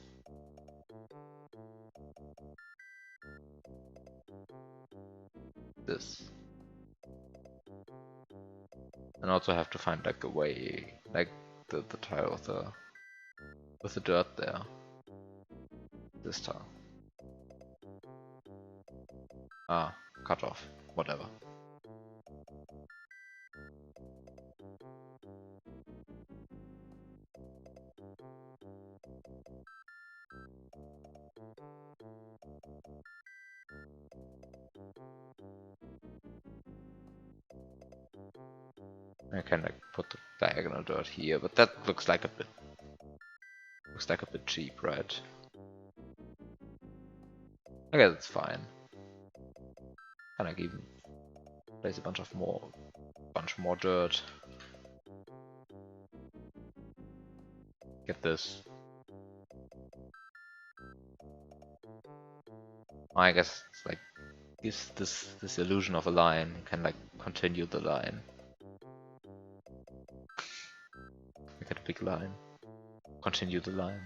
this. And also have to find like a way, like the tile with the dirt there. This tile. Ah, cut off. Whatever. I can like put the diagonal dirt here, but that looks like a bit cheap, right? I guess it's fine. And I even place a bunch more dirt. Get this. I guess it's like this illusion of a line. You can like continue the line. Make it a big line. Continue the line.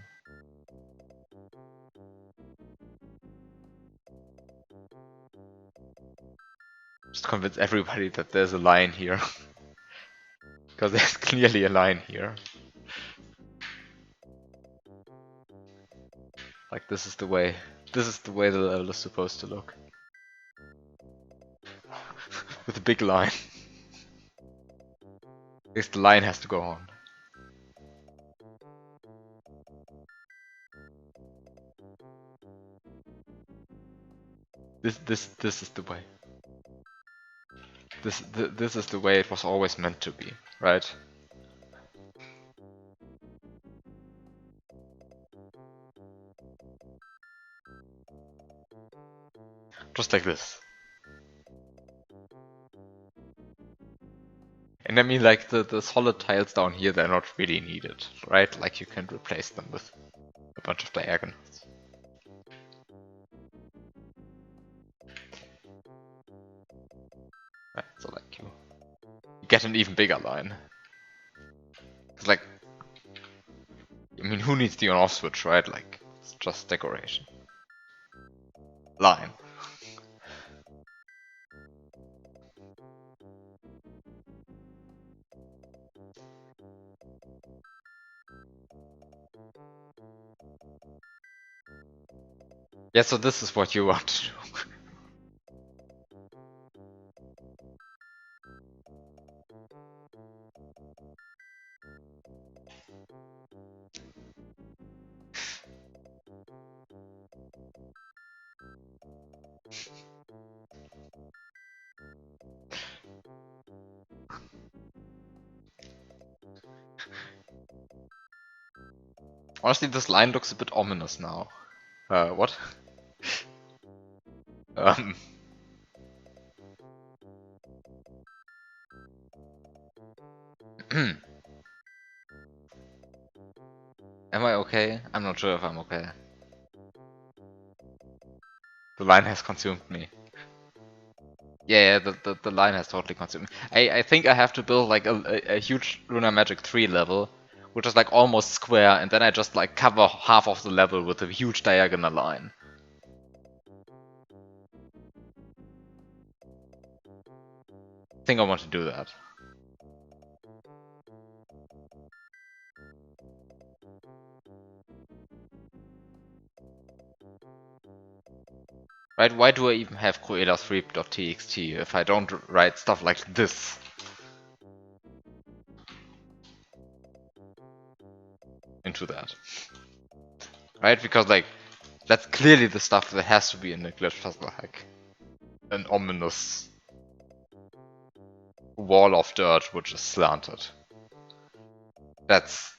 Just convince everybody that there's a line here. Because there's clearly a line here. Like this is the way the level is supposed to look. With a big line. At least the line has to go on. This is the way. This is the way it was always meant to be, right? Just like this. And I mean, like the solid tiles down here, they're not really needed, right? Like you can replace them with a bunch of diagonals. Right, so like you get an even bigger line. It's like, I mean, who needs the on-off switch, right? Like, it's just decoration. Line. Yeah, so this is what you want to do. Honestly, this line looks a bit ominous now. What? Um. Am I okay? I'm not sure if I'm okay. The line has consumed me. Yeah, the line has totally consumed me. I think I have to build like a huge Lunar Magic 3 level, which is like almost square, and then I just like cover half of the level with a huge diagonal line. I think I want to do that. Right, why do I even have Cruella3.txt if I don't write stuff like this? Into that. Right, because like, that's clearly the stuff that has to be in a glitch puzzle hack. An ominous wall of dirt which is slanted. That's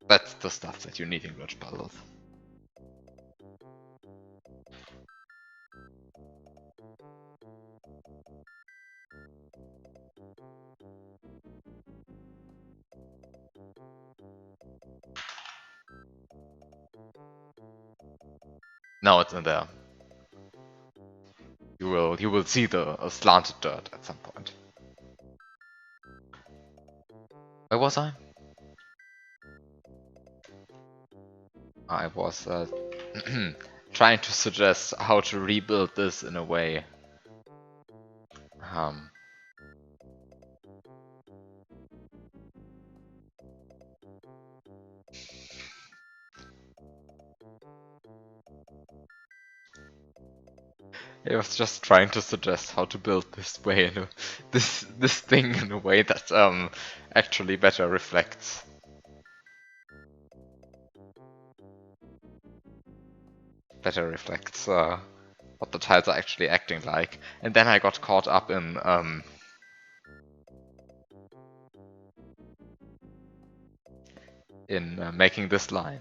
the stuff that you need in glitch puzzles. No, it's in there. You will see the slanted dirt at some point. Where was I? I was trying to suggest how to rebuild this in a way. Um, I was just trying to suggest how to build this way in this thing in a way that actually better reflects what the tiles are actually acting like. And then I got caught up in making this line.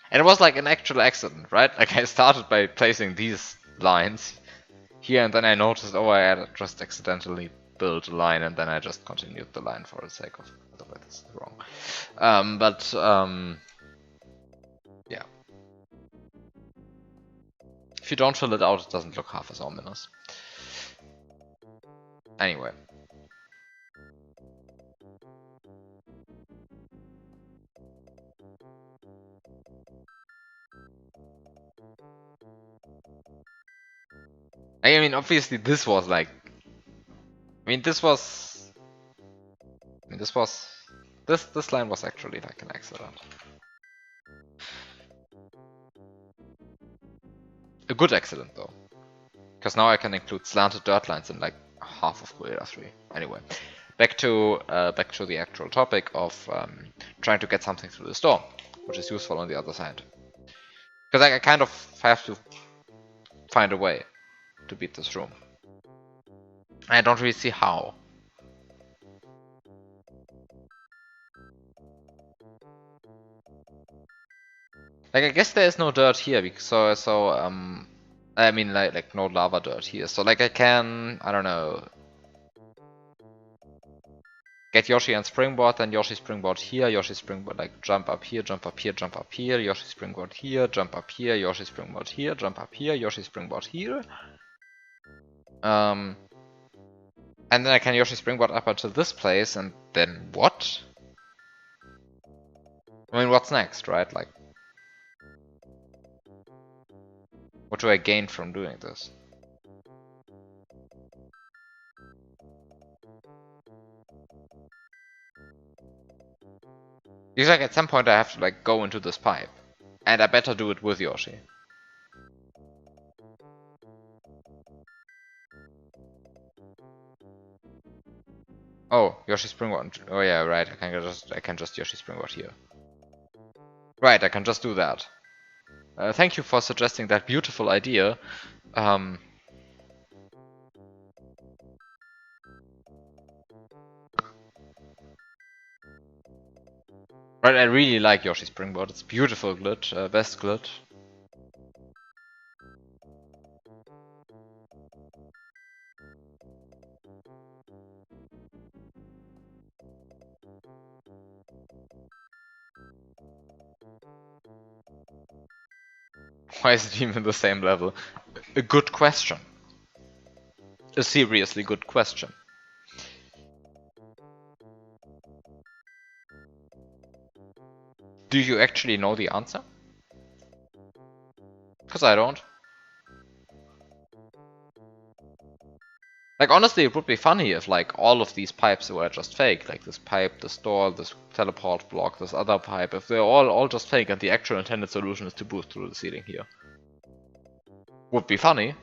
And it was like an actual accident, right? Like I started by placing these lines here, and then I noticed, oh, I had just accidentally built a line, and then I just continued the line for the sake of otherwise this is wrong. Yeah. If you don't fill it out, it doesn't look half as ominous. Anyway. I mean, obviously this was like... I mean, this was... I mean, this was... This line was actually like an accident. A good accident, though. Because now I can include slanted dirt lines in like half of Cruella 3. Anyway, back to the actual topic of trying to get something through the door, which is useful on the other side. Because I kind of have to find a way to beat this room. I don't really see how. Like I guess there is no dirt here because I mean like no lava dirt here. So like I can, I don't know, get Yoshi and Springboard, then Yoshi Springboard here, Yoshi Springboard, like jump up here, jump up here, jump up here, Yoshi Springboard here, jump up here, Yoshi Springboard here, jump up here, Yoshi Springboard here. And then I can Yoshi Springboard up until this place, and then what? I mean, what's next, right? Like, what do I gain from doing this? Because like at some point I have to like go into this pipe. And I better do it with Yoshi. Oh, Yoshi Springboard. Oh yeah, right. I can just Yoshi Springboard here. Right, I can just do that. Thank you for suggesting that beautiful idea. Right, I really like Yoshi Springboard. It's beautiful glitch, best glitch. Why is it even the same level? A good question. A seriously good question. Do you actually know the answer? Because I don't. Like, honestly, it would be funny if, like, all of these pipes were just fake. Like, this pipe, this door, this teleport block, this other pipe. If they're all just fake and the actual intended solution is to boost through the ceiling here. Would be funny.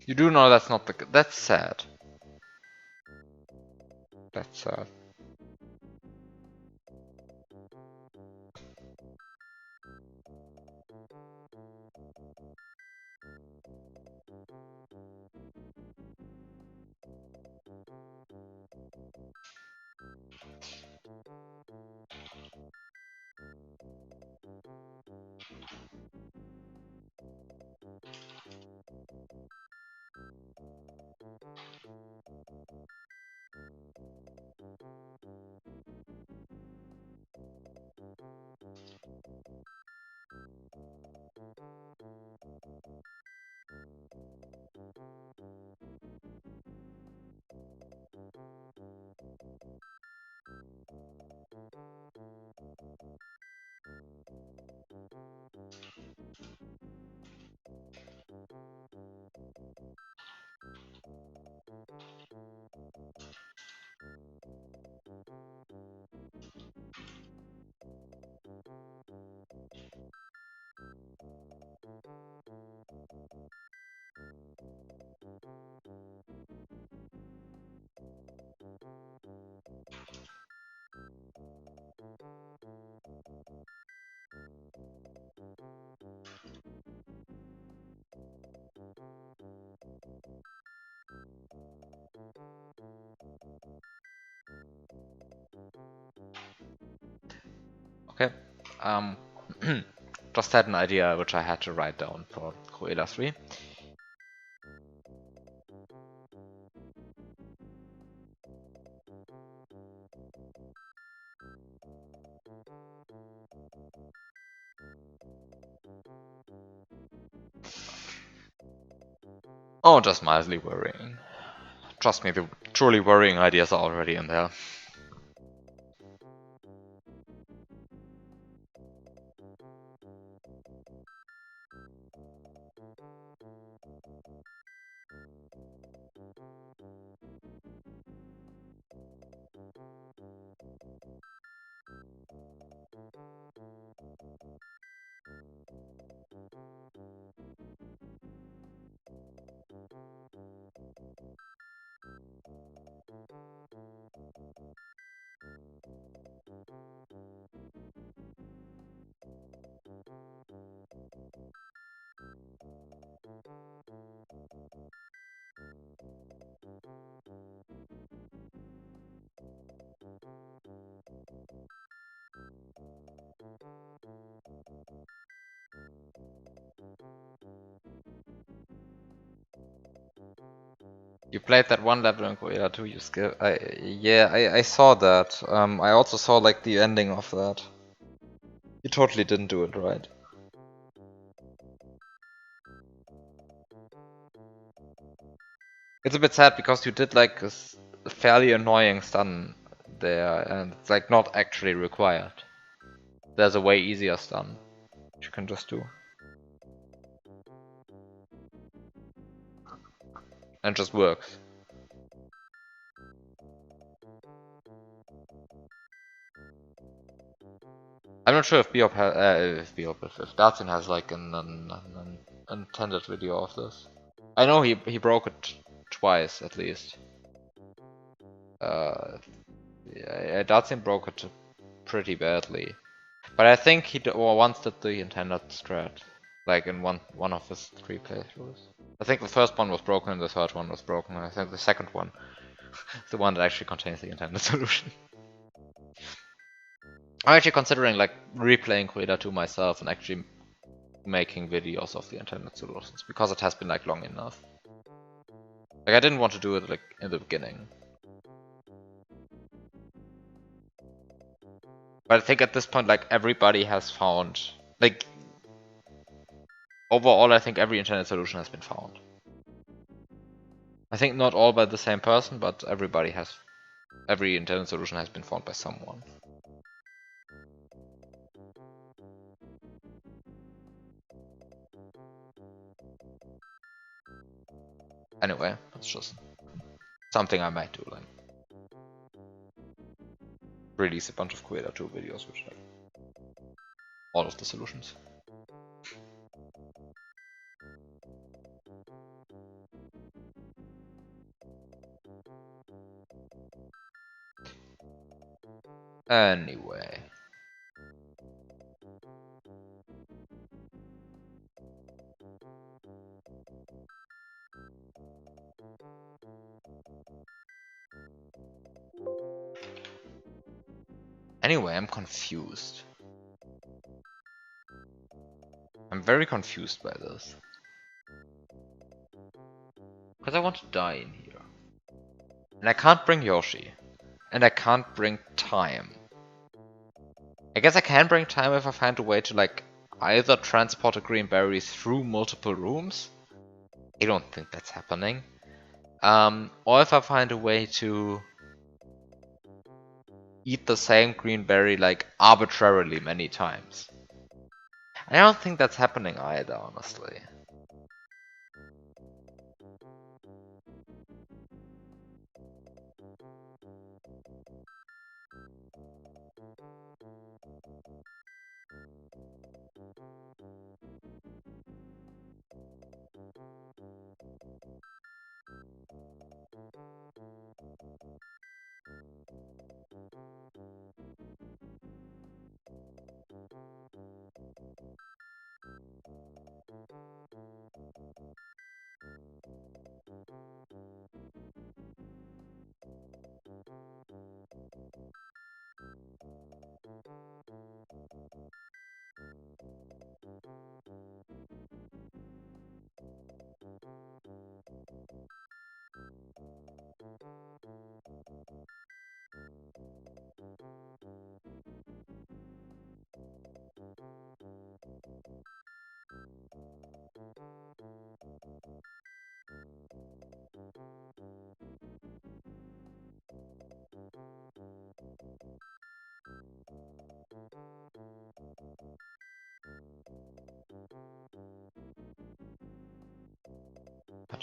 You do know that's not the... That's sad. That's sad. Okay. Just had an idea which I had to write down for Cruella 3. Oh, just mildly worrying. Trust me, the truly worrying ideas are already in there. You played that one level in Cruella 2, you skip. Yeah, I saw that. I also saw like the ending of that. You totally didn't do it right. It's a bit sad because you did like a fairly annoying stun there, and it's like not actually required. There's a way easier stun which you can just do. And just works. I'm not sure if Biob if Dartsin has like an intended video of this. I know he broke it twice at least. Yeah, Dartsin broke it pretty badly, but I think he once did the intended strat, like in one of his 3 playthroughs. I think the first one was broken and the third one was broken. I think the second one, the one that actually contains the intended solution. I'm actually considering like replaying Cruella 2 myself and actually making videos of the intended solutions because it has been like long enough. Like I didn't want to do it like in the beginning. But I think at this point like everybody has found like overall I think every intended solution has been found. I think not all by the same person, but every intended solution has been found by someone. Anyway, it's just something I might do, like release a bunch of Cruella 2 videos which have all of the solutions. Anyway. Anyway, I'm confused. I'm very confused by this. Because I want to die in here. And I can't bring Yoshi. And I can't bring time. I guess I can bring time if I find a way to like either transport a green berry through multiple rooms. I don't think that's happening. Or if I find a way to eat the same green berry like arbitrarily many times. I don't think that's happening either, honestly.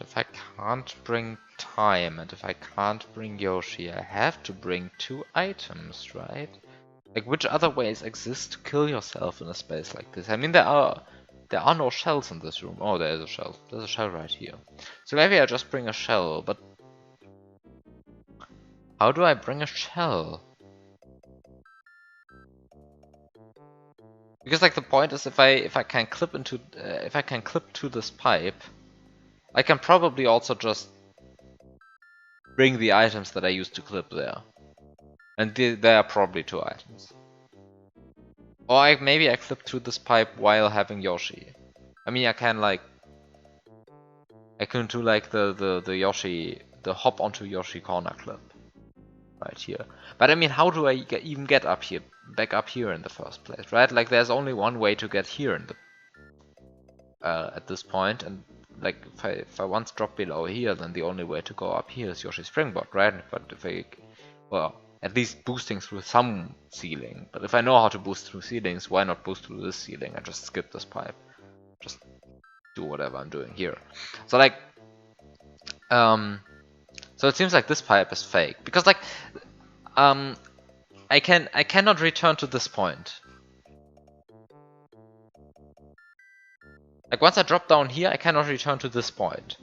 if I can't bring time, and if I can't bring Yoshi, I have to bring 2 items, right? Like, which other ways exist to kill yourself in a space like this? I mean, there are no shells in this room. Oh, there is a shell. There's a shell right here. So maybe I just bring a shell, but how do I bring a shell? Because like the point is, if I can clip into if I can clip to this pipe, I can probably also just bring the items that I used to clip there, and there are probably 2 items. Or maybe I clip through this pipe while having Yoshi. I mean, I can do like the Yoshi, the hop onto Yoshi corner clip right here. But I mean, how do I even get up here, back up here in the first place, right? Like, there's only one way to get here in the at this point, and like if I once drop below here, then the only way to go up here is Yoshi Springboard, right? But if I, well, at least boosting through some ceiling. But if I know how to boost through ceilings, why not boost through this ceiling and just skip this pipe? Just do whatever I'm doing here. So like, so it seems like this pipe is fake because like, I cannot return to this point. Like, once I drop down here, I cannot return to this point.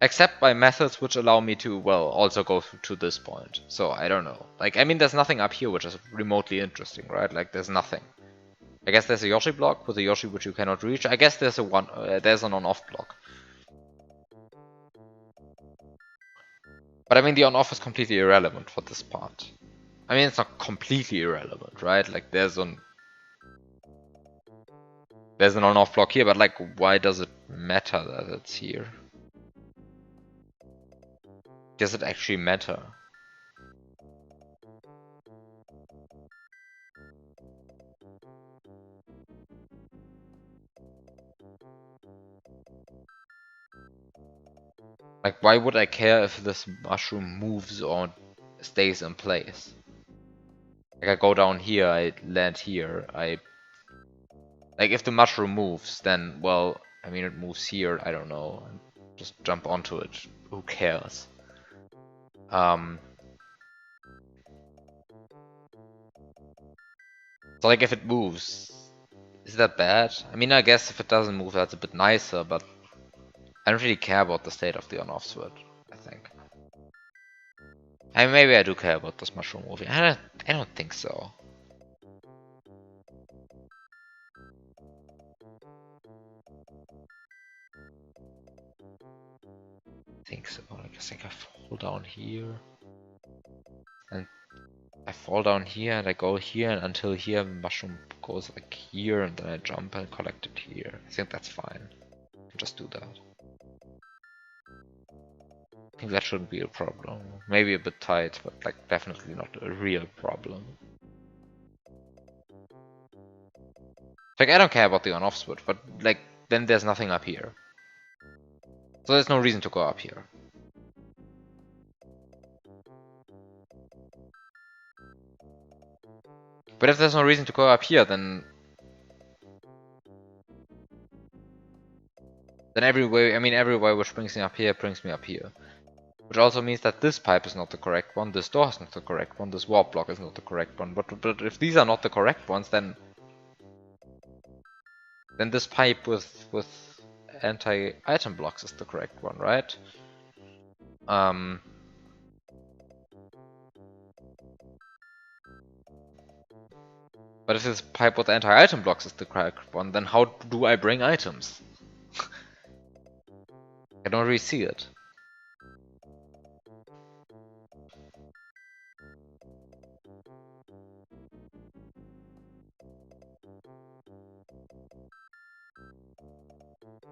Except by methods which allow me to, well, also go to this point. So, I don't know. Like, I mean, there's nothing up here which is remotely interesting, right? Like, there's nothing. I guess there's a Yoshi block with a Yoshi which you cannot reach. I guess there's there's an on-off block. But I mean, the on-off is completely irrelevant for this part. I mean, it's not completely irrelevant, right? Like, there's an on-off block here, but like, why does it matter that it's here? Does it actually matter? Like, why would I care if this mushroom moves or stays in place? Like, I go down here, I land here, like, if the mushroom moves, then, well, I mean, it moves here, I don't know, just jump onto it, who cares? So, like, if it moves, is that bad? I mean, I guess if it doesn't move, that's a bit nicer, but I don't really care about the state of the on-off switch, I think. I mean, maybe I do care about this mushroom moving. I don't think so. I guess I can fall down here. And I fall down here and I go here and until here the mushroom goes like here and then I jump and collect it here. I think that's fine. Just do that. I think that shouldn't be a problem. Maybe a bit tight, but like definitely not a real problem. Like, I don't care about the on-off switch, but like then there's nothing up here. So there's no reason to go up here. But if there's no reason to go up here, then every way which brings me up here brings me up here. Which also means that this pipe is not the correct one, this door is not the correct one, this warp block is not the correct one. But if these are not the correct ones, then this pipe with anti-item blocks is the correct one, right? But if this pipe with anti-item blocks is the correct one, then how do I bring items? I don't really see it.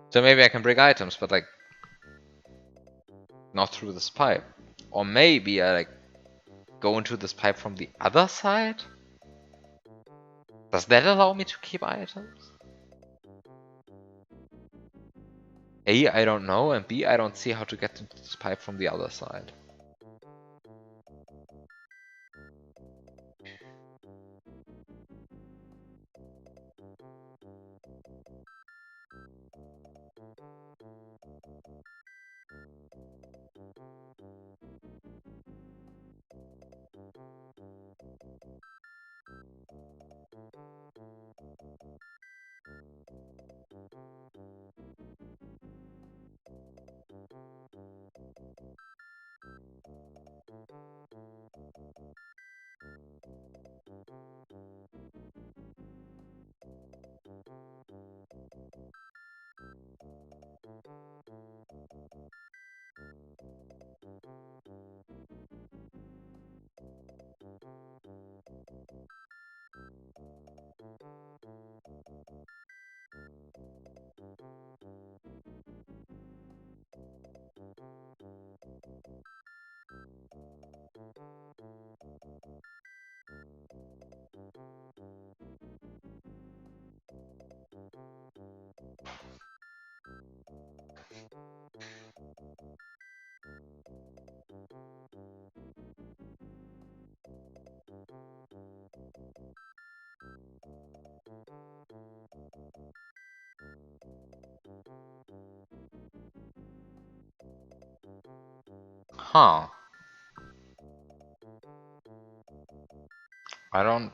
So maybe I can bring items, but like not through this pipe. Or maybe I like go into this pipe from the other side? Does that allow me to keep items? A, I don't know, and B, I don't see how to get into this pipe from the other side. Huh. I don't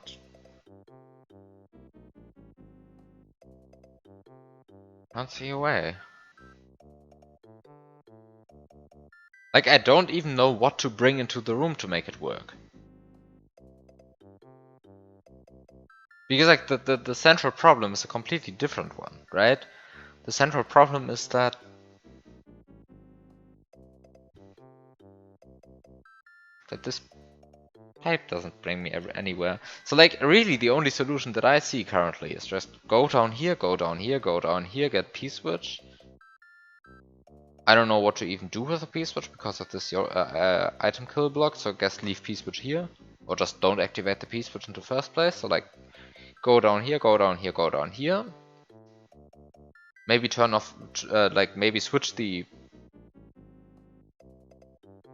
see a way. Like, I don't even know what to bring into the room to make it work. Because like the central problem is a completely different one, right? The central problem is that this pipe doesn't bring me anywhere. So like really the only solution that I see currently is just go down here, go down here, go down here, get P-switch. I don't know what to even do with a P-switch because of this item kill block, so I guess leave P-switch here. Or just don't activate the P-switch in the first place. So like go down here, go down here, go down here. Maybe turn off, like maybe switch the...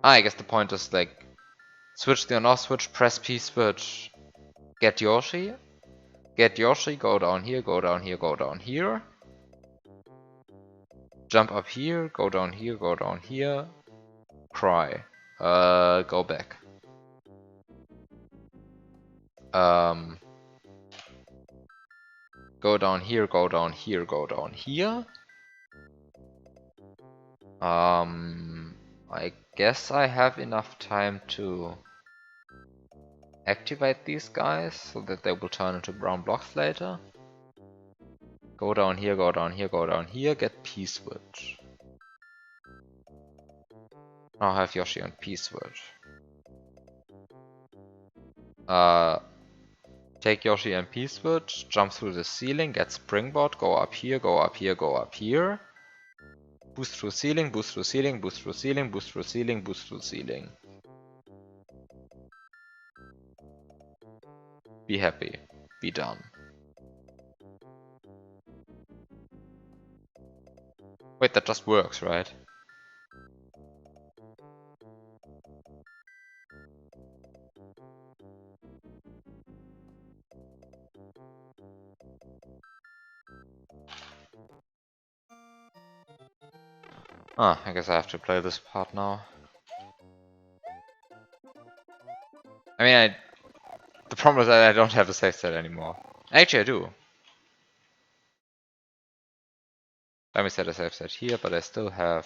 I guess the point is like switch the on-off switch, press P-switch, get Yoshi, go down here, go down here, go down here. Jump up here, go down here, go down here. Cry. Go back. Go down here, go down here, go down here. I guess I have enough time to activate these guys so that they will turn into brown blocks later. Go down here, go down here, go down here, get P-switch. Now I have Yoshi on P-switch. Take Yoshi and P-switch, jump through the ceiling, get springboard, go up here, go up here, go up here. Boost through ceiling, boost through ceiling, boost through ceiling, boost through ceiling, boost through ceiling. Be happy. Be done. Wait, that just works, right? Ah, I guess I have to play this part now. I mean, the problem is that I don't have a save set anymore. Actually, I do. Let me set a save set here, but I still have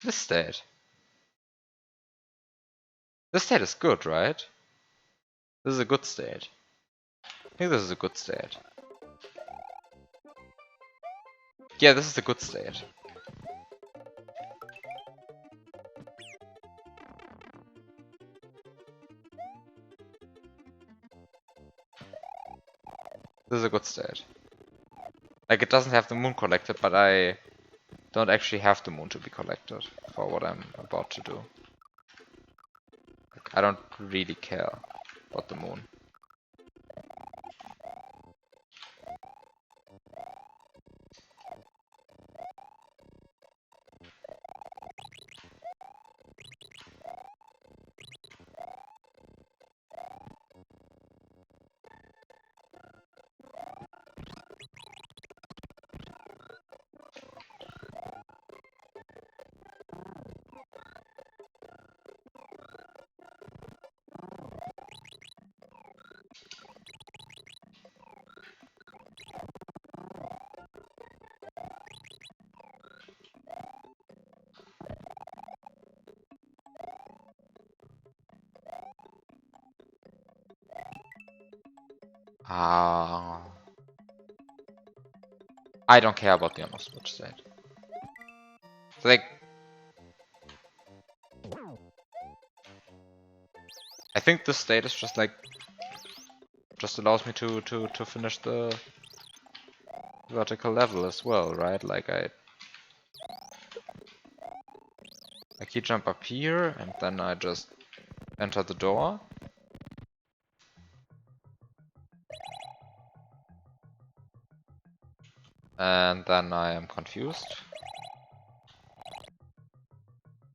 this state. This state is good, right? This is a good state. I think this is a good state. Yeah, this is a good state. This is a good state. Like, it doesn't have the moon collected, but I don't actually have the moon to be collected for what I'm about to do. Like, I don't really care about the moon. I don't care about the on-off switch state. Like, I think this state is just like, just allows me to finish the vertical level as well, right? Like I key jump up here and then I just enter the door. And then I am confused.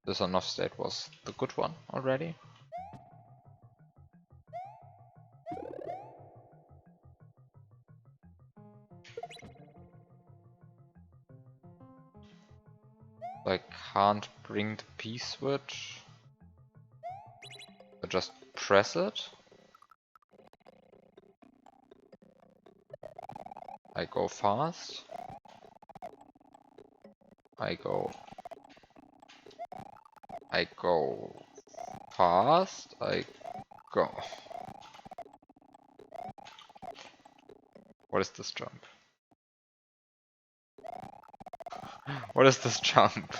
This on-off state was the good one already. I can't bring the P-switch. I just press it. I go fast. I go fast. I go. What is this jump? What is this jump?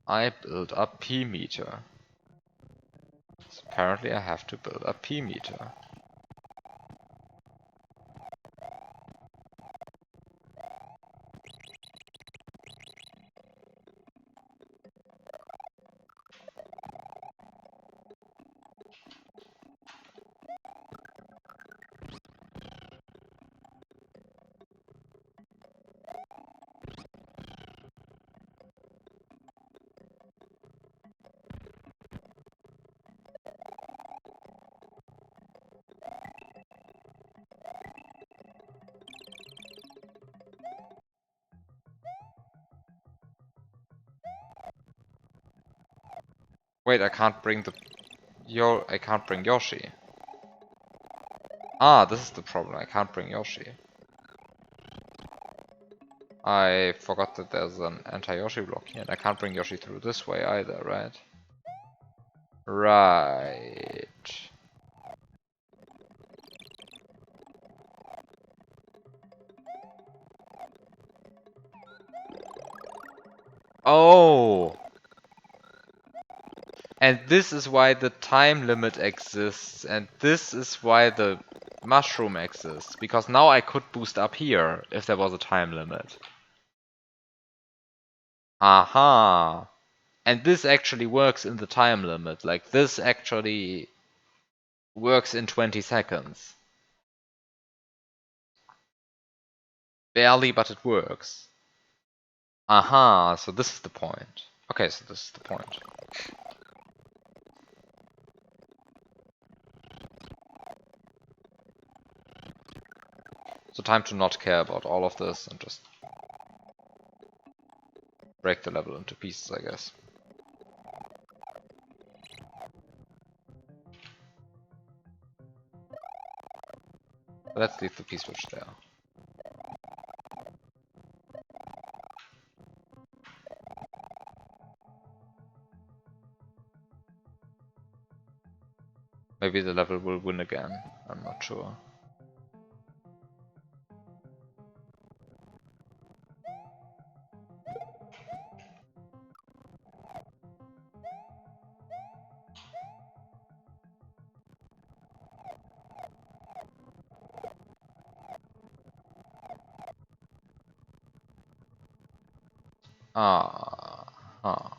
I built a P meter. So apparently I have to build a P meter. Wait, I can't bring I can't bring Yoshi. Ah, this is the problem. I can't bring Yoshi. I forgot that there's an anti-Yoshi block here, and I can't bring Yoshi through this way either, right? Right. Oh! And this is why the time limit exists, and this is why the mushroom exists, because now I could boost up here if there was a time limit. Aha! And this actually works in the time limit, like this actually works in 20 seconds. Barely, but it works. Aha, so this is the point. Okay, so this is the point. So time to not care about all of this and just break the level into pieces, I guess. Let's leave the P-switch there. Maybe the level will win again, I'm not sure. Ah, huh.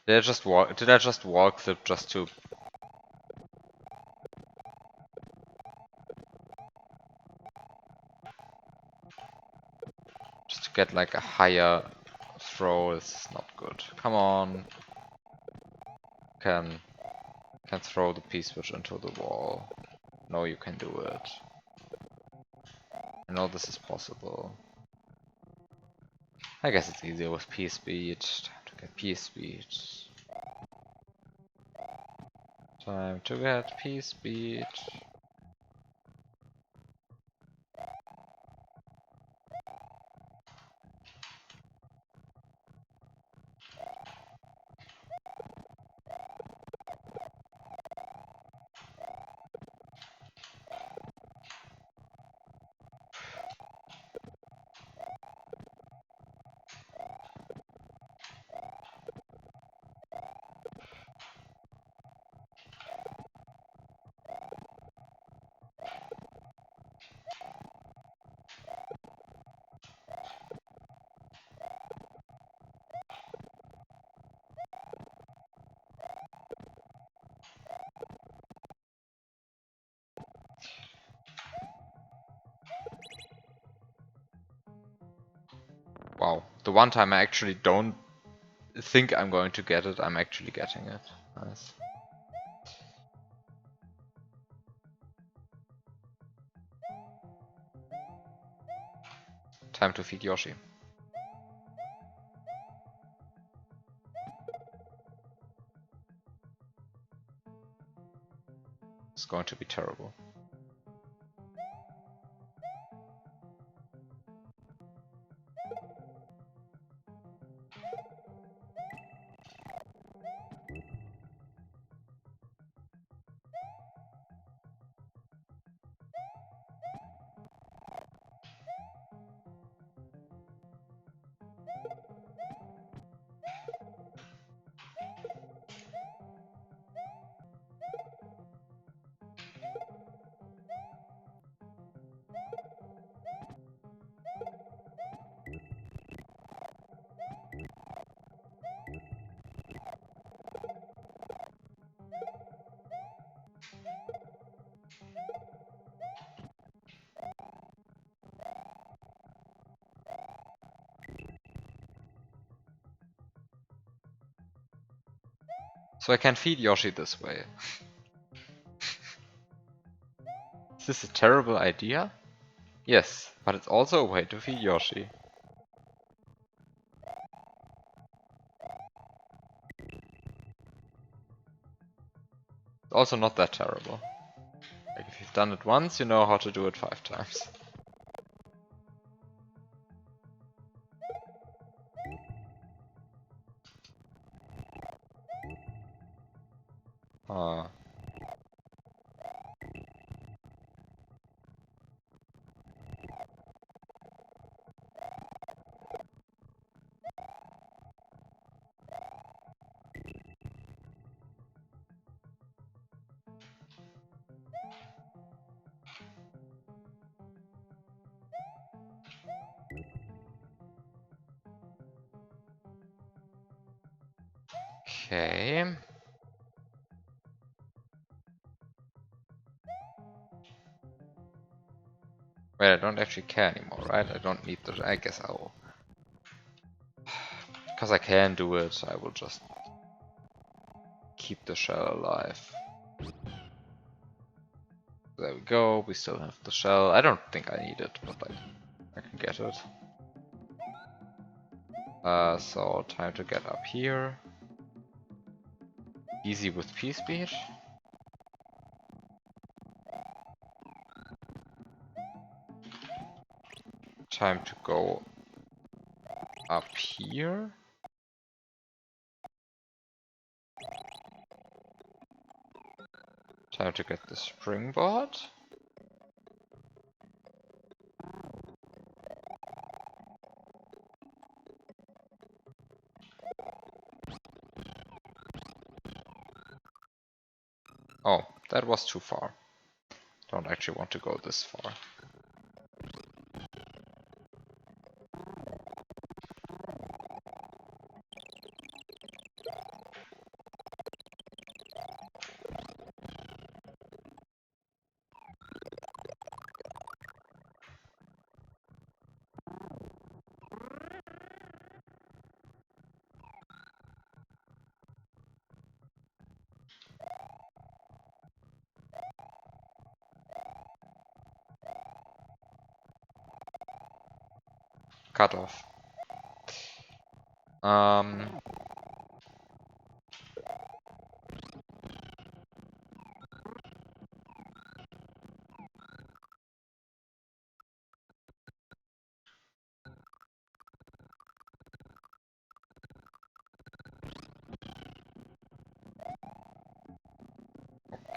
Did I just walk flip just to get like a higher throw? Is not good. Come on. Can throw the P-switch into the wall. No, you can do it. I know this is possible. I guess it's easier with P-speed. Time to get P-speed. Time to get P-speed. The one time I actually don't think I'm going to get it, I'm actually getting it. Nice. Time to feed Yoshi. It's going to be terrible. So I can feed Yoshi this way. Is this a terrible idea? Yes, but it's also a way to feed Yoshi. It's also not that terrible. Like if you've done it once, you know how to do it 5 times. Ah. Okay. Wait, I don't actually care anymore, right? I don't need the... I guess I will. Because I can do it, I will just keep the shell alive. There we go, we still have the shell. I don't think I need it, but like, I can get it. So time to get up here. Easy with P-Speed. Time to go up here. Time to get the springboard. Oh, that was too far. Don't actually want to go this far. Cut off.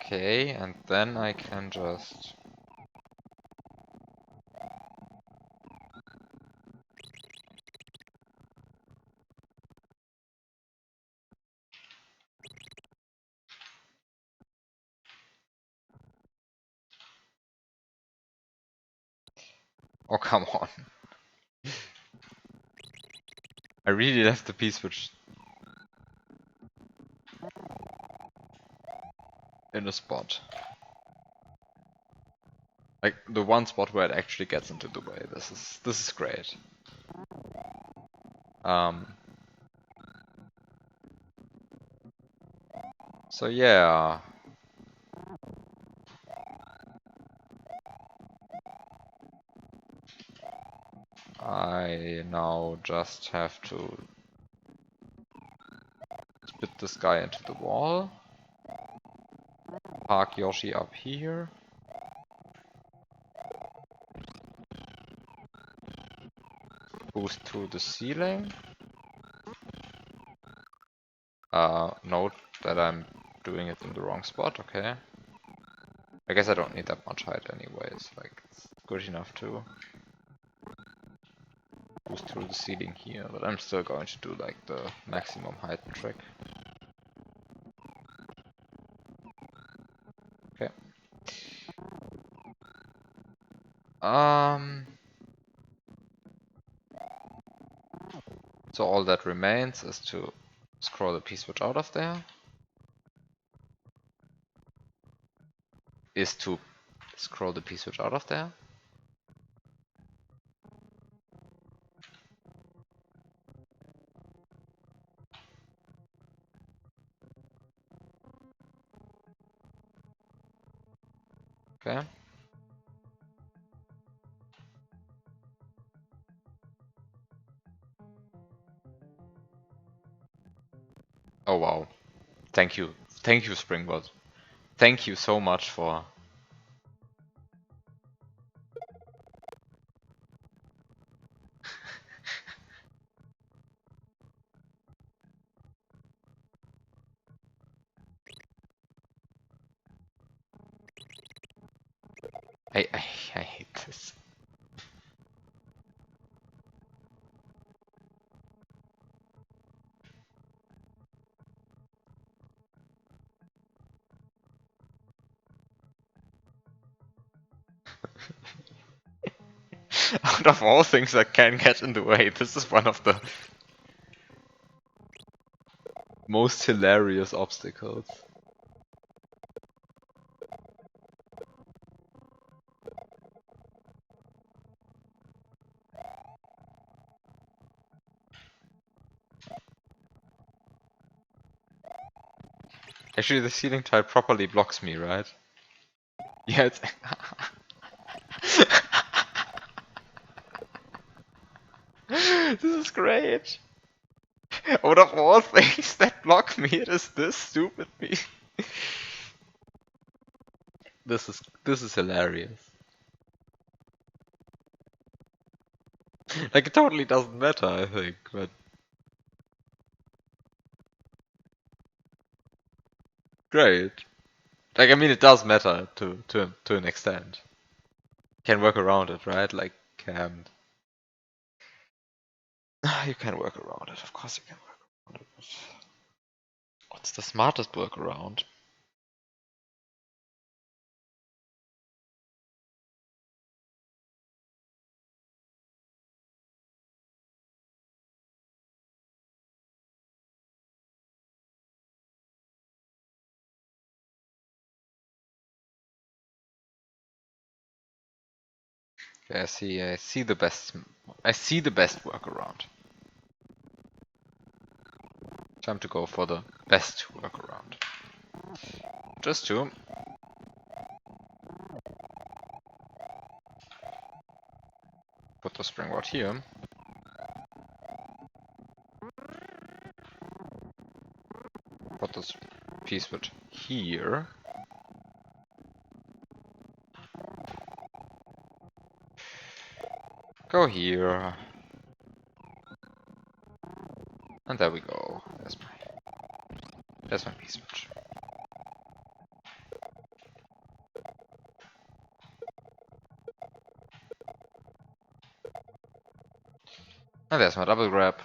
Okay, and then I can just... Oh, come on. I really left the P-switch in a spot. Like, the one spot where it actually gets into the way. This is great. Um, so yeah. I now just have to split this guy into the wall. Park Yoshi up here. Boost through the ceiling. Note that I'm doing it in the wrong spot, okay. I guess I don't need that much height anyways, like, it's good enough to boost through the ceiling here, but I'm still going to do like the maximum height trick. Okay. So all that remains is to scroll the P-switch out of there. Is to scroll the P-switch out of there. Okay. Oh wow. Thank you. Thank you, Springbot. Thank you so much for... I hate this. Out of all things that can get in the way, this is one of the most hilarious obstacles. Actually, the ceiling tile properly blocks me, right? Yeah, it's... This is great! Out of all things that block me, it is this stupid me. This is hilarious. Like, it totally doesn't matter, I think, but... Great. Like, I mean, it does matter to an extent. Can work around it, right? Like, you can work around it, of course you can work around it. But what's the smartest workaround? Okay, I see the best workaround. Time to go for the best workaround. Just to put the spring rod here. Put this P-switch here. Go here. And there we go. There's my P-switch. And there's my double grab.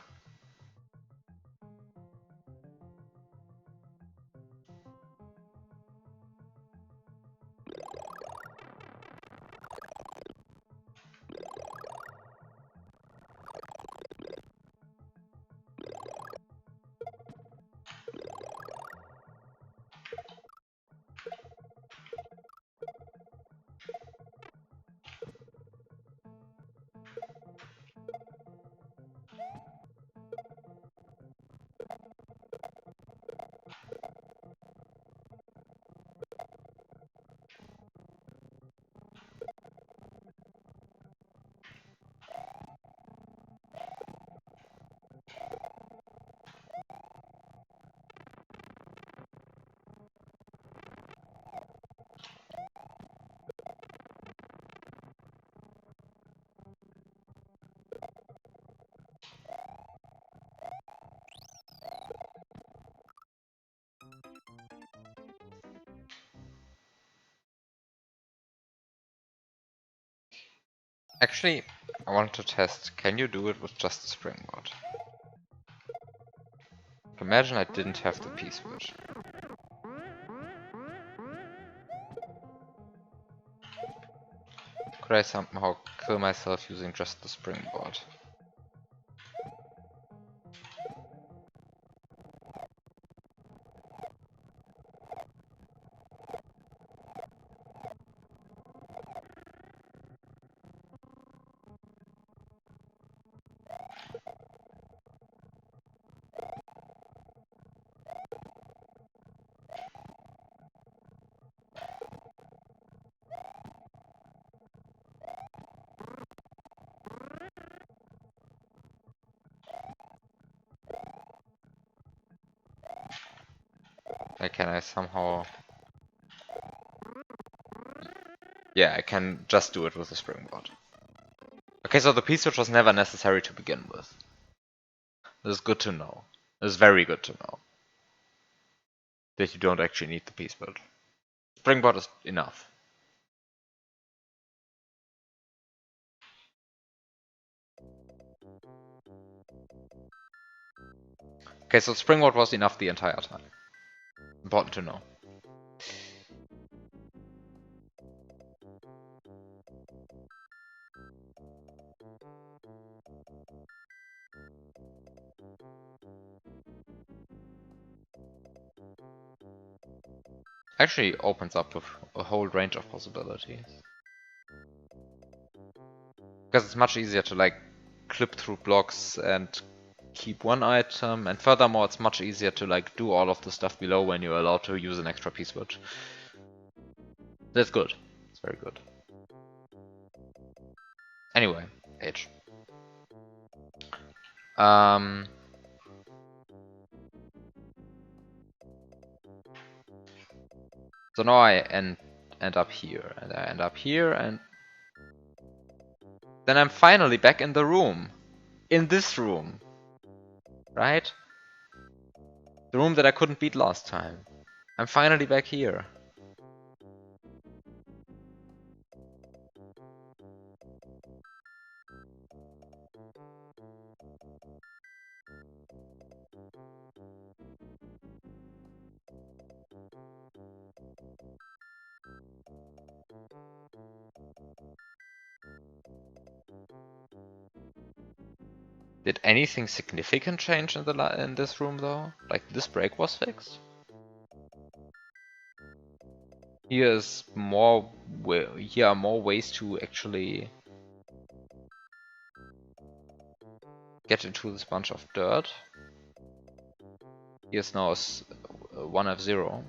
Actually, I want to test, can you do it with just the springboard? Imagine I didn't have the P-switch. Could I somehow kill myself using just the springboard? Like, can I somehow... Yeah, I can just do it with the springboard. Okay, so the P-switch was never necessary to begin with. This is good to know. This is very good to know. That you don't actually need the P-switch. Springboard is enough. Okay, so springboard was enough the entire time. Important to know. Actually opens up a whole range of possibilities. Because it's much easier to like clip through blocks and keep one item, and furthermore it's much easier to like do all of the stuff below when you're allowed to use an extra P-switch. That's good. It's very good. Anyway, H. So now I end up here, and I end up here, and then I'm finally back in the room. In this room. Right? The room that I couldn't beat last time. I'm finally back here. Did anything significant change in this room though? Like this break was fixed? Here are more ways to actually get into this bunch of dirt. Here's now a 1F0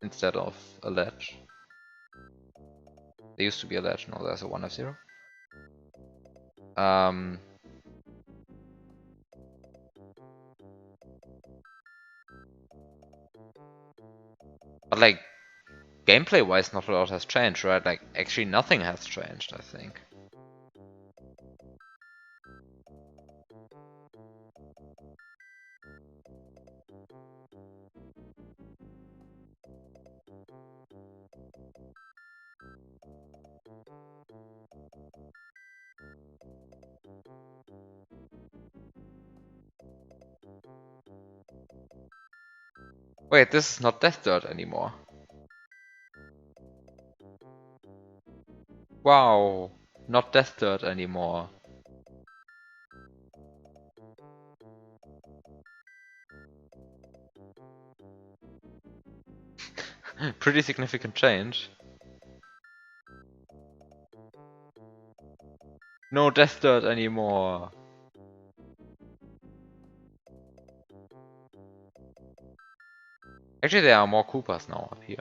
instead of a ledge. There used to be a ledge, now there's a 1F0. But like, gameplay wise not a lot has changed, right? Like, actually nothing has changed, I think. Wait, this is not Death Dirt anymore. Wow, not Death Dirt anymore. Pretty significant change. No Death Dirt anymore. Actually, there are more Koopas now up here.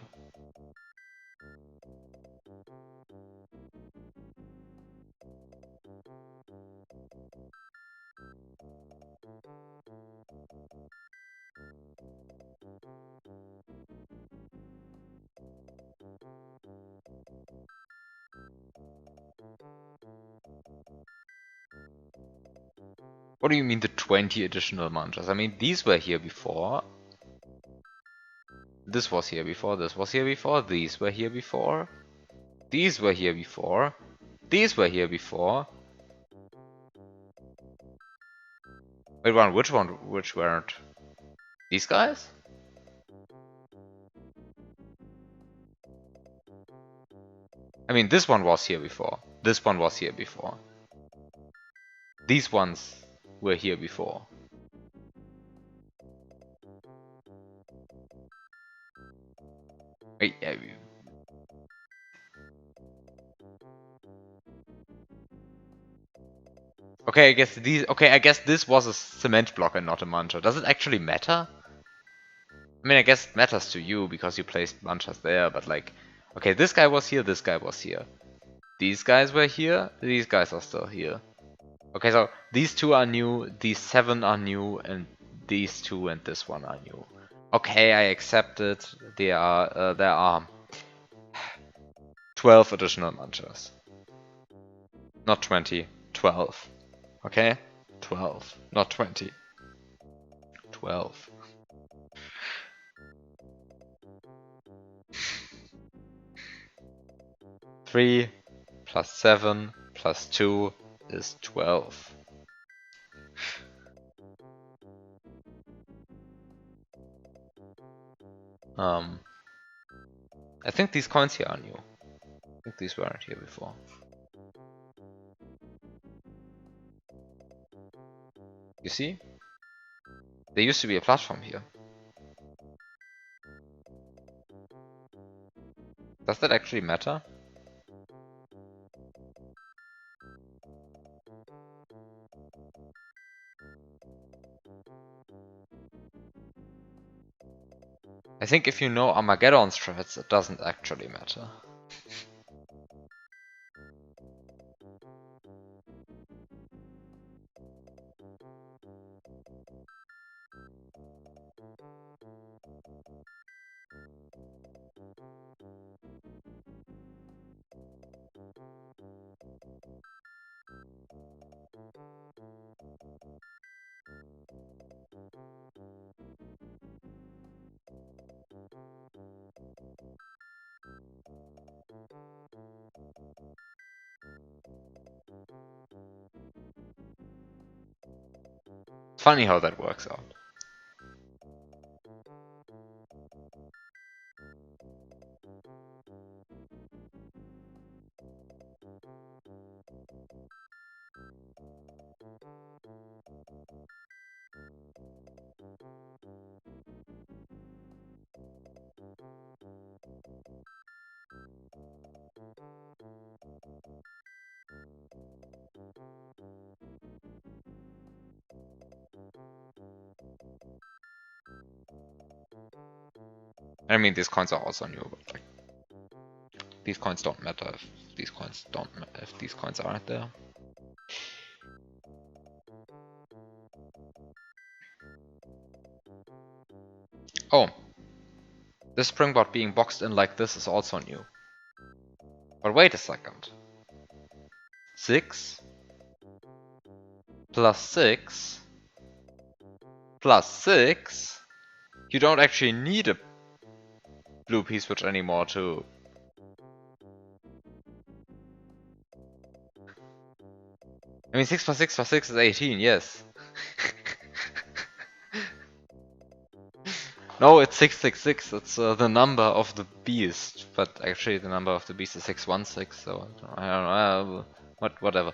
What do you mean the 20 additional munchers? I mean, these were here before. This was here before, this was here before, these were here before. These were here before. These were here before. Wait, one, which weren't? These guys? I mean, this one was here before. This one was here before. These ones were here before. Wait, okay, I guess these. Okay, I guess this was a cement block and not a mancha. Does it actually matter? I mean, I guess it matters to you because you placed manchas there, but like, okay, this guy was here, this guy was here. These guys were here, these guys are still here. Okay, so these two are new, these 7 are new, and these 2 and this one are new. Okay, I accept it. There are 12 additional manchas. Not 20, 12. Okay? 12, not 20. 12. Three plus 7 plus 2 is 12. I think these coins here are new. I think these weren't here before. You see? There used to be a platform here. Does that actually matter? I think if you know Armageddon strats, it doesn't actually matter. Funny how that works out. I mean, these coins are also new, but like, these coins don't matter if these coins aren't there. Oh, this springboard being boxed in like this is also new. But wait a second. 6 plus 6 plus 6. You don't actually need a blue P-switch anymore to... I mean, 6 plus 6 plus 6 is 18, yes. No, it's 666, it's the number of the beast, but actually the number of the beast is 616, so I don't know, whatever.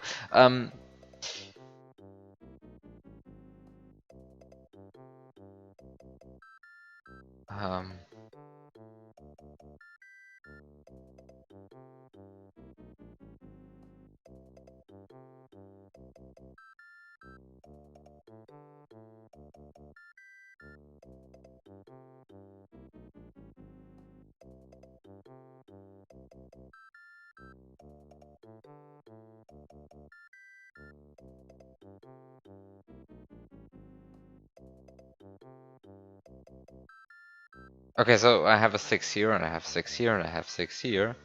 Okay, so I have a 6 here, and I have 6 here, and I have 6 here.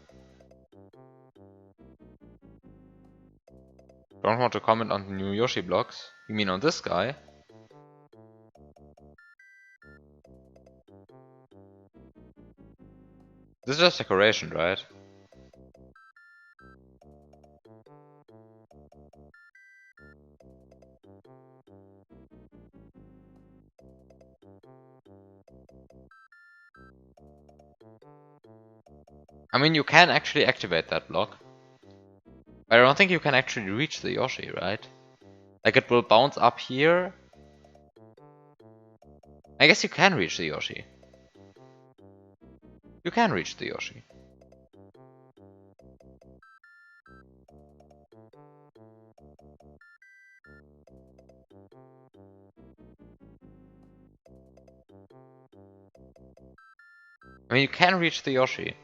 Don't want to comment on the new Yoshi blocks? You mean on this guy? This is just decoration, right? I mean, you can actually activate that block. But I don't think you can actually reach the Yoshi, right? Like, it will bounce up here. I guess you can reach the Yoshi. You can reach the Yoshi. I mean, you can reach the Yoshi.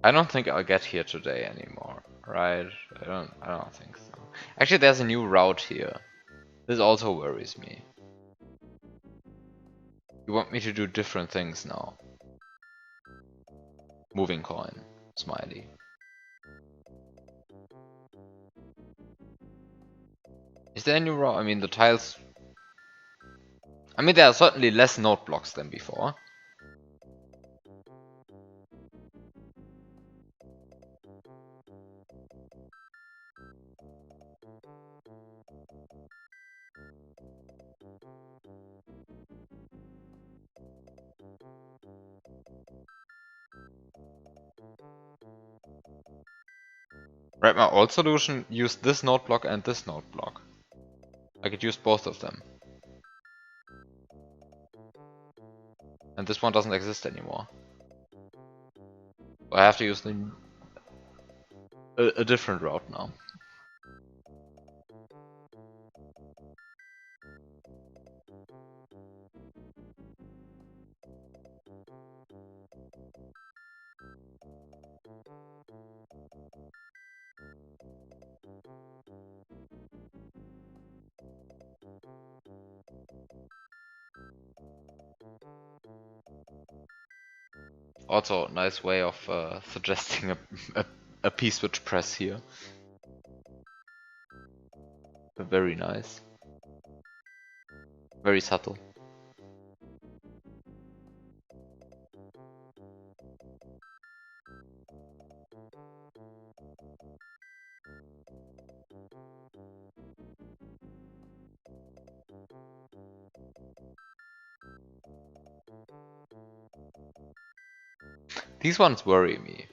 I don't think I'll get here today anymore, right? I don't think so. Actually, there's a new route here. This also worries me. You want me to do different things now. Moving coin. Smiley. Is there a new route? I mean, the tiles... I mean, there are certainly less note blocks than before. Right, my old solution used this note block and this note block. I could use both of them. And this one doesn't exist anymore. So I have to use a different route now. Also, nice way of suggesting a P-switch press here. Very nice. Very subtle. These ones worry me.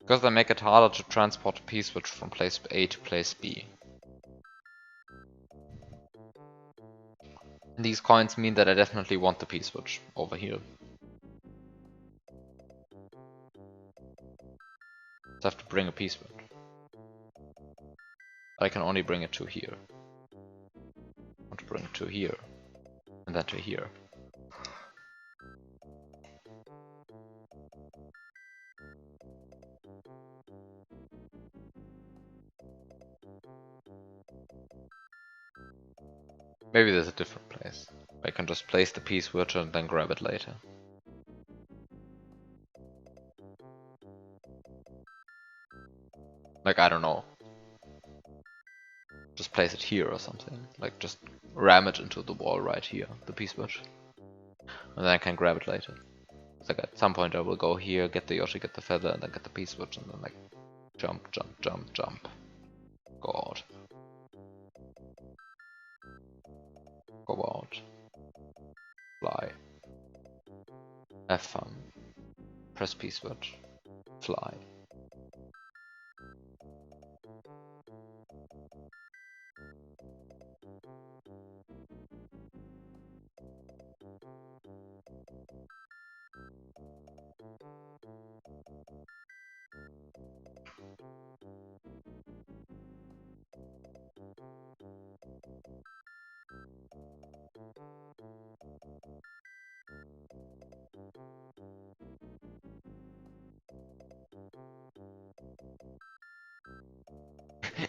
Because they make it harder to transport a P-switch from place A to place B. And these coins mean that I definitely want the P-switch over here. So I have to bring a P-switch. I can only bring it to here. I want to bring it to here. And then to here. Maybe there's a different place. I can just place the P-switch and then grab it later. Like, I don't know. Just place it here or something. Like, just ram it into the wall right here, the P-switch. And then I can grab it later. It's like at some point I will go here, get the Yoshi, get the feather, and then get the P-switch, and then like jump, jump, jump, jump. Go out. Go out. Fly. Have fun. Press P-switch. Fly.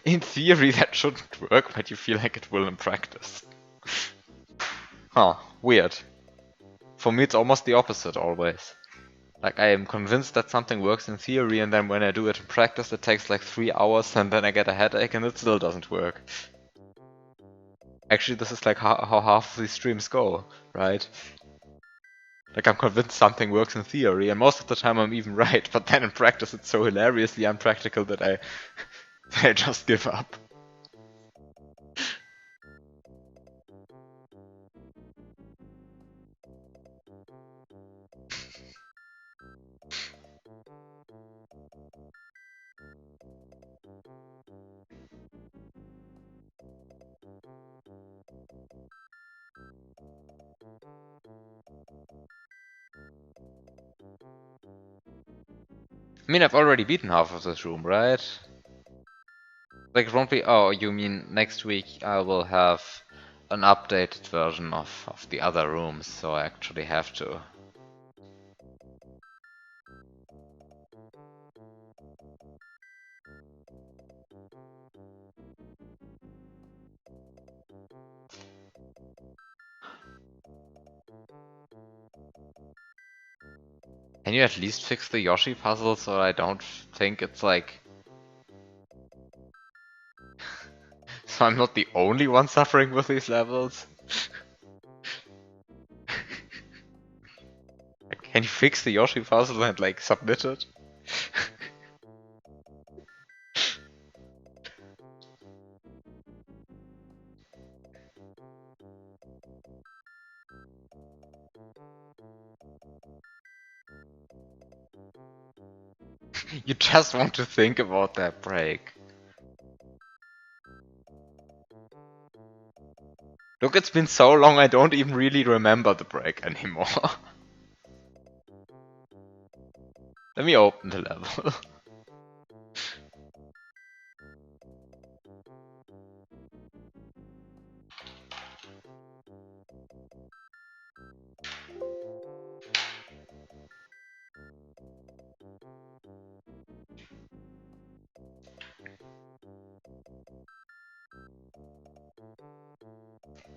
In theory that shouldn't work, but you feel like it will in practice. Huh, weird. For me it's almost the opposite always. Like I am convinced that something works in theory and then when I do it in practice it takes like 3 hours and then I get a headache and it still doesn't work. Actually this is like how half of these streams go, right? Like I'm convinced something works in theory and most of the time I'm even right, but then in practice it's so hilariously unpractical that I just give up. I mean I've already beaten half of this room, right? Like it won't be. Oh, you mean next week I will have an updated version of the other rooms, so I actually have to. Can you at least fix the Yoshi puzzle so I don't think it's like... So I'm not the only one suffering with these levels? Can you fix the Yoshi puzzle and like submit it? You just want to think about that break. Look, it's been so long I don't even really remember the break anymore. Let me open the level.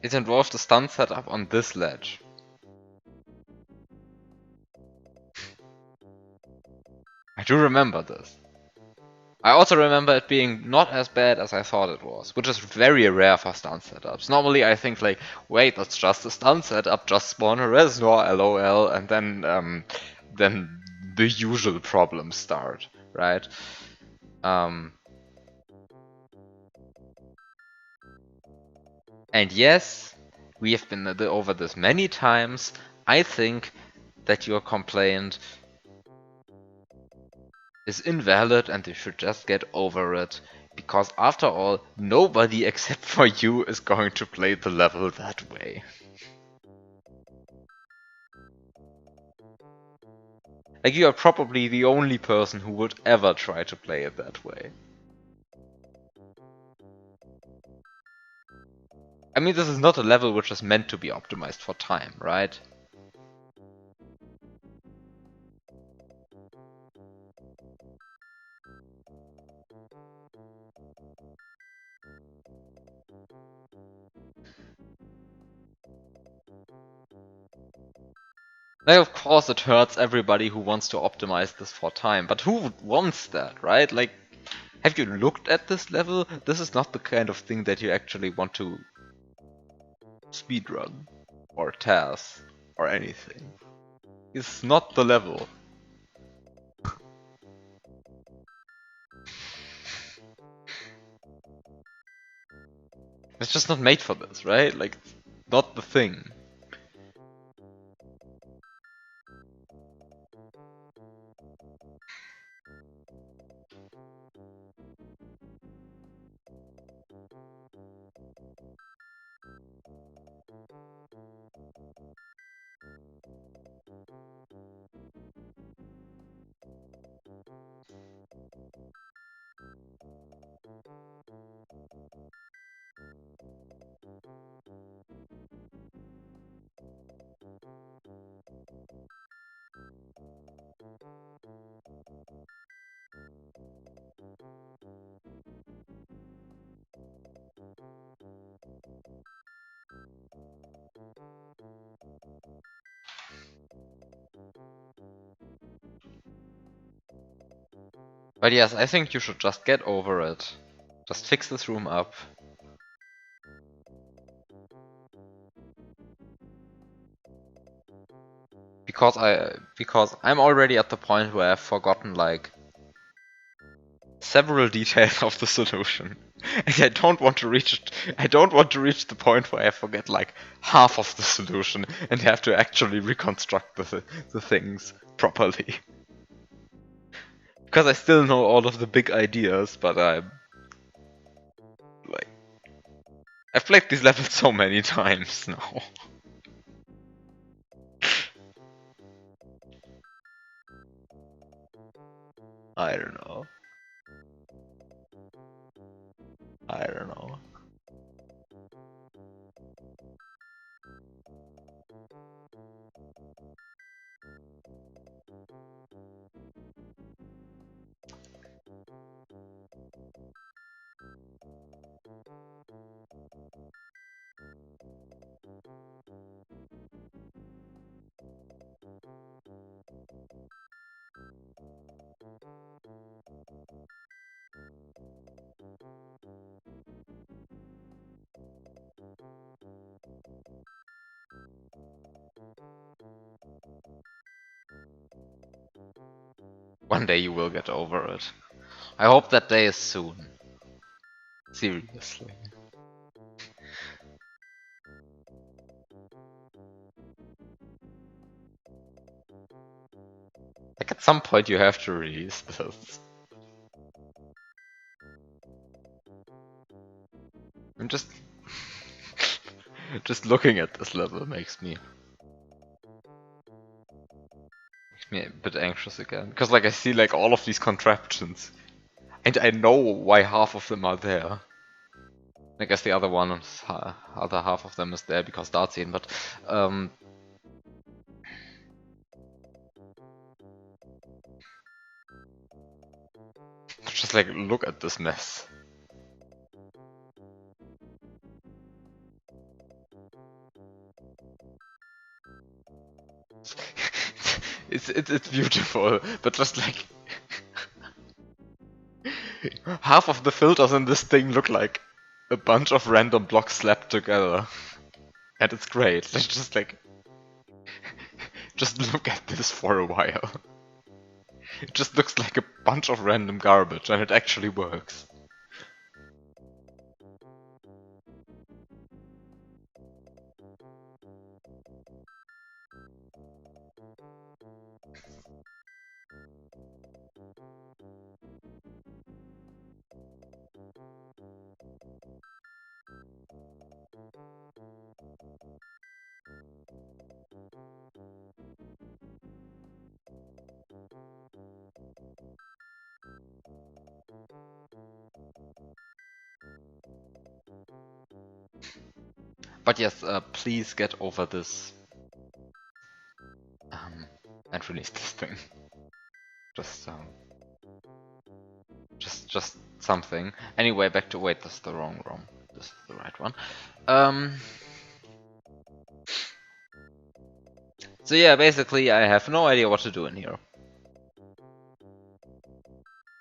It involved a stun setup on this ledge. I do remember this. I also remember it being not as bad as I thought it was, which is very rare for stun setups. Normally I think like, wait, that's just a stun setup, just spawn a reservoir, lol, and then the usual problems start, right? And yes, we have been over this many times. I think that your complaint is invalid and you should just get over it. Because after all, nobody except for you is going to play the level that way. Like, you are probably the only person who would ever try to play it that way. I mean, this is not a level which is meant to be optimized for time, right? Like, of course it hurts everybody who wants to optimize this for time, but who wants that, right? Like, have you looked at this level? This is not the kind of thing that you actually want to speedrun, or TAS, or anything. It's not the level. It's just not made for this, right? Like, not the thing. But yes, I think you should just get over it. Just fix this room up. Because I'm already at the point where I've forgotten like several details of the solution. And I don't want to reach the point where I forget like half of the solution and have to actually reconstruct the things properly. Because I still know all of the big ideas, but I'm like I've played these levels so many times now. I don't know. I don't know. One day you will get over it. I hope that day is soon. Seriously. Like at some point you have to release this. I'm just looking at this level makes me a bit anxious again. Because like I see like all of these contraptions. And I know why half of them are there. I guess the other other half of them is there because Dartzian, but just like look at this mess. It's beautiful, but just like half of the filters in this thing look like a bunch of random blocks slapped together. And it's great. Let's just like just look at this for a while. It just looks like a bunch of random garbage and it actually works. But yes, please get over this and release this thing. Just just something. Anyway, back to wait, this is the wrong room. This is the right one. So yeah, basically I have no idea what to do in here.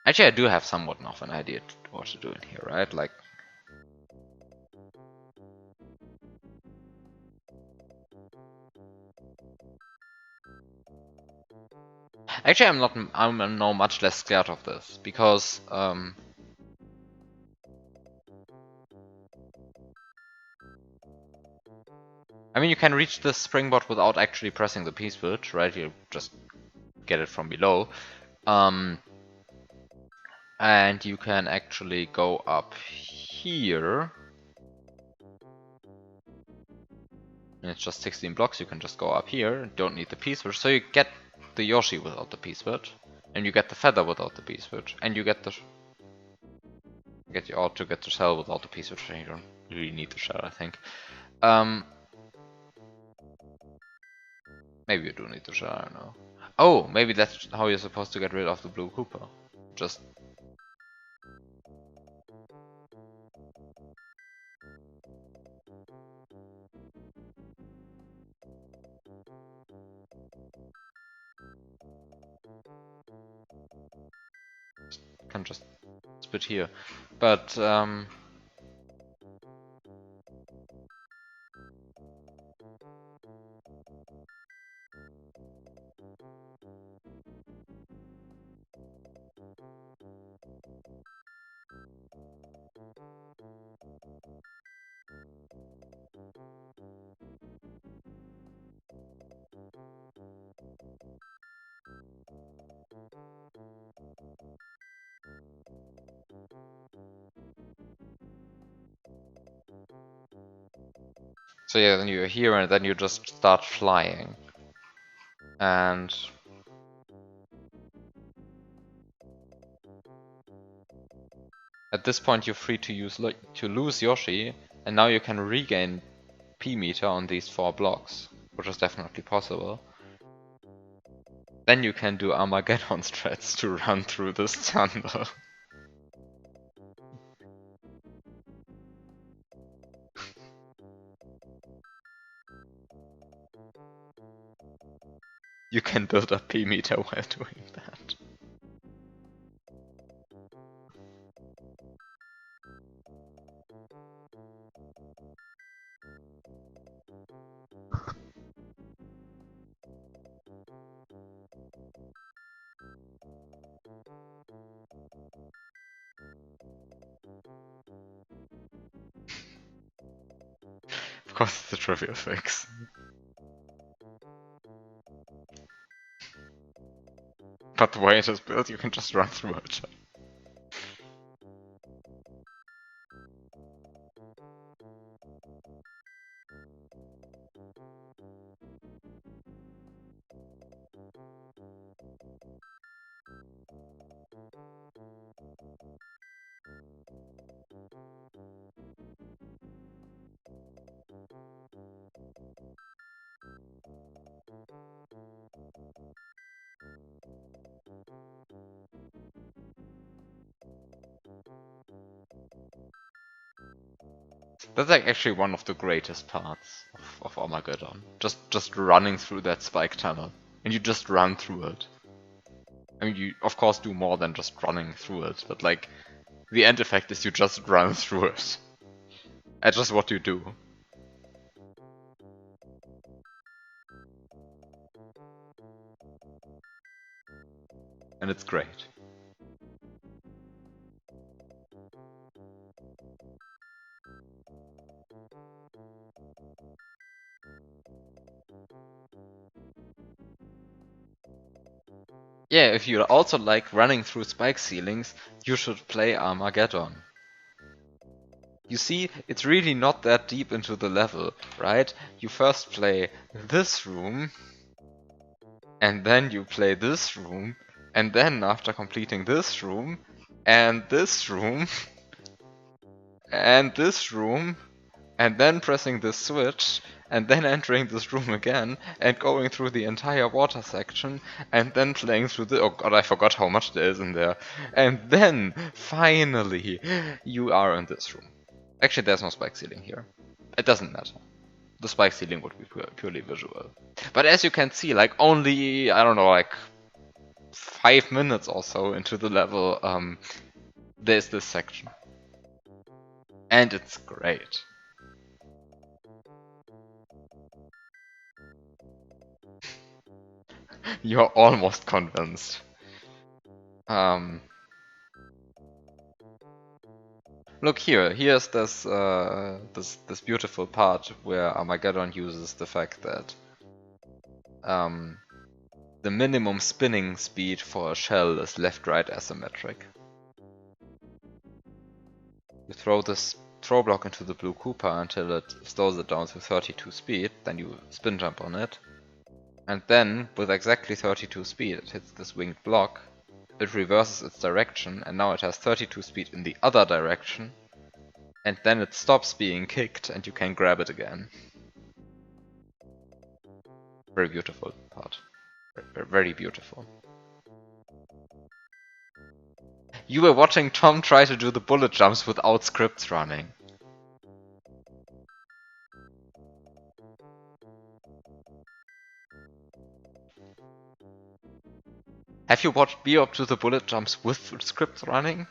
Actually, I do have somewhat of an idea what to do in here, right? Like, actually, I'm not. I'm now much less scared of this because I mean, you can reach the springboard without actually pressing the P switch, right? You just get it from below. And you can actually go up here. And it's just 16 blocks, you can just go up here, don't need the P switch. So you get the Yoshi without the P switch. And you get the feather without the P switch. And you get the to get the shell without the P switch. You don't really need the shell, I think. Maybe you do need the shell, I don't know. Oh, maybe that's how you're supposed to get rid of the blue Koopa. Just can just spit here. But so yeah, then you're here and then you just start flying. And at this point you're free to lose Yoshi, and now you can regain P meter on these 4 blocks, which is definitely possible. Then you can do Armageddon strats to run through this tunnel. You can build up P meter while doing that. Of course it's a trivial fix. But the way it is built, you can just run through it. That's like actually one of the greatest parts of Armageddon. Just running through that spike tunnel. And you just run through it. I mean, you of course do more than just running through it, but like, the end effect is you just run through it. That's just what you do. And it's great. Yeah, if you also like running through spike ceilings, you should play Armageddon. You see, it's really not that deep into the level, right? You first play this room, and then you play this room, and then after completing this room, and this room, and this room, and then pressing this switch, and then entering this room again, and going through the entire water section, and then playing through the... Oh god, I forgot how much there is in there. And then, finally, you are in this room. Actually, there's no spike ceiling here. It doesn't matter. The spike ceiling would be purely visual. But as you can see, like, only, I don't know, like, 5 minutes or so into the level, there's this section. And it's great. You're almost convinced. Look here. Here's this beautiful part where Armageddon uses the fact that the minimum spinning speed for a shell is left-right asymmetric. You throw this throw block into the blue Koopa until it slows it down to 32 speed, then you spin jump on it. And then, with exactly 32 speed, it hits this winged block, it reverses its direction, and now it has 32 speed in the other direction, and then it stops being kicked and you can grab it again. Very beautiful part. Very beautiful. You were watching Tom try to do the bullet jumps without scripts running. Have you watched BioB to the bullet jumps with scripts running?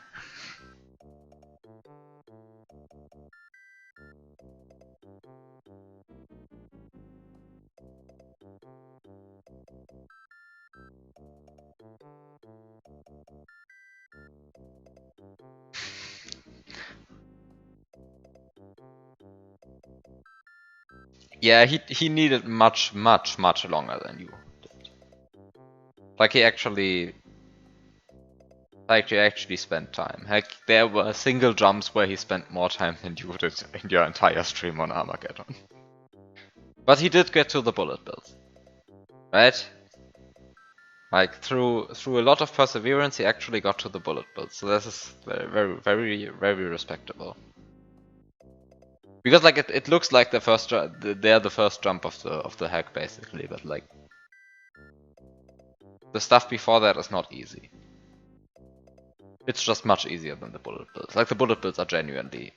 Yeah, he needed much longer than you did. Like he actually spent time. Heck, there were single jumps where he spent more time than you did in your entire stream on Armageddon. But he did get to the bullet bills, right? Like through a lot of perseverance, he actually got to the bullet bills. So this is very respectable. Because like it looks like the first they're the first jump of the hack basically, but like the stuff before that is not easy. It's just much easier than the bullet bills. Like the bullet bills are genuinely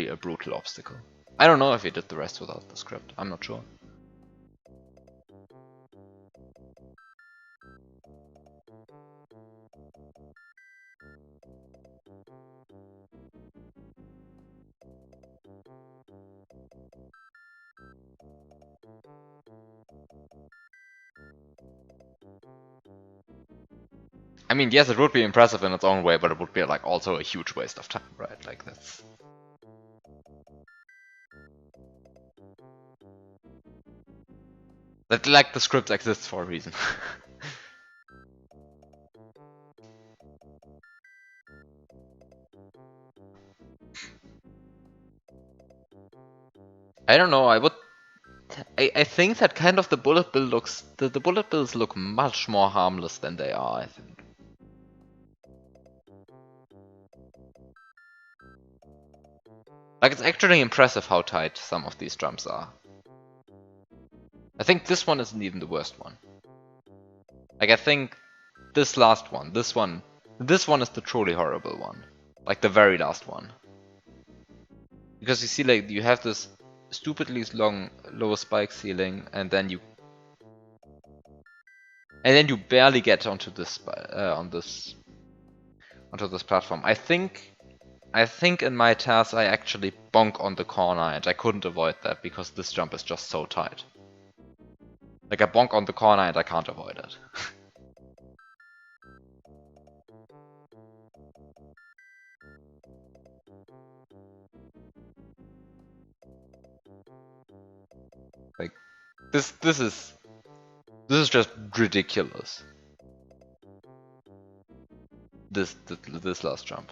a brutal obstacle. I don't know if he did the rest without the script. I'm not sure. I mean, yes, it would be impressive in its own way, but it would be like also a huge waste of time, right? Like that's. That like the script exists for a reason. I don't know. I think that kind of the bullet bill looks. The bullet bills look much more harmless than they are. I think. Like it's actually impressive how tight some of these jumps are. I think this one isn't even the worst one. Like I think this last one, this one is the truly horrible one. Like the very last one. Because you see, like you have this stupidly long low spike ceiling, and then you barely get onto this onto this platform. I think in my task I actually bonk on the corner, and I couldn't avoid that because this jump is just so tight. Like I bonk on the corner and I can't avoid it. Like this is just ridiculous. This last jump.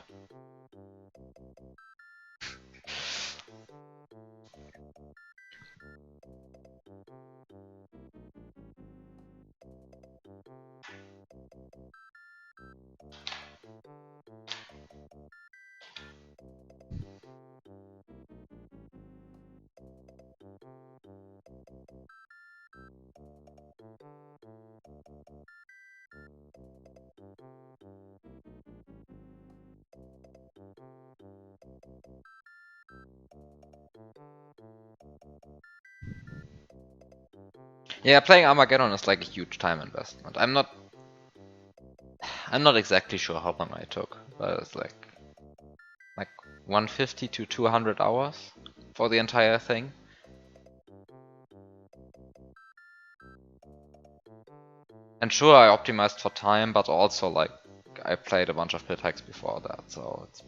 Yeah, playing Armageddon is like a huge time investment. I'm not exactly sure how long I took, but it's like 150 to 200 hours for the entire thing. And sure, I optimized for time, but also like I played a bunch of pit hacks before that, so it's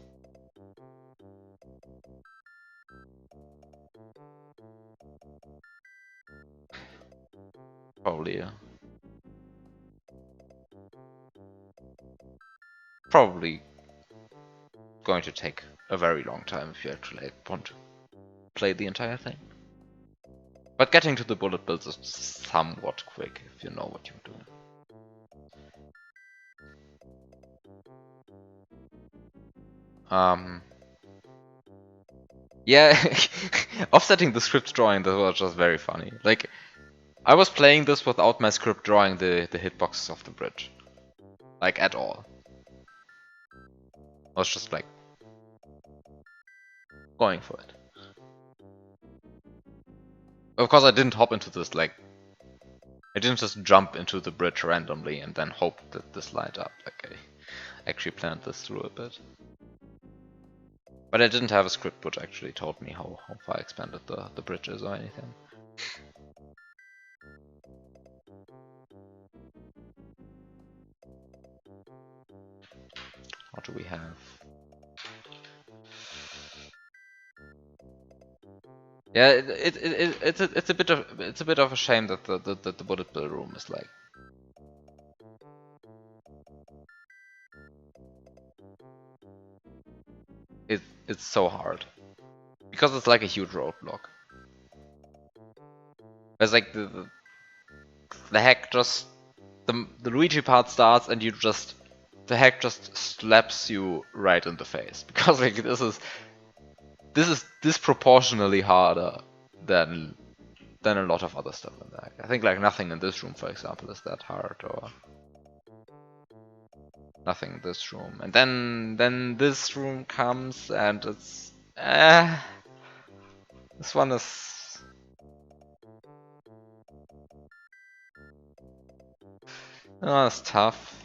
probably probably going to take a very long time if you actually want to play the entire thing. But getting to the bullet bills is somewhat quick if you know what you're doing. Yeah, offsetting the script drawing, that was just very funny. Like, I was playing this without my script drawing the hitboxes of the bridge. Like, at all. I was just like, going for it. Of course, I didn't hop into this, like, I didn't just jump into the bridge randomly and then hope that this lined up. Like I actually planned this through a bit. But I didn't have a script which actually told me how far expanded the bridge is or anything. What do we have? Yeah, it's a bit of a shame that the bullet bill room is like. It's so hard because it's like a huge roadblock. It's like the hack just the Luigi part starts and the hack just slaps you right in the face because like this is disproportionately harder than a lot of other stuff in the hack. I think like nothing in this room, for example, is that hard, or nothing in this room. And then this room comes and it's this one is it's tough.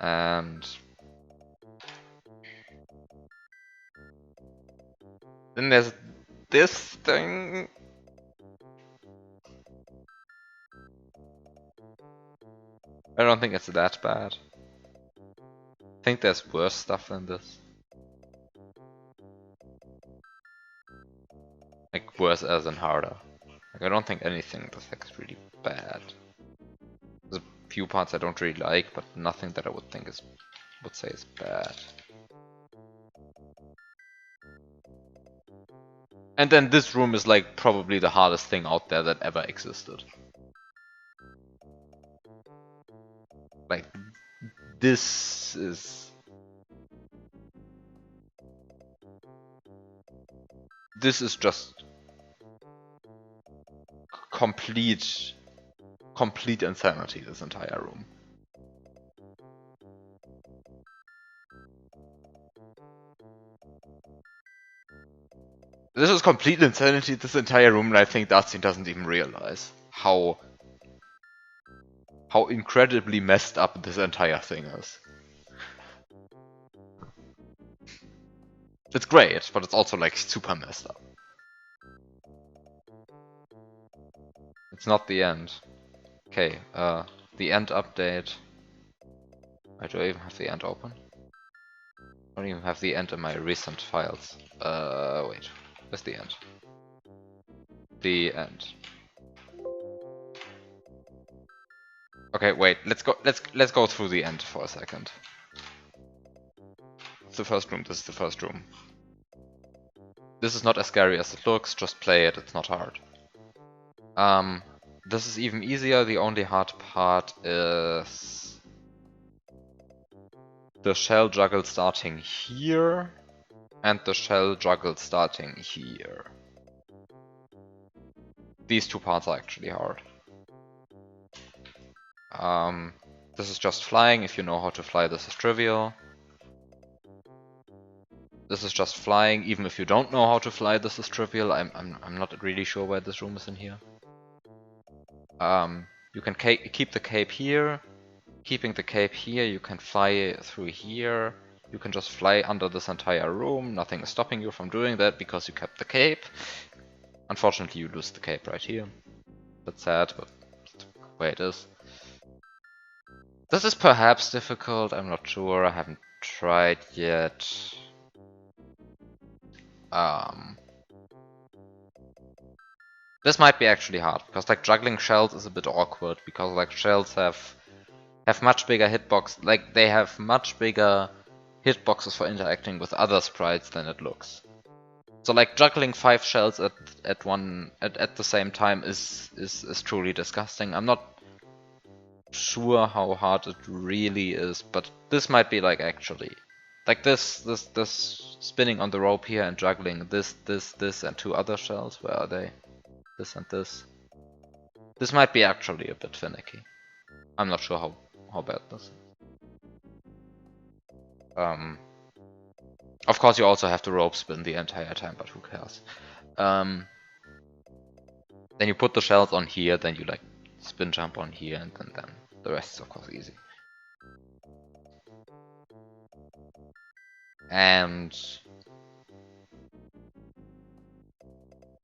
And then there's this thing. I don't think it's that bad. I think there's worse stuff than this. Like worse as in harder. Like I don't think anything in this hack is really bad. There's a few parts I don't really like, but nothing that I would say is bad. And then this room is like probably the hardest thing out there that ever existed. Like this is just complete insanity, this entire room. This is complete insanity, this entire room, and I think Dustin doesn't even realize how incredibly messed up this entire thing is. It's great, but it's also like super messed up. It's not the end. Okay, the end update. I don't even have the end open. I don't even have the end in my recent files. Wait, where's the end? The end. Okay, wait. Let's go through the end for a second. It's the first room. This is the first room. This is not as scary as it looks. Just play it. It's not hard. This is even easier. The only hard part is the shell juggle starting here and the shell juggle starting here. These two parts are actually hard. This is just flying. If you know how to fly, this is trivial. This is just flying. Even if you don't know how to fly, this is trivial. I'm not really sure where this room is in here. You can keep the cape here. Keeping the cape here, you can fly through here. You can just fly under this entire room. Nothing is stopping you from doing that because you kept the cape. Unfortunately, you lose the cape right here. That's sad, but that's the way it is. This is perhaps difficult. I'm not sure. I haven't tried yet. This might be actually hard because like juggling shells is a bit awkward because like shells have much bigger hitbox, like they have much bigger hitboxes for interacting with other sprites than it looks. So like juggling 5 shells at the same time is truly disgusting. I'm not sure how hard it really is, but this might be like actually like this spinning on the rope here and juggling this and 2 other shells. Where are they? This and this. This might be actually a bit finicky. I'm not sure how bad this is. Of course you also have to rope spin the entire time, but who cares? Then you put the shells on here, then you like spin jump on here, and then the rest is of course easy. And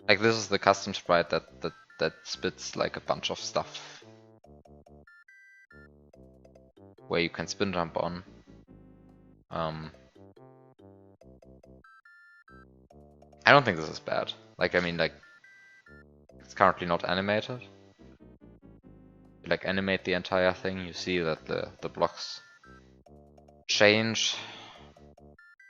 like this is the custom sprite that spits like a bunch of stuff where you can spin jump on. I don't think this is bad. Like I mean like it's currently not animated. You like animate the entire thing, you see that the blocks change.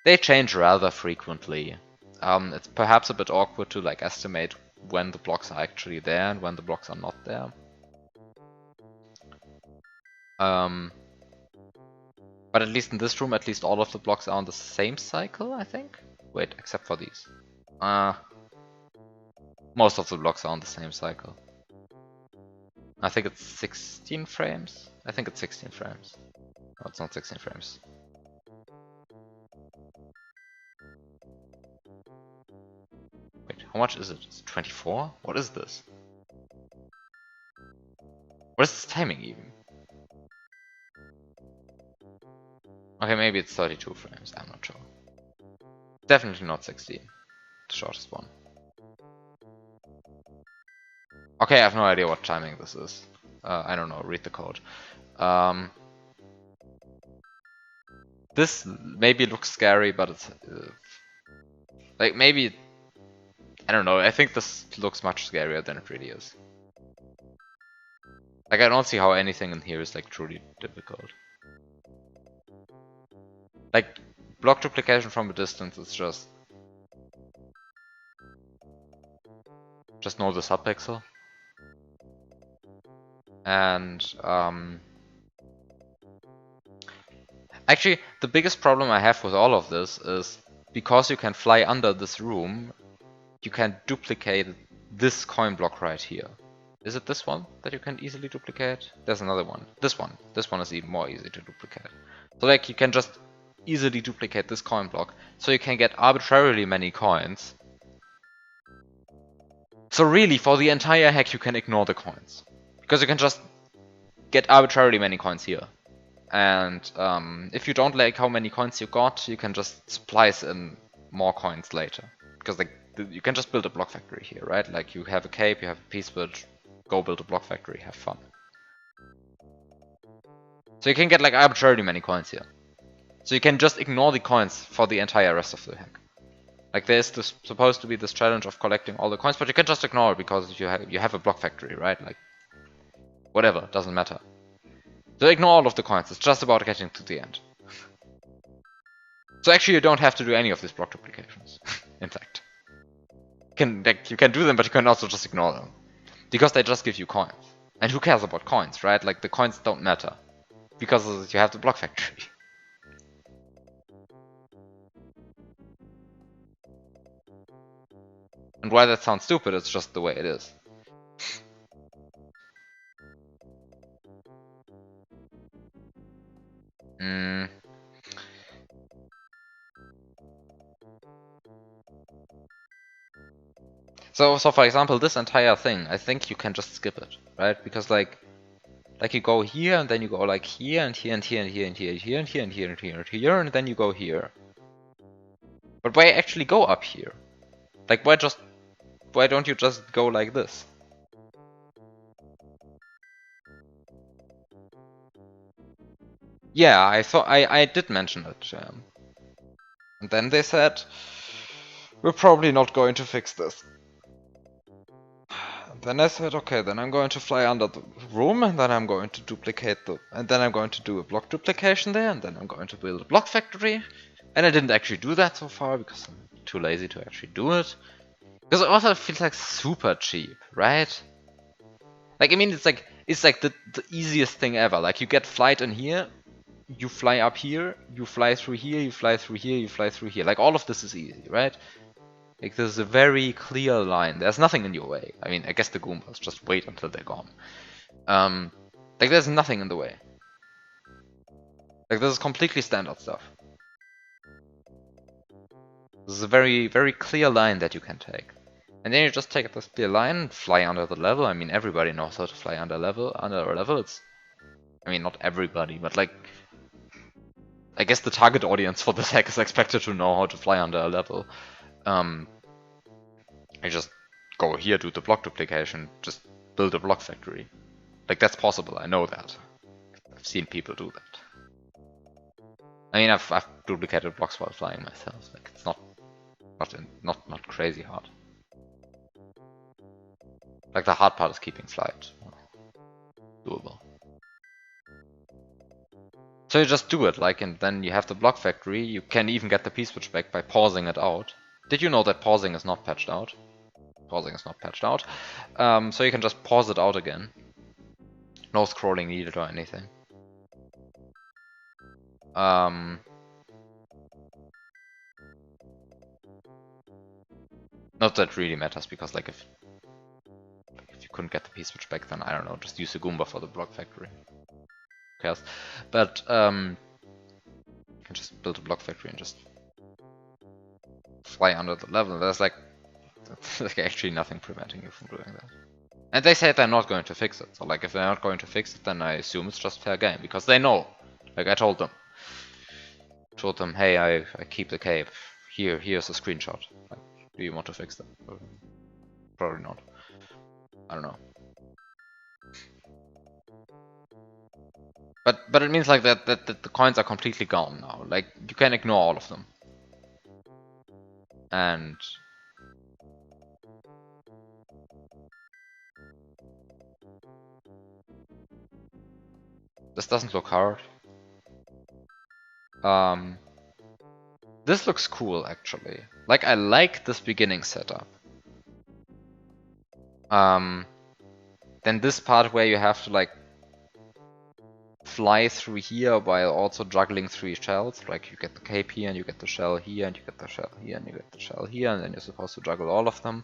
They change rather frequently. It's perhaps a bit awkward to like estimate when the blocks are actually there and when the blocks are not there. But at least in this room, at least all of the blocks are on the same cycle, I think? Wait, except for these. Most of the blocks are on the same cycle. I think it's 16 frames? I think it's 16 frames. No, it's not 16 frames. Wait, how much is it? Is it 24? What is this? What is this timing even? Okay, maybe it's 32 frames, I'm not sure. Definitely not 16, the shortest one. Okay, I have no idea what timing this is. I don't know, read the code. This maybe looks scary, but it's like maybe, I don't know, I think this looks much scarier than it really is. Like I don't see how anything in here is like truly difficult. Like block duplication from a distance is just know the subpixel. And actually the biggest problem I have with all of this is because you can fly under this room, you can duplicate this coin block right here. Is it this one that you can easily duplicate? There's another one. This one. This one is even more easy to duplicate. So like you can just easily duplicate this coin block. So you can get arbitrarily many coins. So really for the entire hack you can ignore the coins. Because you can just get arbitrarily many coins here. And if you don't like how many coins you got, you can just splice in more coins later. Because like you can just build a block factory here, right? Like you have a cape, you have a piece switch, go build a block factory, have fun. So you can get like arbitrarily many coins here. So you can just ignore the coins for the entire rest of the hack. Like there's this supposed to be this challenge of collecting all the coins, but you can just ignore it because you have a block factory, right? Like whatever, doesn't matter. So ignore all of the coins, it's just about getting to the end. So actually you don't have to do any of these block duplications, in fact. You can do them, but you can also just ignore them. Because they just give you coins. And who cares about coins, right? Like the coins don't matter. Because you have the block factory. And while that sounds stupid, it's just the way it is. So for example, this entire thing, I think you can just skip it, right? Because like you go here and then you go like here and here and here and here and here and here and here and here and here and here and then you go here. But why actually go up here? Like why don't you just go like this? Yeah, I did mention it. And then they said, we're probably not going to fix this. And then I said, okay, then I'm going to fly under the room, and then I'm going to duplicate and then I'm going to do a block duplication there, and then I'm going to build a block factory. And I didn't actually do that so far, because I'm too lazy to actually do it. Because it also feels like super cheap, right? Like, I mean, it's like the easiest thing ever. Like, you get flight in here, you fly up here, you fly through here, you fly through here, you fly through here. Like, all of this is easy, right? Like, there's a very clear line. There's nothing in your way. I mean, I guess the Goombas, just wait until they're gone. Like, there's nothing in the way. Like, this is completely standard stuff. This is a very, very clear line that you can take. And then you just take this clear line, fly under the level. I mean, everybody knows how to fly under a level. It's, I mean, not everybody, but like, I guess the target audience for this hack is expected to know how to fly under a level. I just go here, do the block duplication, just build a block factory. Like, that's possible, I know that. I've seen people do that. I mean, I've duplicated blocks while flying myself. Like, it's not crazy hard. Like, the hard part is keeping flight. Doable. So you just do it, like, and then you have the block factory. You can even get the P-switch back by pausing it out. Did you know that pausing is not patched out? Pausing is not patched out. So you can just pause it out again. No scrolling needed or anything. Not that really matters, because like if you couldn't get the P-switch back, then I don't know, just use a Goomba for the block factory. Who cares? But you can just build a block factory and just fly under the level. There's like actually nothing preventing you from doing that. And they said they're not going to fix it. So like if they're not going to fix it, then I assume it's just fair game, because they know. Like I told them. Hey, I keep the cape. Here's a screenshot. Like, do you want to fix that? Probably not. I don't know. But it means like that the coins are completely gone now. Like you can ignore all of them. And this doesn't look hard. This looks cool actually. Like I like this beginning setup. Then this part where you have to like fly through here while also juggling 3 shells. Like you get the cape here and you get the shell here and you get the shell here and you get the shell here, and then you're supposed to juggle all of them.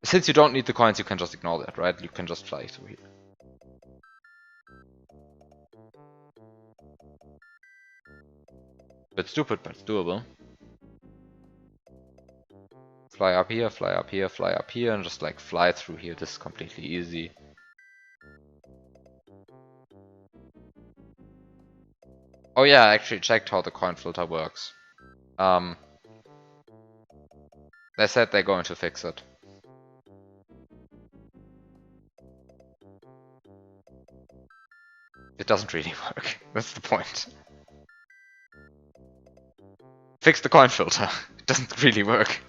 Since you don't need the coins, you can just ignore that, right? You can just fly through here. Bit stupid, but it's doable. Fly up here, fly up here, fly up here, and just like fly through here. This is completely easy. Oh yeah, I actually checked how the coin filter works. They said they're going to fix it. It doesn't really work. That's the point. Fix the coin filter. It doesn't really work.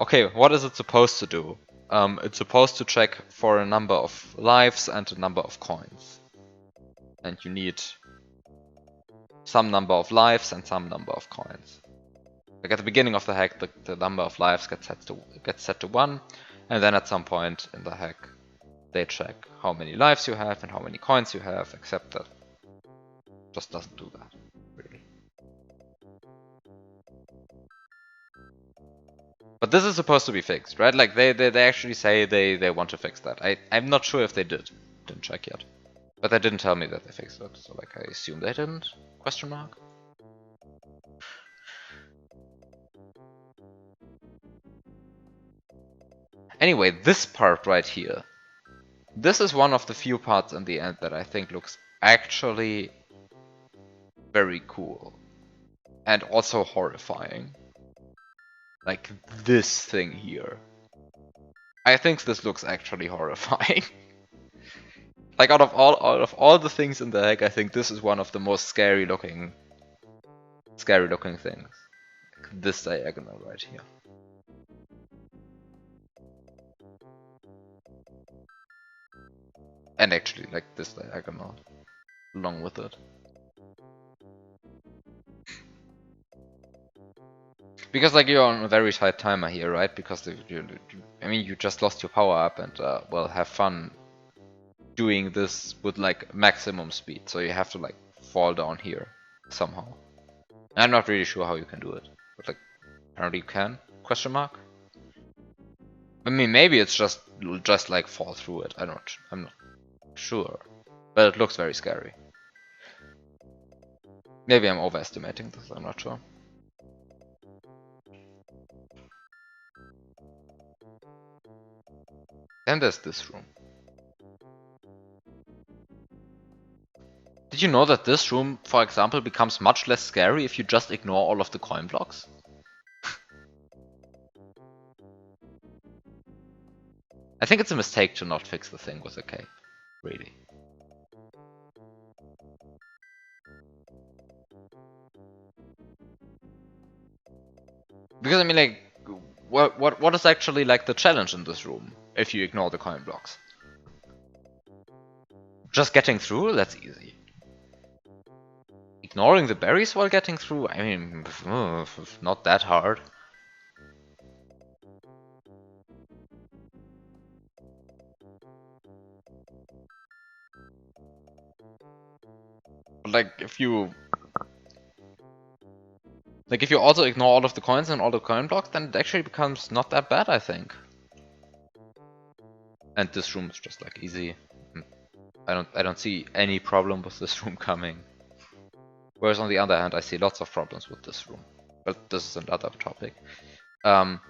Okay, what is it supposed to do? It's supposed to check for a number of lives and a number of coins. And you need some number of lives and some number of coins. Like at the beginning of the hack, the number of lives gets set to 1, and then at some point in the hack, they check how many lives you have and how many coins you have, except that just doesn't do that, really. But this is supposed to be fixed, right? Like they actually say they want to fix that. I'm not sure if they did. Didn't check yet. But they didn't tell me that they fixed it, so like I assume they didn't? Question mark? Anyway, this part right here. This is one of the few parts in the end that I think looks actually very cool. And also horrifying. Like this thing here. I think this looks actually horrifying. Like out of all the things in the hack, I think this is one of the most scary looking things. Like this diagonal right here. And actually like this diagonal along with it. Because like you're on a very tight timer here, right? Because you just lost your power up and well, have fun doing this with like maximum speed. So you have to like fall down here somehow. I'm not really sure how you can do it. But like, apparently you can? Question mark? I mean, maybe it's just like fall through it. I'm not sure. But it looks very scary. Maybe I'm overestimating this, I'm not sure. Then there's this room. Did you know that this room, for example, becomes much less scary if you just ignore all of the coin blocks? I think it's a mistake to not fix the thing with a cape, really. Because I mean, like, what is actually like the challenge in this room if you ignore the coin blocks? Just getting through? That's easy. Ignoring the berries while getting through? I mean, not that hard. But like, if you also ignore all of the coins and all the coin blocks, then it actually becomes not that bad, I think. And this room is just like easy. I don't see any problem with this room coming. Whereas on the other hand, I see lots of problems with this room. But this is another topic. But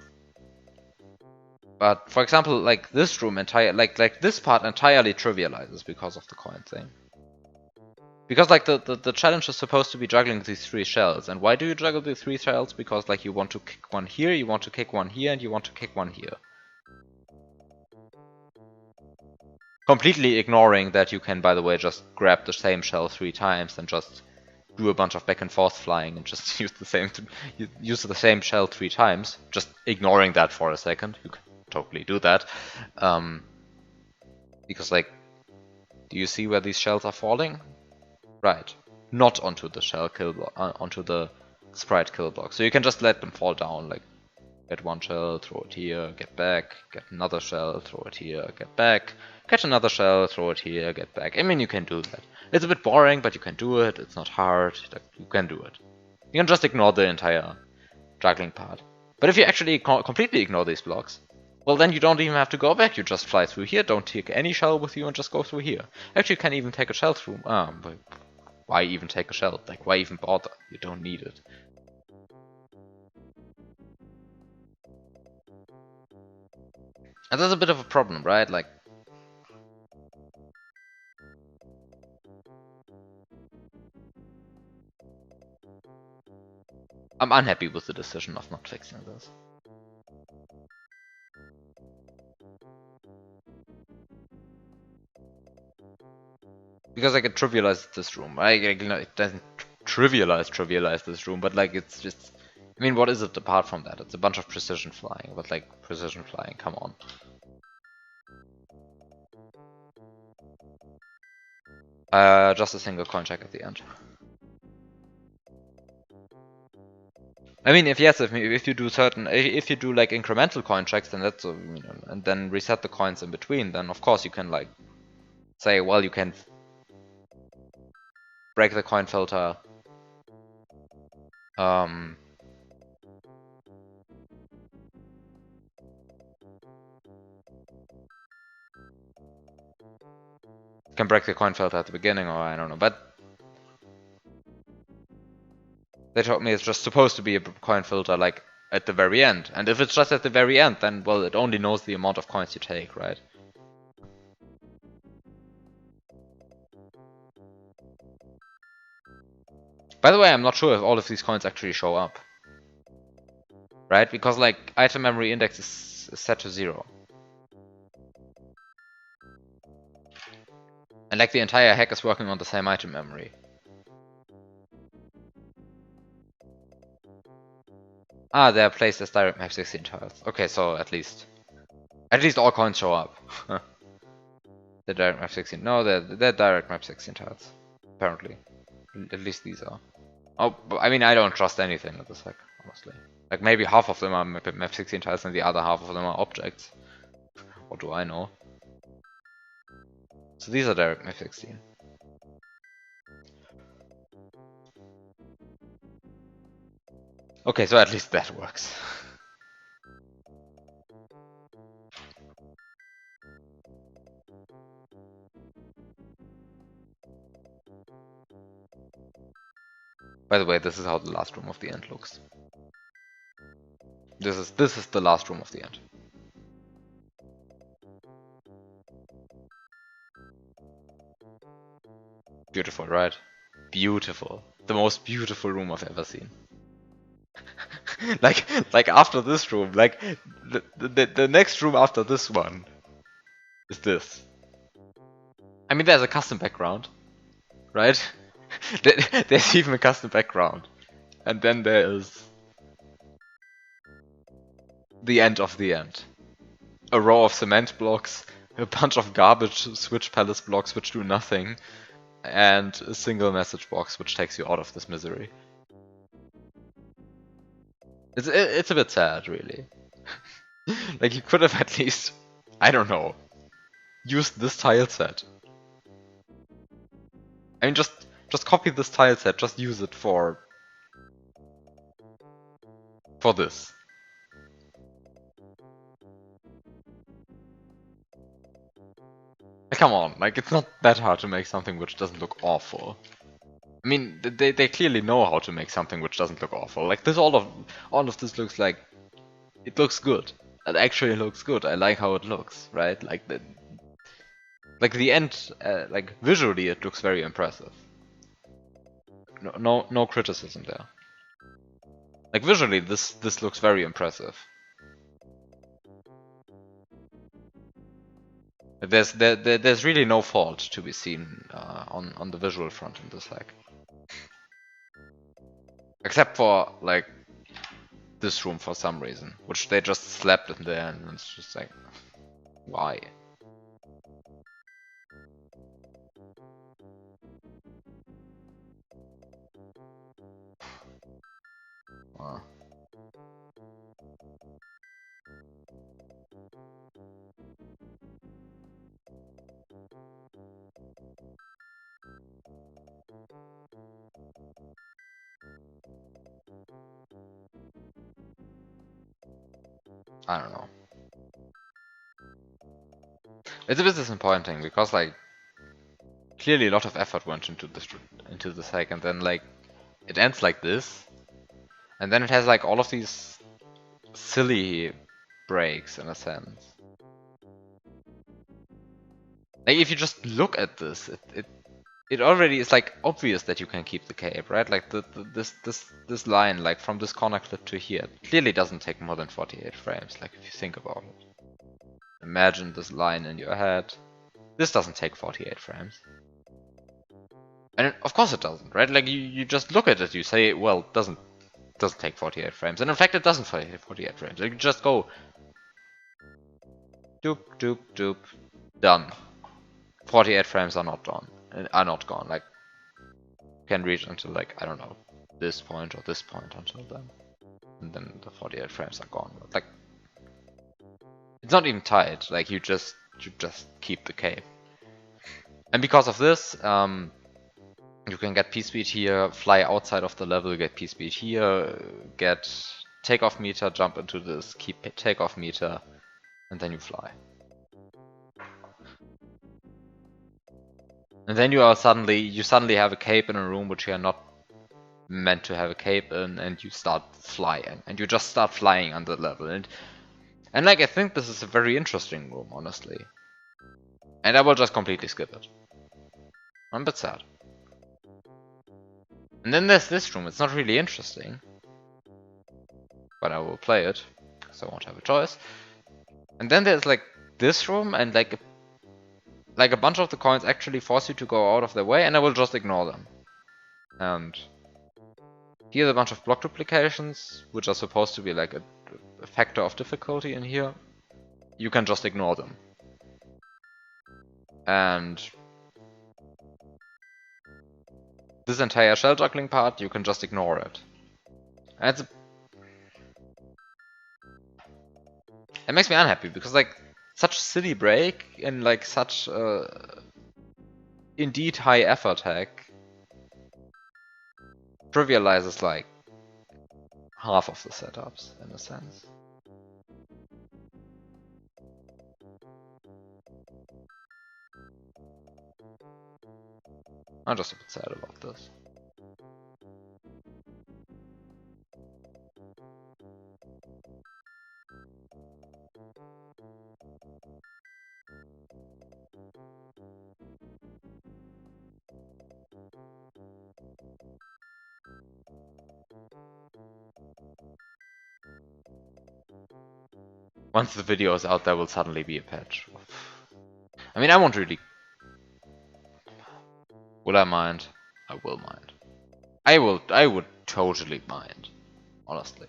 for example, like this room like this part entirely trivializes because of the coin thing. Because like the challenge is supposed to be juggling these 3 shells, and why do you juggle the 3 shells? Because like you want to kick one here, you want to kick one here, and you want to kick one here. Completely ignoring that you can, by the way, just grab the same shell 3 times and just do a bunch of back and forth flying and just use the same shell 3 times. Just ignoring that for a second. You can totally do that. Because like, do you see where these shells are falling? Right. Not onto the shell kill block, onto the sprite kill block. So you can just let them fall down, like get one shell, throw it here, get back, get another shell, throw it here, get back, catch another shell, throw it here, get back. I mean, you can do that. It's a bit boring, but you can do it. It's not hard. You can do it. You can just ignore the entire juggling part. But if you actually completely ignore these blocks, well, then you don't even have to go back. You just fly through here, don't take any shell with you, and just go through here. Actually, you can even take a shell through. But why even take a shell? Like, why even bother? You don't need it. And that's a bit of a problem, right? Like, I'm unhappy with the decision of not fixing this. Because like it trivializes this room. It doesn't trivialize this room, but like it's just. I mean, what is it apart from that? It's a bunch of precision flying, but like precision flying, come on. Just a single coin check at the end. I mean, if you do if you do like incremental coin checks, then that's and then reset the coins in between, then of course you can like say, well, you can break the coin filter. Can break the coin filter at the beginning, or I don't know, but they told me it's just supposed to be a coin filter like at the very end. And if it's just at the very end, then well, it only knows the amount of coins you take, right? By the way, I'm not sure if all of these coins actually show up. Right? Because like item memory index is set to 0. And like the entire hack is working on the same item memory. Ah, they are placed as direct map 16 tiles. Okay, so at least all coins show up. They're direct map 16. No, they're direct map 16 tiles. Apparently. At least these are. Oh, I mean, I don't trust anything in this hack, honestly. Like, maybe half of them are map 16 tiles and the other half of them are objects. What do I know? So these are direct map 16. Okay, so at least that works. By the way, this is how the last room of the end looks. This is the last room of the end. Beautiful, right? Beautiful. The most beautiful room I've ever seen. like after this room, like the next room after this one is this. I mean, there's a custom background, right? There's even a custom background, and then there is the end of the end. A row of cement blocks, a bunch of garbage switch palace blocks which do nothing, and a single message box which takes you out of this misery. It's a bit sad, really. Like, you could have at least, I don't know, used this tile set. I mean, just copy this tile set, just use it for this. Like, come on, like, it's not that hard to make something which doesn't look awful. I mean, they clearly know how to make something which doesn't look awful. Like, this all of this looks like it looks good. It actually looks good. I like how it looks, right? Like the end, like visually, it looks very impressive. No criticism there. Like visually, this looks very impressive. There's really no fault to be seen on the visual front in this hack, except for like this room for some reason, which they just slapped in there, and it's just like, why? Uh, I don't know. It's a bit disappointing because like clearly a lot of effort went into this hack, and then like it ends like this, and then it has like all of these silly breaks in a sense. Like if you just look at this, it already is like obvious that you can keep the cape, right? Like this line, like from this corner clip to here, clearly doesn't take more than 48 frames. Like if you think about it, imagine this line in your head. This doesn't take 48 frames. And of course it doesn't, right? Like you just look at it, you say, well, it doesn't take 48 frames. And in fact, it doesn't take 48 frames. Like you just go doop doop doop, done. 48 frames are not done, are not gone. Like you can reach until like I don't know this point or this point until then, and then the 48 frames are gone. But, like it's not even tight. Like you just keep the cape. And because of this, you can get P-speed here, fly outside of the level, get P-speed here, get takeoff meter, jump into this, keep takeoff meter, and then you fly. And then you suddenly have a cape in a room which you are not meant to have a cape in, and you start flying, and you just start flying on the level. And like I think this is a very interesting room, honestly. And I will just completely skip it. I'm a bit sad. And then there's this room. It's not really interesting, but I will play it because I won't have a choice. And then there's like this room, and like a bunch of the coins actually force you to go out of their way, and I will just ignore them. And here's a bunch of block duplications, which are supposed to be like a factor of difficulty in here. You can just ignore them. And this entire shell juggling part, you can just ignore it. And it makes me unhappy because like such a silly break in like such indeed high effort hack trivializes like half of the setups, in a sense. I'm just a bit sad about this. Once the video is out, there will suddenly be a patch. I mean, I won't really... Will I mind? I will mind. I would totally mind, honestly.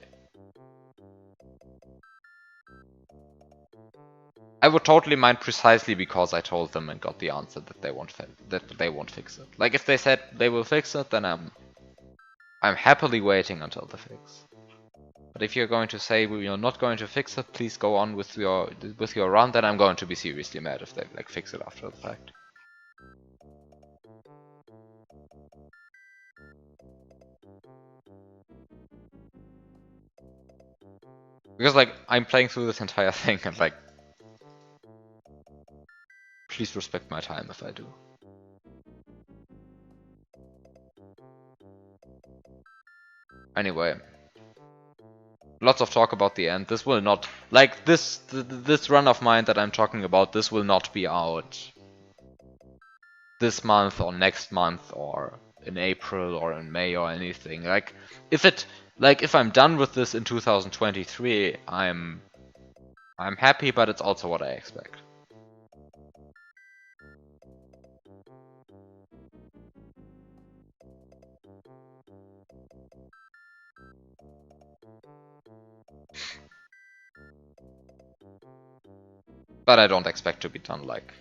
I would totally mind precisely because I told them and got the answer that they won't fix it. Like if they said they will fix it, then I'm happily waiting until the fix. But if you're going to say you're not going to fix it, please go on with your run, then I'm going to be seriously mad if they like fix it after the fact. Because like I'm playing through this entire thing and like please respect my time if I do. Anyway, lots of talk about the end. This will not, like this run of mine that I'm talking about, this will not be out this month or next month or in April or in May or anything. Like if I'm done with this in 2023, I'm happy, but it's also what I expect. But I don't expect to be done like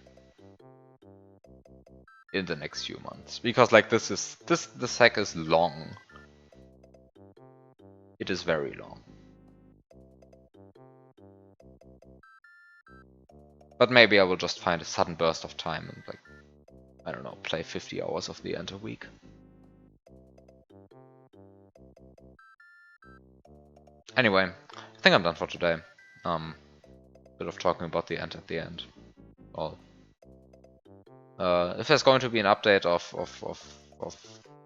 in the next few months, because like this hack is long. It is very long. But maybe I will just find a sudden burst of time and like, I don't know, play 50 hours of the end a week. Anyway, I think I'm done for today. Bit of talking about the end at the end. Well, if there's going to be an update of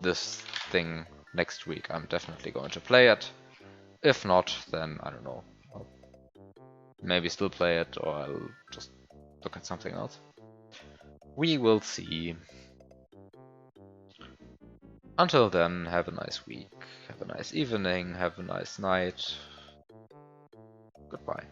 this thing next week, I'm definitely going to play it. If not, then I don't know. I'll maybe still play it, or I'll just look at something else. We will see. Until then, have a nice week, have a nice evening, have a nice night. Goodbye.